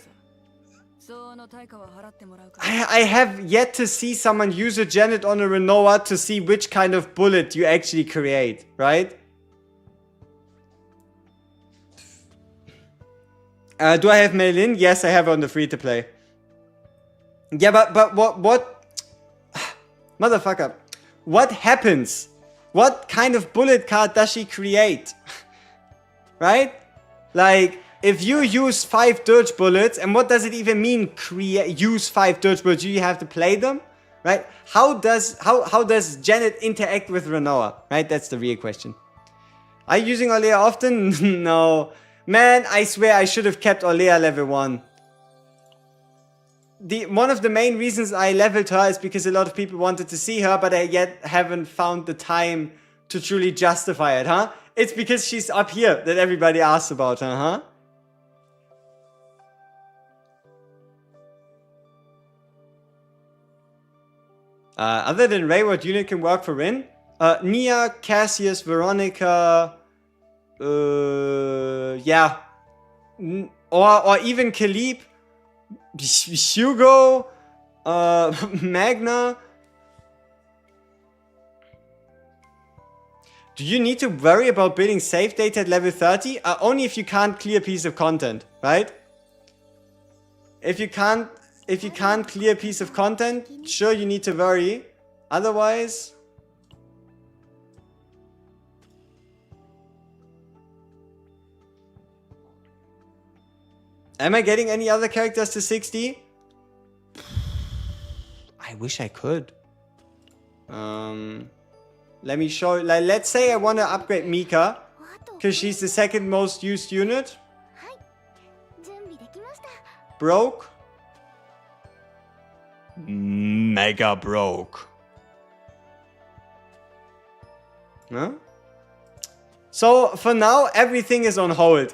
Speaker 1: I have yet to see someone use a Janet on a Renoa to see which kind of bullet you actually create, right? Do I have mail-in? Yes, I have on the free-to-play. Yeah, but what... Motherfucker. What happens? What kind of bullet card does she create? Right? Like, if you use 5 dirge bullets, and what does it even mean, use 5 dirge bullets? Do you have to play them? Right? How does Janet interact with Renoa? Right? That's the real question. Are you using Olea often? No. Man, I swear I should have kept Olea level 1. One of the main reasons I leveled her is because a lot of people wanted to see her, but I yet haven't found the time to truly justify it, huh? It's because she's up here that everybody asks about her, huh? Other than Ray, what unit can work for Rin? Nia, Cassius, Veronica... yeah. Or even Kalib, Hugo, Magna. Do you need to worry about building save data at level 30? Only if you can't clear a piece of content, right? If you can't clear a piece of content, sure you need to worry. Otherwise... Am I getting any other characters to 60? I wish I could. Let me show... Like, let's say I want to upgrade Mika, because she's the second most used unit. Broke. Mega broke. Huh? So for now, everything is on hold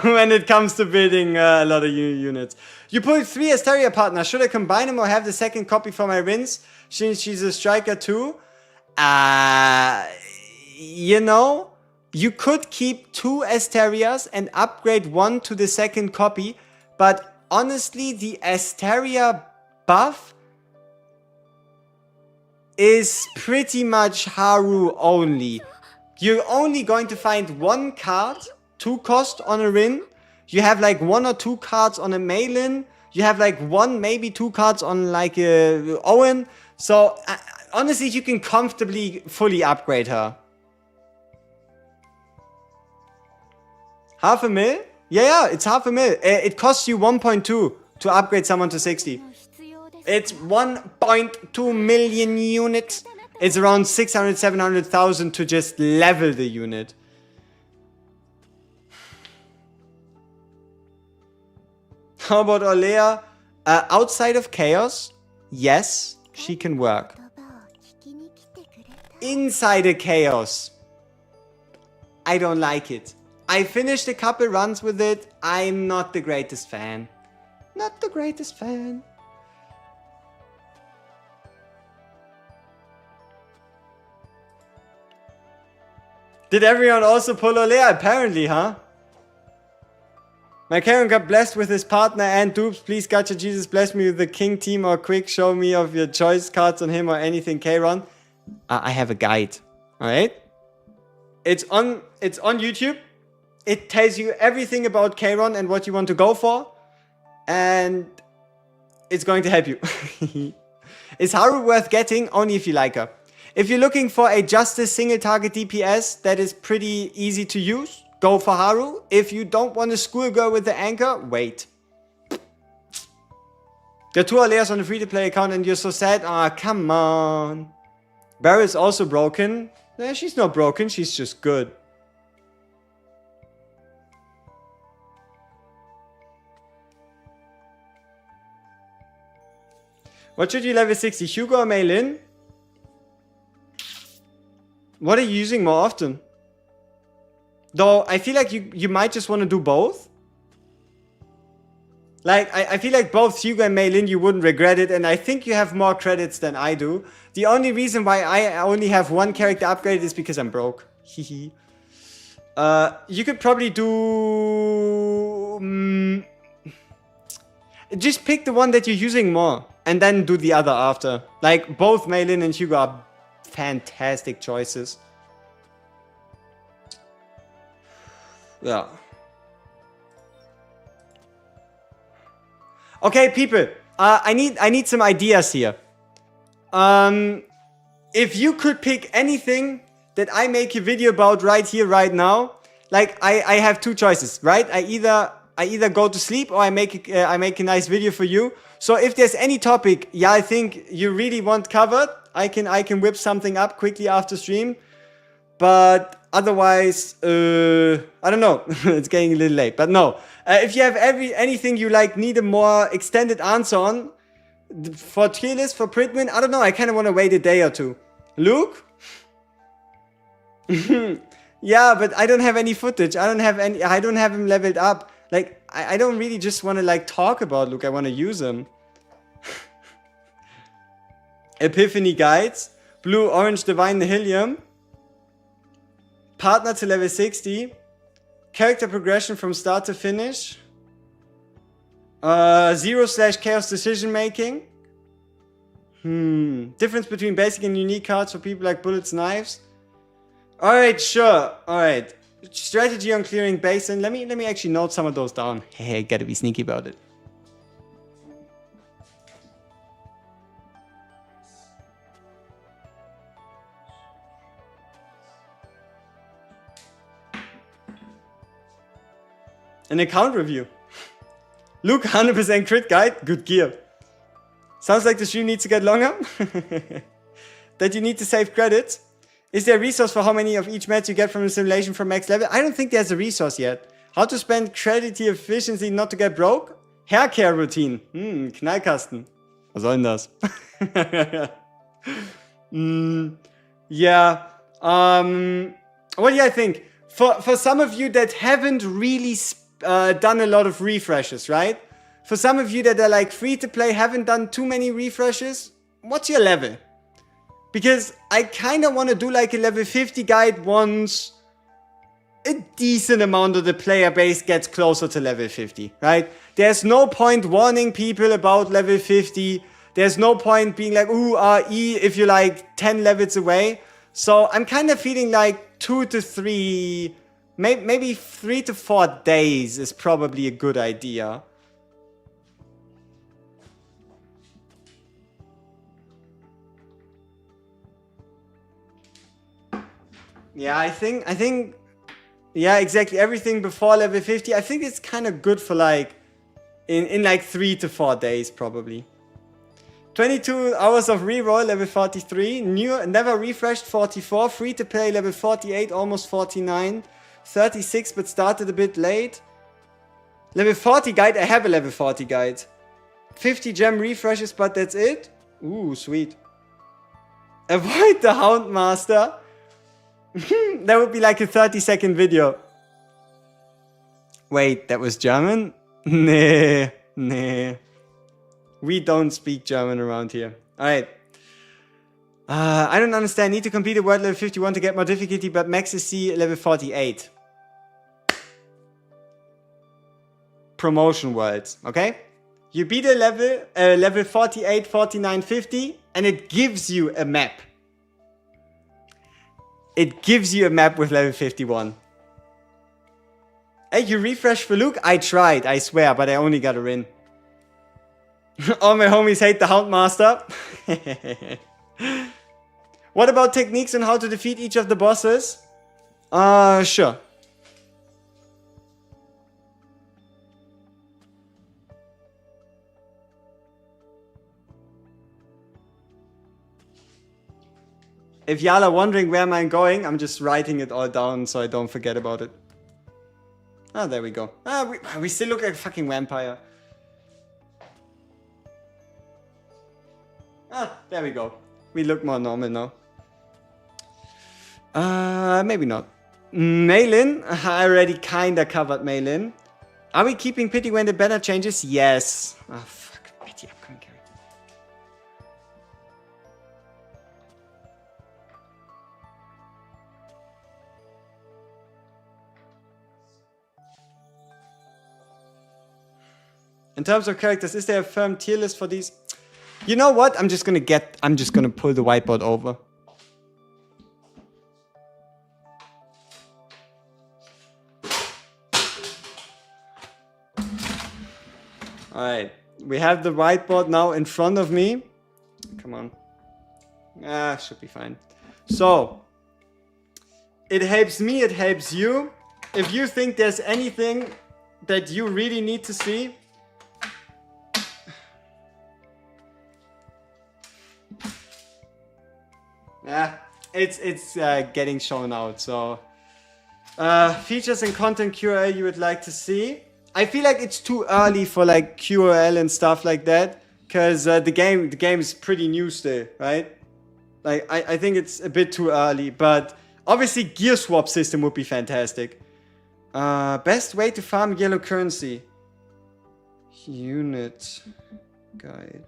Speaker 1: when it comes to building a lot of units. You pulled 3 Asteria partners. Should I combine them or have the second copy for my Rins? Since she's a striker too. You know, you could keep 2 Asterias and upgrade 1 to the second copy. But honestly, the Asteria buff is pretty much Haru only. You're only going to find 1 card, 2 cost on a Rin. You have like 1 or 2 cards on a Maelin. You have like 1, maybe 2 cards on like a Owen. So honestly, you can comfortably fully upgrade her. Half a mil? Yeah, it's half a mil. It costs you 1.2 to upgrade someone to 60. It's 1.2 million units. It's around 600, 700,000 to just level the unit. How about Olea? Outside of Chaos, yes, she can work. Inside of Chaos, I don't like it. I finished a couple runs with it. I'm not the greatest fan. Not the greatest fan. Did everyone also pull Olea? Apparently, huh? My Karen got blessed with his partner and dupes. Please, Gacha Jesus, bless me with the king team or quick show me of your choice cards on him or anything, Kron. I have a guide. Alright? It's on YouTube. It tells you everything about Kron and what you want to go for. And it's going to help you. Is Haru worth getting? Only if you like her. If you're looking for a Justice single target DPS that is pretty easy to use, go for Haru. If you don't want a schoolgirl with the anchor, wait. There are 2 Aleas on the free-to-play account and you're so sad. Ah, come on. Barra is also broken. Nah, she's not broken, she's just good. What should you level 60? Hugo or Maelin? What are you using more often? Though, I feel like you might just want to do both. Like, I feel like both Hugo and Maelin, you wouldn't regret it. And I think you have more credits than I do. The only reason why I only have 1 character upgrade is because I'm broke. Hehe. You could probably do... just pick the one that you're using more. And then do the other after. Like, both Maelin and Hugo are fantastic choices. Yeah. Okay, people. I need some ideas here. If you could pick anything that I make a video about right here, right now, like I have 2 choices, right? I either go to sleep or I make a nice video for you. So if there's any topic, yeah, I think you really want covered, I can whip something up quickly after stream. But otherwise, I don't know. It's getting a little late, but no. If you have anything you like need a more extended answer on for tier list for Pridman, I don't know. I kind of want to wait a day or 2. Luke? Yeah, but I don't have any footage. I don't have him leveled up. Like, I don't really just want to like talk about Luke. I want to use him. Epiphany guides. Blue, orange, divine nihilium. Partner to level 60. Character progression from start to finish. 0/chaos decision making. Difference between basic and unique cards for people like bullets, knives. Alright, sure. Alright. Strategy on clearing base, and let me actually note some of those down. Hey, gotta be sneaky about it. An account review. Luke, 100% crit guide, good gear. Sounds like the stream needs to get longer. That you need to save credits. Is there a resource for how many of each match you get from the simulation from max level? I don't think there's a resource yet. How to spend credit efficiently not to get broke? Hair care routine. Knallkasten. Was soll denn das? Yeah. What do I think? For some of you that haven't really done a lot of refreshes, right? For some of you that are like free to play, haven't done too many refreshes, what's your level? Because I kind of want to do like a level 50 guide once a decent amount of the player base gets closer to level 50, right? There's no point warning people about level 50. There's no point being like, ooh, RE if you're like 10 levels away. So I'm kind of feeling like 2 to 3, maybe 3 to 4 days is probably a good idea. Yeah, I think, yeah, exactly. Everything before level 50, I think it's kind of good for like, in like 3 to 4 days probably. 22 hours of reroll, level 43. Never refreshed, 44. Free to play, level 48, almost 49. 36, but started a bit late. Level 40 guide, I have a level 40 guide. 50 gem refreshes, but that's it. Ooh, sweet. Avoid the Houndmaster. That would be like a 30-second video. Wait, that was German? Nah. We don't speak German around here. Alright. I don't understand. Need to complete a word level 51 to get more difficulty, but max is C level 48. Promotion words, okay? You beat a level 48, 49, 50, and it gives you a map. It gives you a map with level 51. Hey, you refresh for Luke? I tried, I swear, but I only got a win. All my homies hate the Houndmaster. What about techniques on how to defeat each of the bosses? Sure. If y'all are wondering where am I going, I'm just writing it all down so I don't forget about it. Ah, there we go. We still look like a fucking vampire. Ah, there we go. We look more normal now. Maybe not. Maylin, I already kinda covered Maylin. Are we keeping Pity when the banner changes? Yes. Oh, fuck. Pity upcoming character. In terms of characters, is there a firm tier list for these? You know what? I'm just gonna pull the whiteboard over. Alright. We have the whiteboard now in front of me. Come on. Should be fine. So, it helps me, it helps you. If you think there's anything that you really need to see, it's getting shown out. So, features and content QRL you would like to see. I feel like it's too early for like QRL and stuff like that, because the game is pretty new still, right? Like I think it's a bit too early, but obviously gear swap system would be fantastic. Best way to farm yellow currency. Unit guide.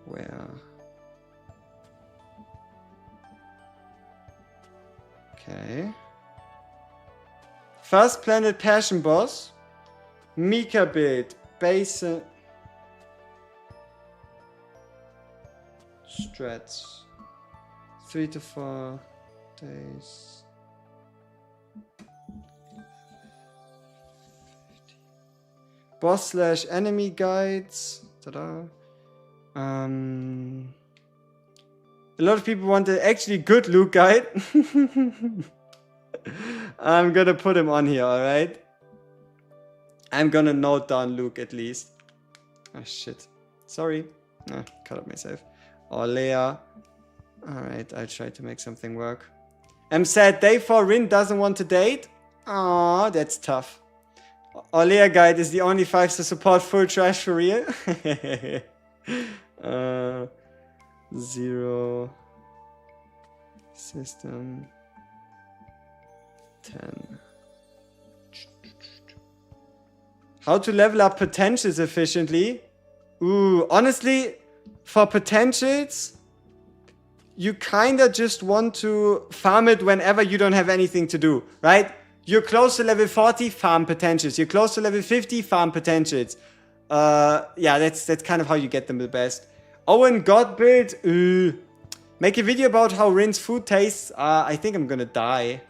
Speaker 1: Where? Okay. First Planet Passion Boss. Mika build. Base. Strats. 3 to 4 days. Boss / enemy guides. Ta-da. A lot of people want the actually good Luke guide. I'm gonna put him on here, alright? I'm gonna note down Luke at least. Oh shit. Sorry. Cut up myself. Olea. Alright, I'll try to make something work. I'm sad day 4 Rin doesn't want to date. Aww, that's tough. Olea guide is the only 5-star support full trash for real. 0. System 10. How to level up potentials efficiently? Ooh, honestly, for potentials, you kinda just want to farm it whenever you don't have anything to do, right? You're close to level 40, farm potentials. You're close to level 50, farm potentials. Yeah, that's kind of how you get them the best. Owen God build. Make a video about how Rin's food tastes. I think I'm gonna die.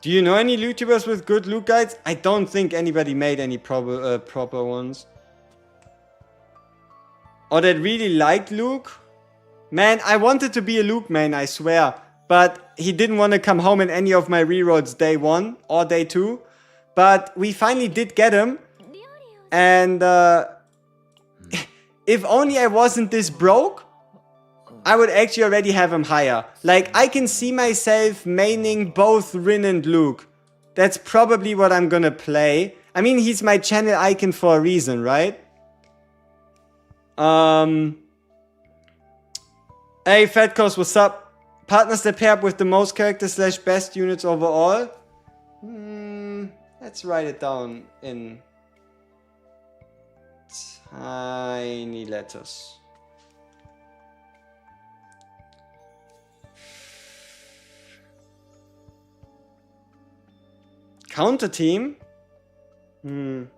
Speaker 1: Do you know any YouTubers with good loot guides? I don't think anybody made any proper ones. Or that really liked Luke? Man, I wanted to be a Luke main, I swear. But he didn't want to come home in any of my rerolls day 1 or day 2. But we finally did get him. And if only I wasn't this broke, I would actually already have him higher. Like, I can see myself maining both Rin and Luke. That's probably what I'm gonna play. I mean, he's my channel icon for a reason, right? Hey, Fatcos, what's up? Partners that pair up with the most characters / best units overall? Let's write it down in tiny letters. Counter team? Rin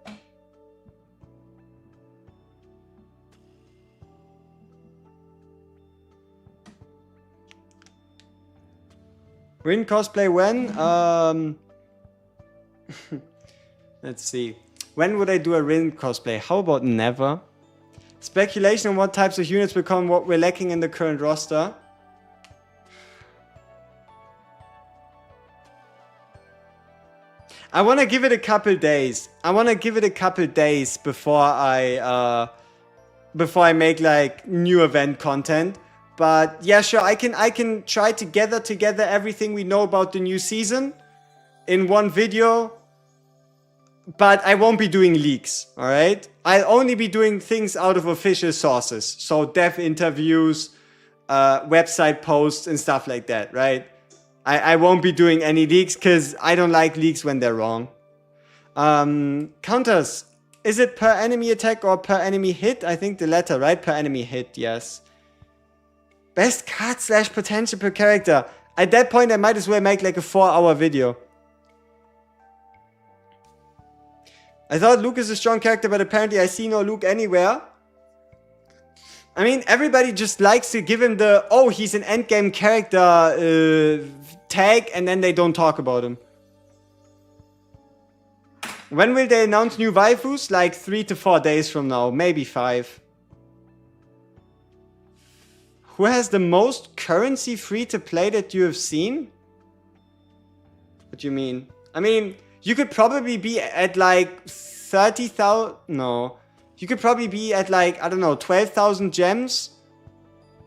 Speaker 1: cosplay when? Let's see. When would I do a Rin cosplay? How about never? Speculation on what types of units become what we're lacking in the current roster. I want to give it a couple days. Before I make like new event content. But yeah, sure, I can try to gather together everything we know about the new season in one video. But I won't be doing leaks, alright? I'll only be doing things out of official sources. So dev interviews, website posts and stuff like that, right? I won't be doing any leaks because I don't like leaks when they're wrong. Counters. Is it per enemy attack or per enemy hit? I think the latter, right? Per enemy hit, yes. Best card / potential per character. At that point, I might as well make like a 4-hour video. I thought Luke is a strong character, but apparently I see no Luke anywhere. I mean, everybody just likes to give him the, oh, he's an endgame character tag, and then they don't talk about him. When will they announce new waifus? Like 3 to 4 days from now, maybe 5. Who has the most currency free to play that you have seen? What do you mean? I mean, you could probably be at like 30,000. No. You could probably be at like, I don't know, 12,000 gems.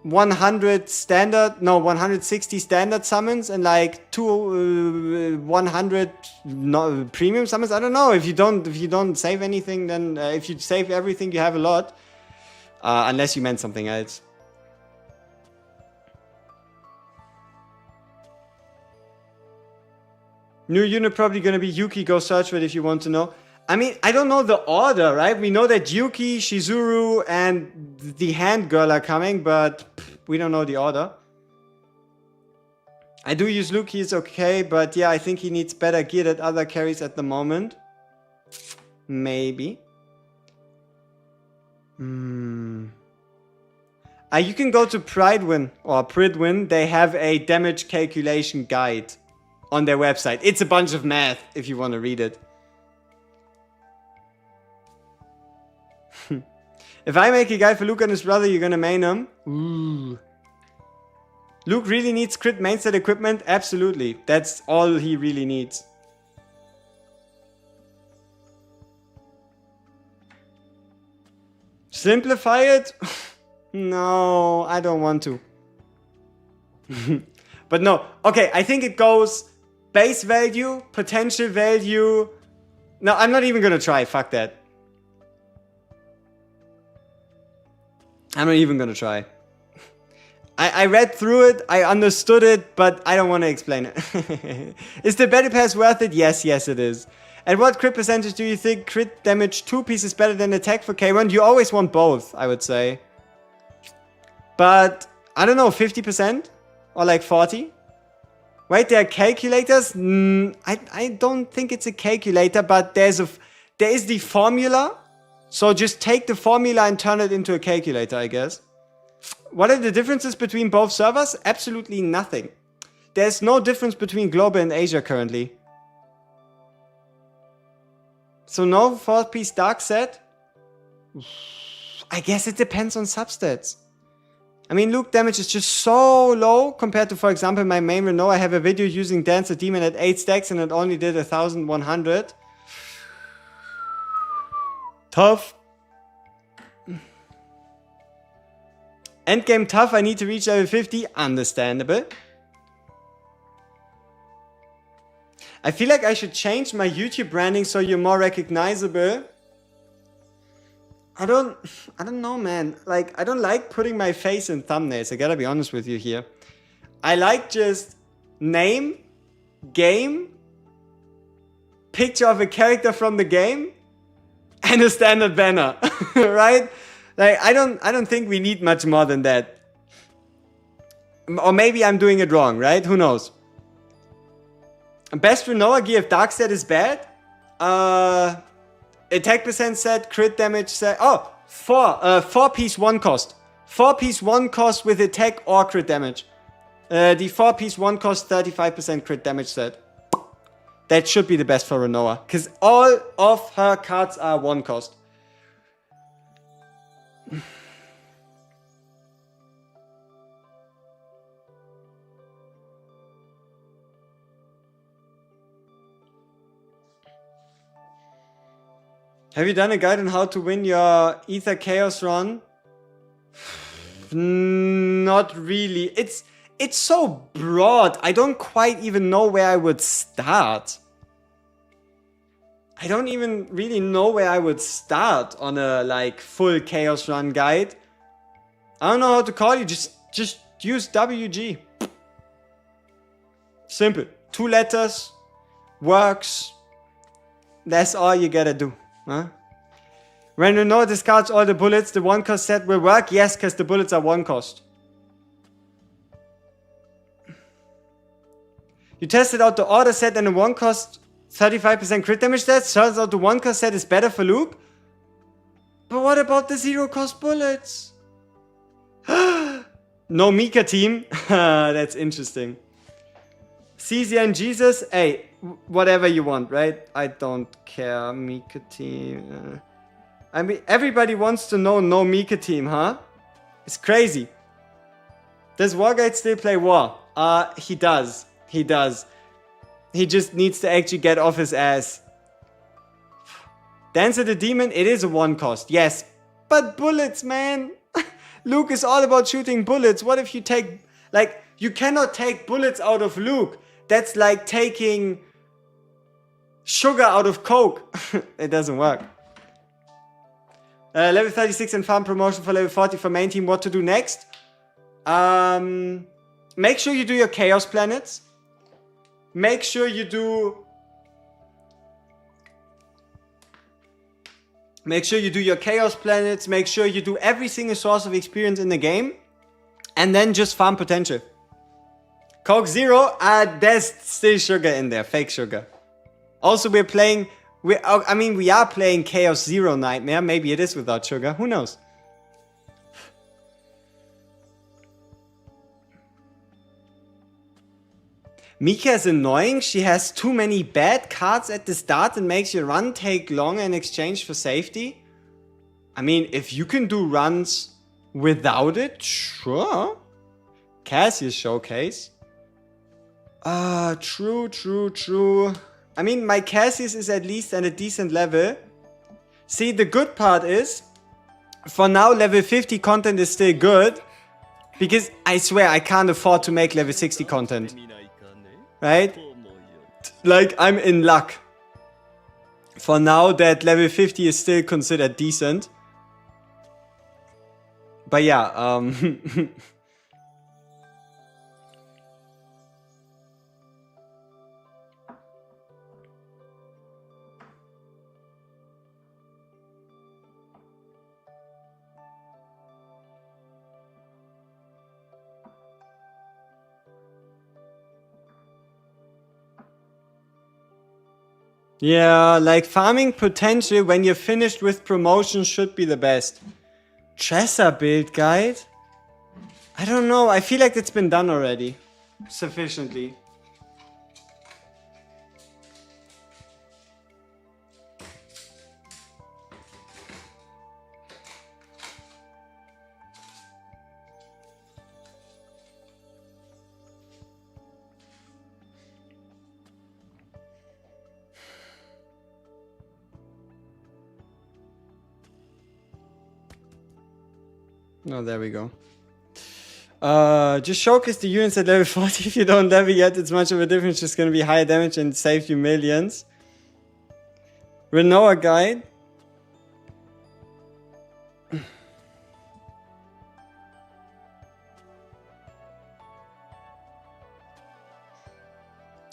Speaker 1: 160 standard summons and like 100 premium summons. I don't know. If you don't save anything, then if you save everything, you have a lot. Unless you meant something else. New unit probably gonna be Yuki. Go search for it if you want to know. I mean, I don't know the order, right? We know that Yuki, Shizuru, and the hand girl are coming, but we don't know the order. I do use Luke, he's okay, but yeah, I think he needs better gear than other carries at the moment. Maybe. You can go to Pridewin or Pridwin. They have a damage calculation guide on their website. It's a bunch of math if you want to read it. If I make a guy for Luke and his brother, you're gonna main him? Ooh. Luke really needs crit main set equipment? Absolutely. That's all he really needs. Simplify it? No, I don't want to. But no. Okay, I think it goes base value, potential value. No, I'm not even gonna try. Fuck that. I'm not even gonna try. I read through it, I understood it, but I don't want to explain it. Is the battle pass worth it? Yes, it is. At what crit percentage do you think crit damage 2-piece is better than attack for K1? You always want both, I would say. But, I don't know, 50%? Or like 40? Wait, there are calculators? I don't think it's a calculator, but there is the formula. So just take the formula and turn it into a calculator, I guess. What are the differences between both servers? Absolutely nothing. There's no difference between Global and Asia currently. So no 4-piece dark set? I guess it depends on substats. I mean, Luke damage is just so low compared to, for example, my main Renault. I have a video using Dancer Demon at 8 stacks and it only did 1100. Tough. Endgame tough, I need to reach level 50. Understandable. I feel like I should change my YouTube branding so you're more recognizable. I don't know, man. Like, I don't like putting my face in thumbnails. I gotta be honest with you here. I like just name, game, picture of a character from the game, and a standard banner, right? Like, I don't think we need much more than that. Or maybe I'm doing it wrong, right? Who knows? Best Renoa gear if dark set is bad? Attack percent set, crit damage set. Oh, 4-piece 1 cost. 4-piece 1 cost with attack or crit damage. The 4-piece 1 cost 35% crit damage set. That should be the best for Renoa. Because all of her cards are 1 cost. Have you done a guide on how to win your Ether Chaos run? Not really. It's so broad. I don't quite even know where I would start. I don't even really know where I would start on a like full Chaos run guide. I don't know how to call you. Just use WG. Simple. 2 letters. Works. That's all you gotta do. Huh? When Renault discards all the bullets, the 1 cost set will work? Yes, because the bullets are 1 cost. You tested out the order set and the 1 cost 35% crit damage set. Turns out the 1 cost set is better for Luke. But what about the 0 cost bullets? No Mika team. That's interesting. Caesar and Jesus. Hey, whatever you want, right? I don't care. Mika team. I mean, everybody wants to know no Mika team, huh? It's crazy. Does Warguide still play War? He does. He does. He just needs to actually get off his ass. Dancer the Demon, it is a 1 cost. Yes. But bullets, man. Luke is all about shooting bullets. What if you take... Like, you cannot take bullets out of Luke. That's like taking sugar out of Coke. It doesn't work. Level 36 and farm promotion for level 40 for main team. What to do next? Make sure you do your Chaos Planets. Make sure you do... Make sure you do your Chaos Planets. Make sure you do every single source of experience in the game. And then just farm potential. Coke Zero, there's still sugar in there. Fake sugar. Also, we're playing... we are playing Chaos Zero Nightmare. Maybe it is without sugar. Who knows? Mika is annoying. She has too many bad cards at the start and makes your run take longer in exchange for safety. I mean, if you can do runs without it, sure. Cassius Showcase. True. I mean, my Cassius is at least at a decent level. See, the good part is, for now, level 50 content is still good. Because I swear, I can't afford to make level 60 content. Right? Like, I'm in luck. For now, that level 50 is still considered decent. But yeah, yeah, like farming potential when you're finished with promotion should be the best. Tresor build guide? I don't know, I feel like it's been done already. Sufficiently. Oh, there we go. Just showcase the units at level 40. If you don't level yet, it's much of a difference. Just gonna be higher damage and save you millions. Renoa guide.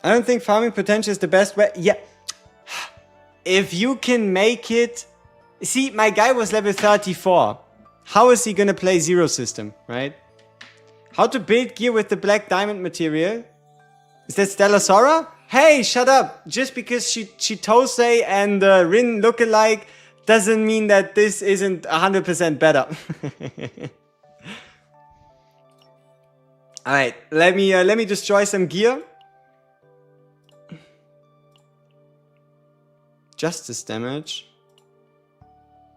Speaker 1: I don't think farming potential is the best way. Yeah. If you can make it... See, my guy was level 34. How is he gonna play Zero System, right? How to build gear with the black diamond material? Is that Stellar Sora? Hey, shut up! Just because Chitose and Rin look alike doesn't mean that this isn't 100% better. Alright, let me destroy some gear. Justice damage.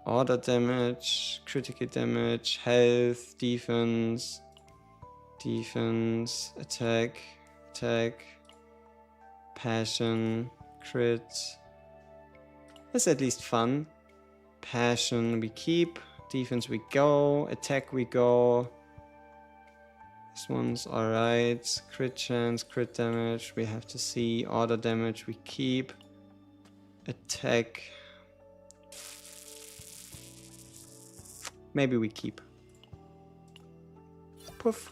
Speaker 1: Order damage, critical damage, health, defense, attack, passion, crit. That's at least fun. Passion we keep, defense we go, attack we go. This one's alright. Crit chance, crit damage, we have to see. Order damage we keep. Attack. Maybe we keep. Poof.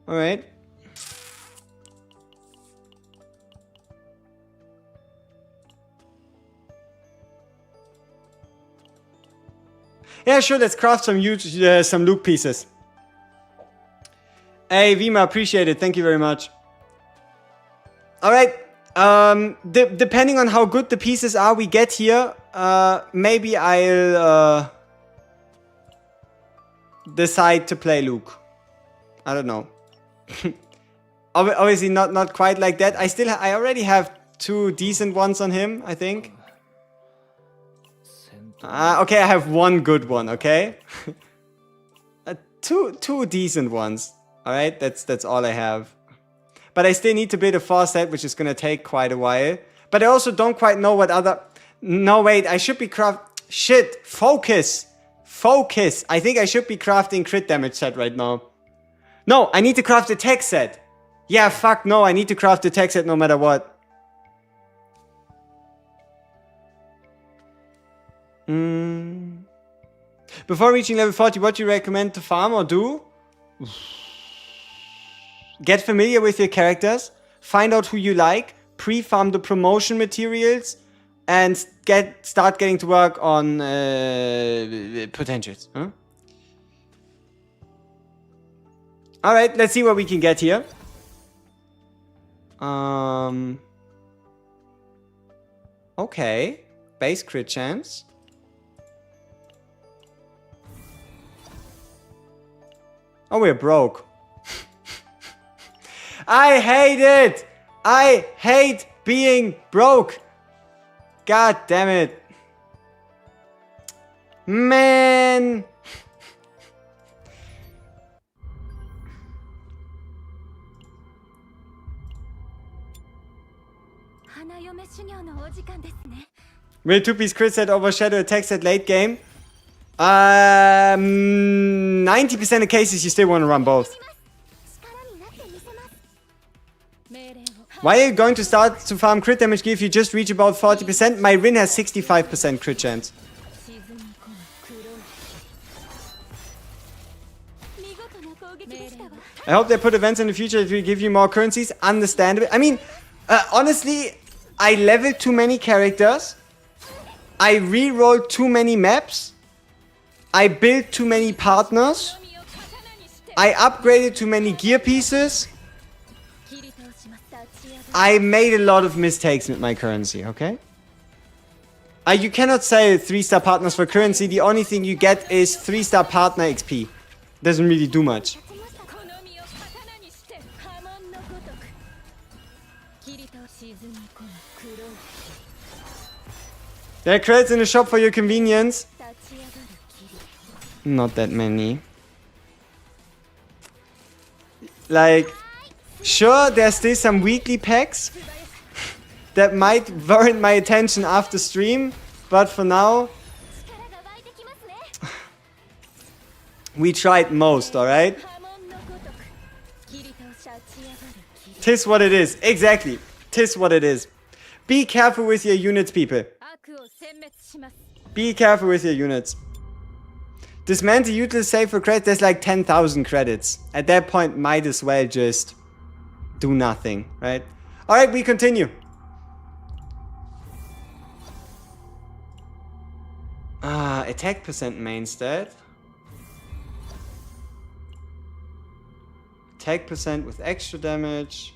Speaker 1: Alright. Yeah, sure, let's craft some huge, some loot pieces. Hey, Vima, appreciate it. Thank you very much. Alright. Depending on how good the pieces are we get here, maybe I'll decide to play Luke. I don't know. Obviously not quite like that. I already have 2 decent ones on him, I think. Okay, I have 1 good one, okay? two decent ones. Alright, that's all I have. But I still need to build a 4 set, which is gonna take quite a while. But I also don't quite know what other... No, wait, I should be Shit, focus! Focus! I think I should be crafting crit damage set right now. No, I need to craft a tech set! Yeah, fuck no, I need to craft a tech set no matter what. Before reaching level 40, what do you recommend to farm or do? Get familiar with your characters, find out who you like, pre-farm the promotion materials, and start getting to work on potentials. Huh? Alright, let's see what we can get here. Okay. Base crit chance. Oh, we're broke. I hate it! I hate being broke! God damn it. Man! Will 2-piece crit set overshadow attack set late game? 90% of cases you still want to run both. Why are you going to start to farm crit damage gear if you just reach about 40%? My Rin has 65% crit chance. I hope they put events in the future that will give you more currencies. Understandable. I mean, honestly, I leveled too many characters. I re-rolled too many maps. I built too many partners. I upgraded too many gear pieces. I made a lot of mistakes with my currency, okay? You cannot sell 3-star partners for currency. The only thing you get is 3-star partner XP. Doesn't really do much. There are credits in the shop for your convenience. Not that many. Like, sure, there's still some weekly packs that might warrant my attention after stream, but for now, we tried most, alright? Tis what it is. Exactly. Tis what it is. Be careful with your units, people. Be careful with your units. Dismantle useless save for credits. There's like 10,000 credits. At that point, might as well just do nothing, right? Alright, we continue. Attack percent main stat. Attack percent with extra damage.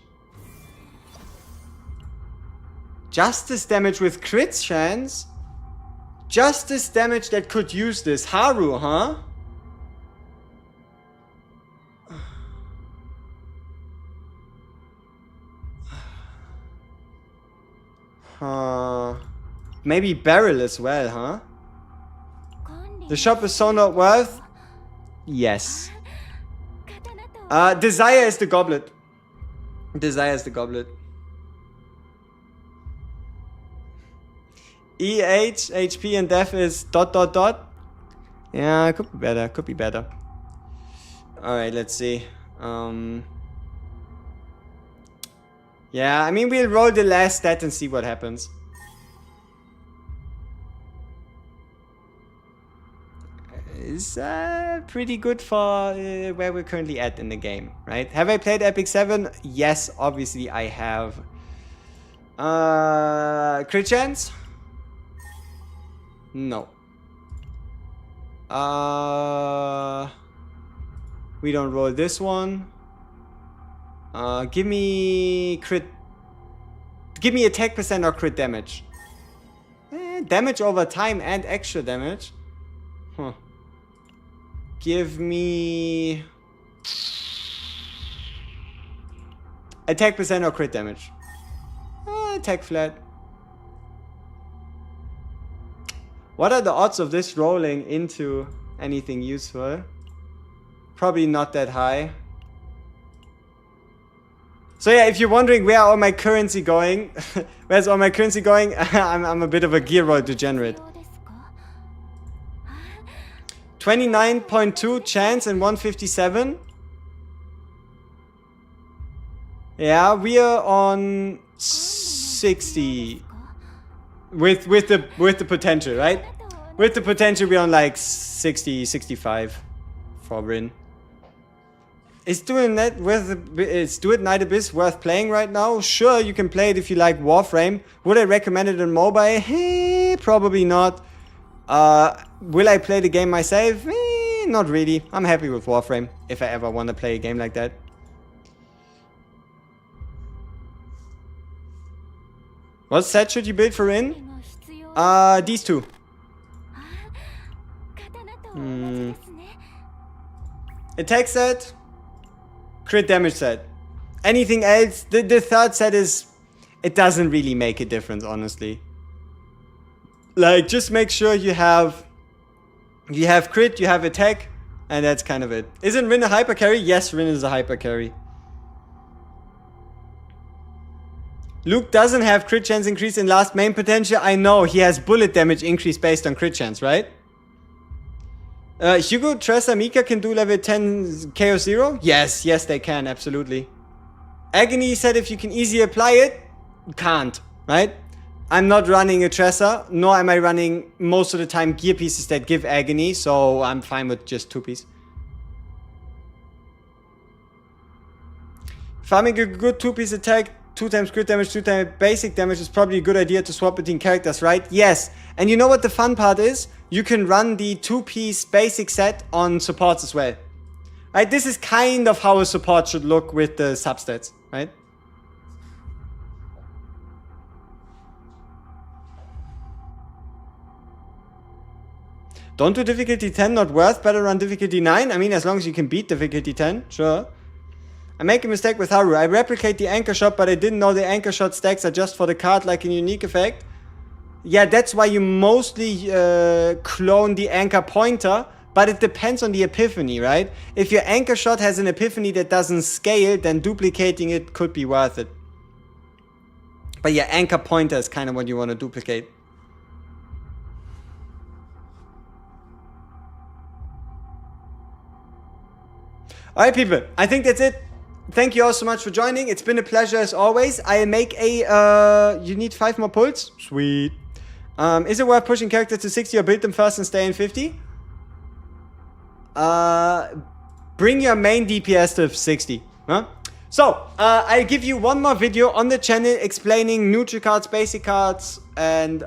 Speaker 1: Justice damage with crit chance. Justice damage that could use this. Haru, huh? Maybe barrel as well, huh? The shop is so not worth. Yes. Desire is the goblet. Desire is the goblet. EH, HP and death is ... Yeah, could be better, could be better. Alright, let's see. Yeah, I mean, we'll roll the last stat and see what happens. It's pretty good for where we're currently at in the game, right? Have I played Epic 7? Yes, obviously I have. Crit chance? No. We don't roll this one. Give me crit. Give me attack percent or crit damage. Damage over time and extra damage. Huh. Give me attack percent or crit damage. Attack flat. What are the odds of this rolling into anything useful? Probably not that high. So yeah, if you're wondering where all my currency going, where's all my currency going? I'm a bit of a gear roll degenerate. 29.2 chance and 157. Yeah, we are on 60 with the potential, right? With the potential, we're on like 60, 65 for Rin. Is doing that with is Do It Night Abyss worth playing right now? Sure, you can play it if you like Warframe. Would I recommend it on mobile? Probably not. Will I play the game myself? Not really. I'm happy with Warframe if I ever want to play a game like that. What set should you build for Rin? These two. Attack set. Crit damage set. Anything else? The third set is... It doesn't really make a difference, honestly. Like, just make sure you have crit, you have attack, and that's kind of it. Isn't Rin a hyper carry? Yes, Rin is a hyper carry. Luke doesn't have crit chance increase in last main potential. I know, he has bullet damage increase based on crit chance, right? Hugo, Tressa, Mika can do level 10 Chaos 0? Yes, they can, absolutely. Agony said if you can easily apply it, you can't, right? I'm not running a Tressa, nor am I running most of the time gear pieces that give Agony, so I'm fine with just 2 piece. Farming a good 2-piece attack, 2 times crit damage, 2 times basic damage is probably a good idea to swap between characters, right? Yes. And you know what the fun part is? You can run the 2-piece basic set on supports as well. Right? This is kind of how a support should look with the substats, right? Don't do difficulty 10, not worth. Better run difficulty 9. I mean, as long as you can beat difficulty 10, sure. I make a mistake with Haru. I replicate the anchor shot, but I didn't know the anchor shot stacks are just for the card, like a unique effect. Yeah, that's why you mostly clone the anchor pointer, but it depends on the epiphany, right? If your anchor shot has an epiphany that doesn't scale, then duplicating it could be worth it. But yeah, anchor pointer is kind of what you want to duplicate. Alright people, I think that's it. Thank you all so much for joining. It's been a pleasure as always. I'll make a, you need 5 more pulls? Sweet. Is it worth pushing characters to 60 or build them first and stay in 50? Bring your main DPS to 60. Huh? So, I'll give you one more video on the channel explaining neutral cards, basic cards, and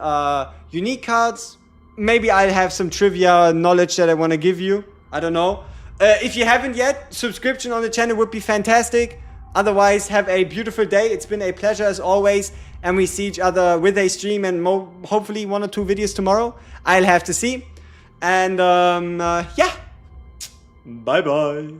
Speaker 1: unique cards. Maybe I'll have some trivia knowledge that I want to give you. I don't know. If you haven't yet, subscription on the channel would be fantastic. Otherwise, have a beautiful day. It's been a pleasure as always. And we see each other with a stream and hopefully 1 or 2 videos tomorrow. I'll have to see. And yeah. Bye-bye.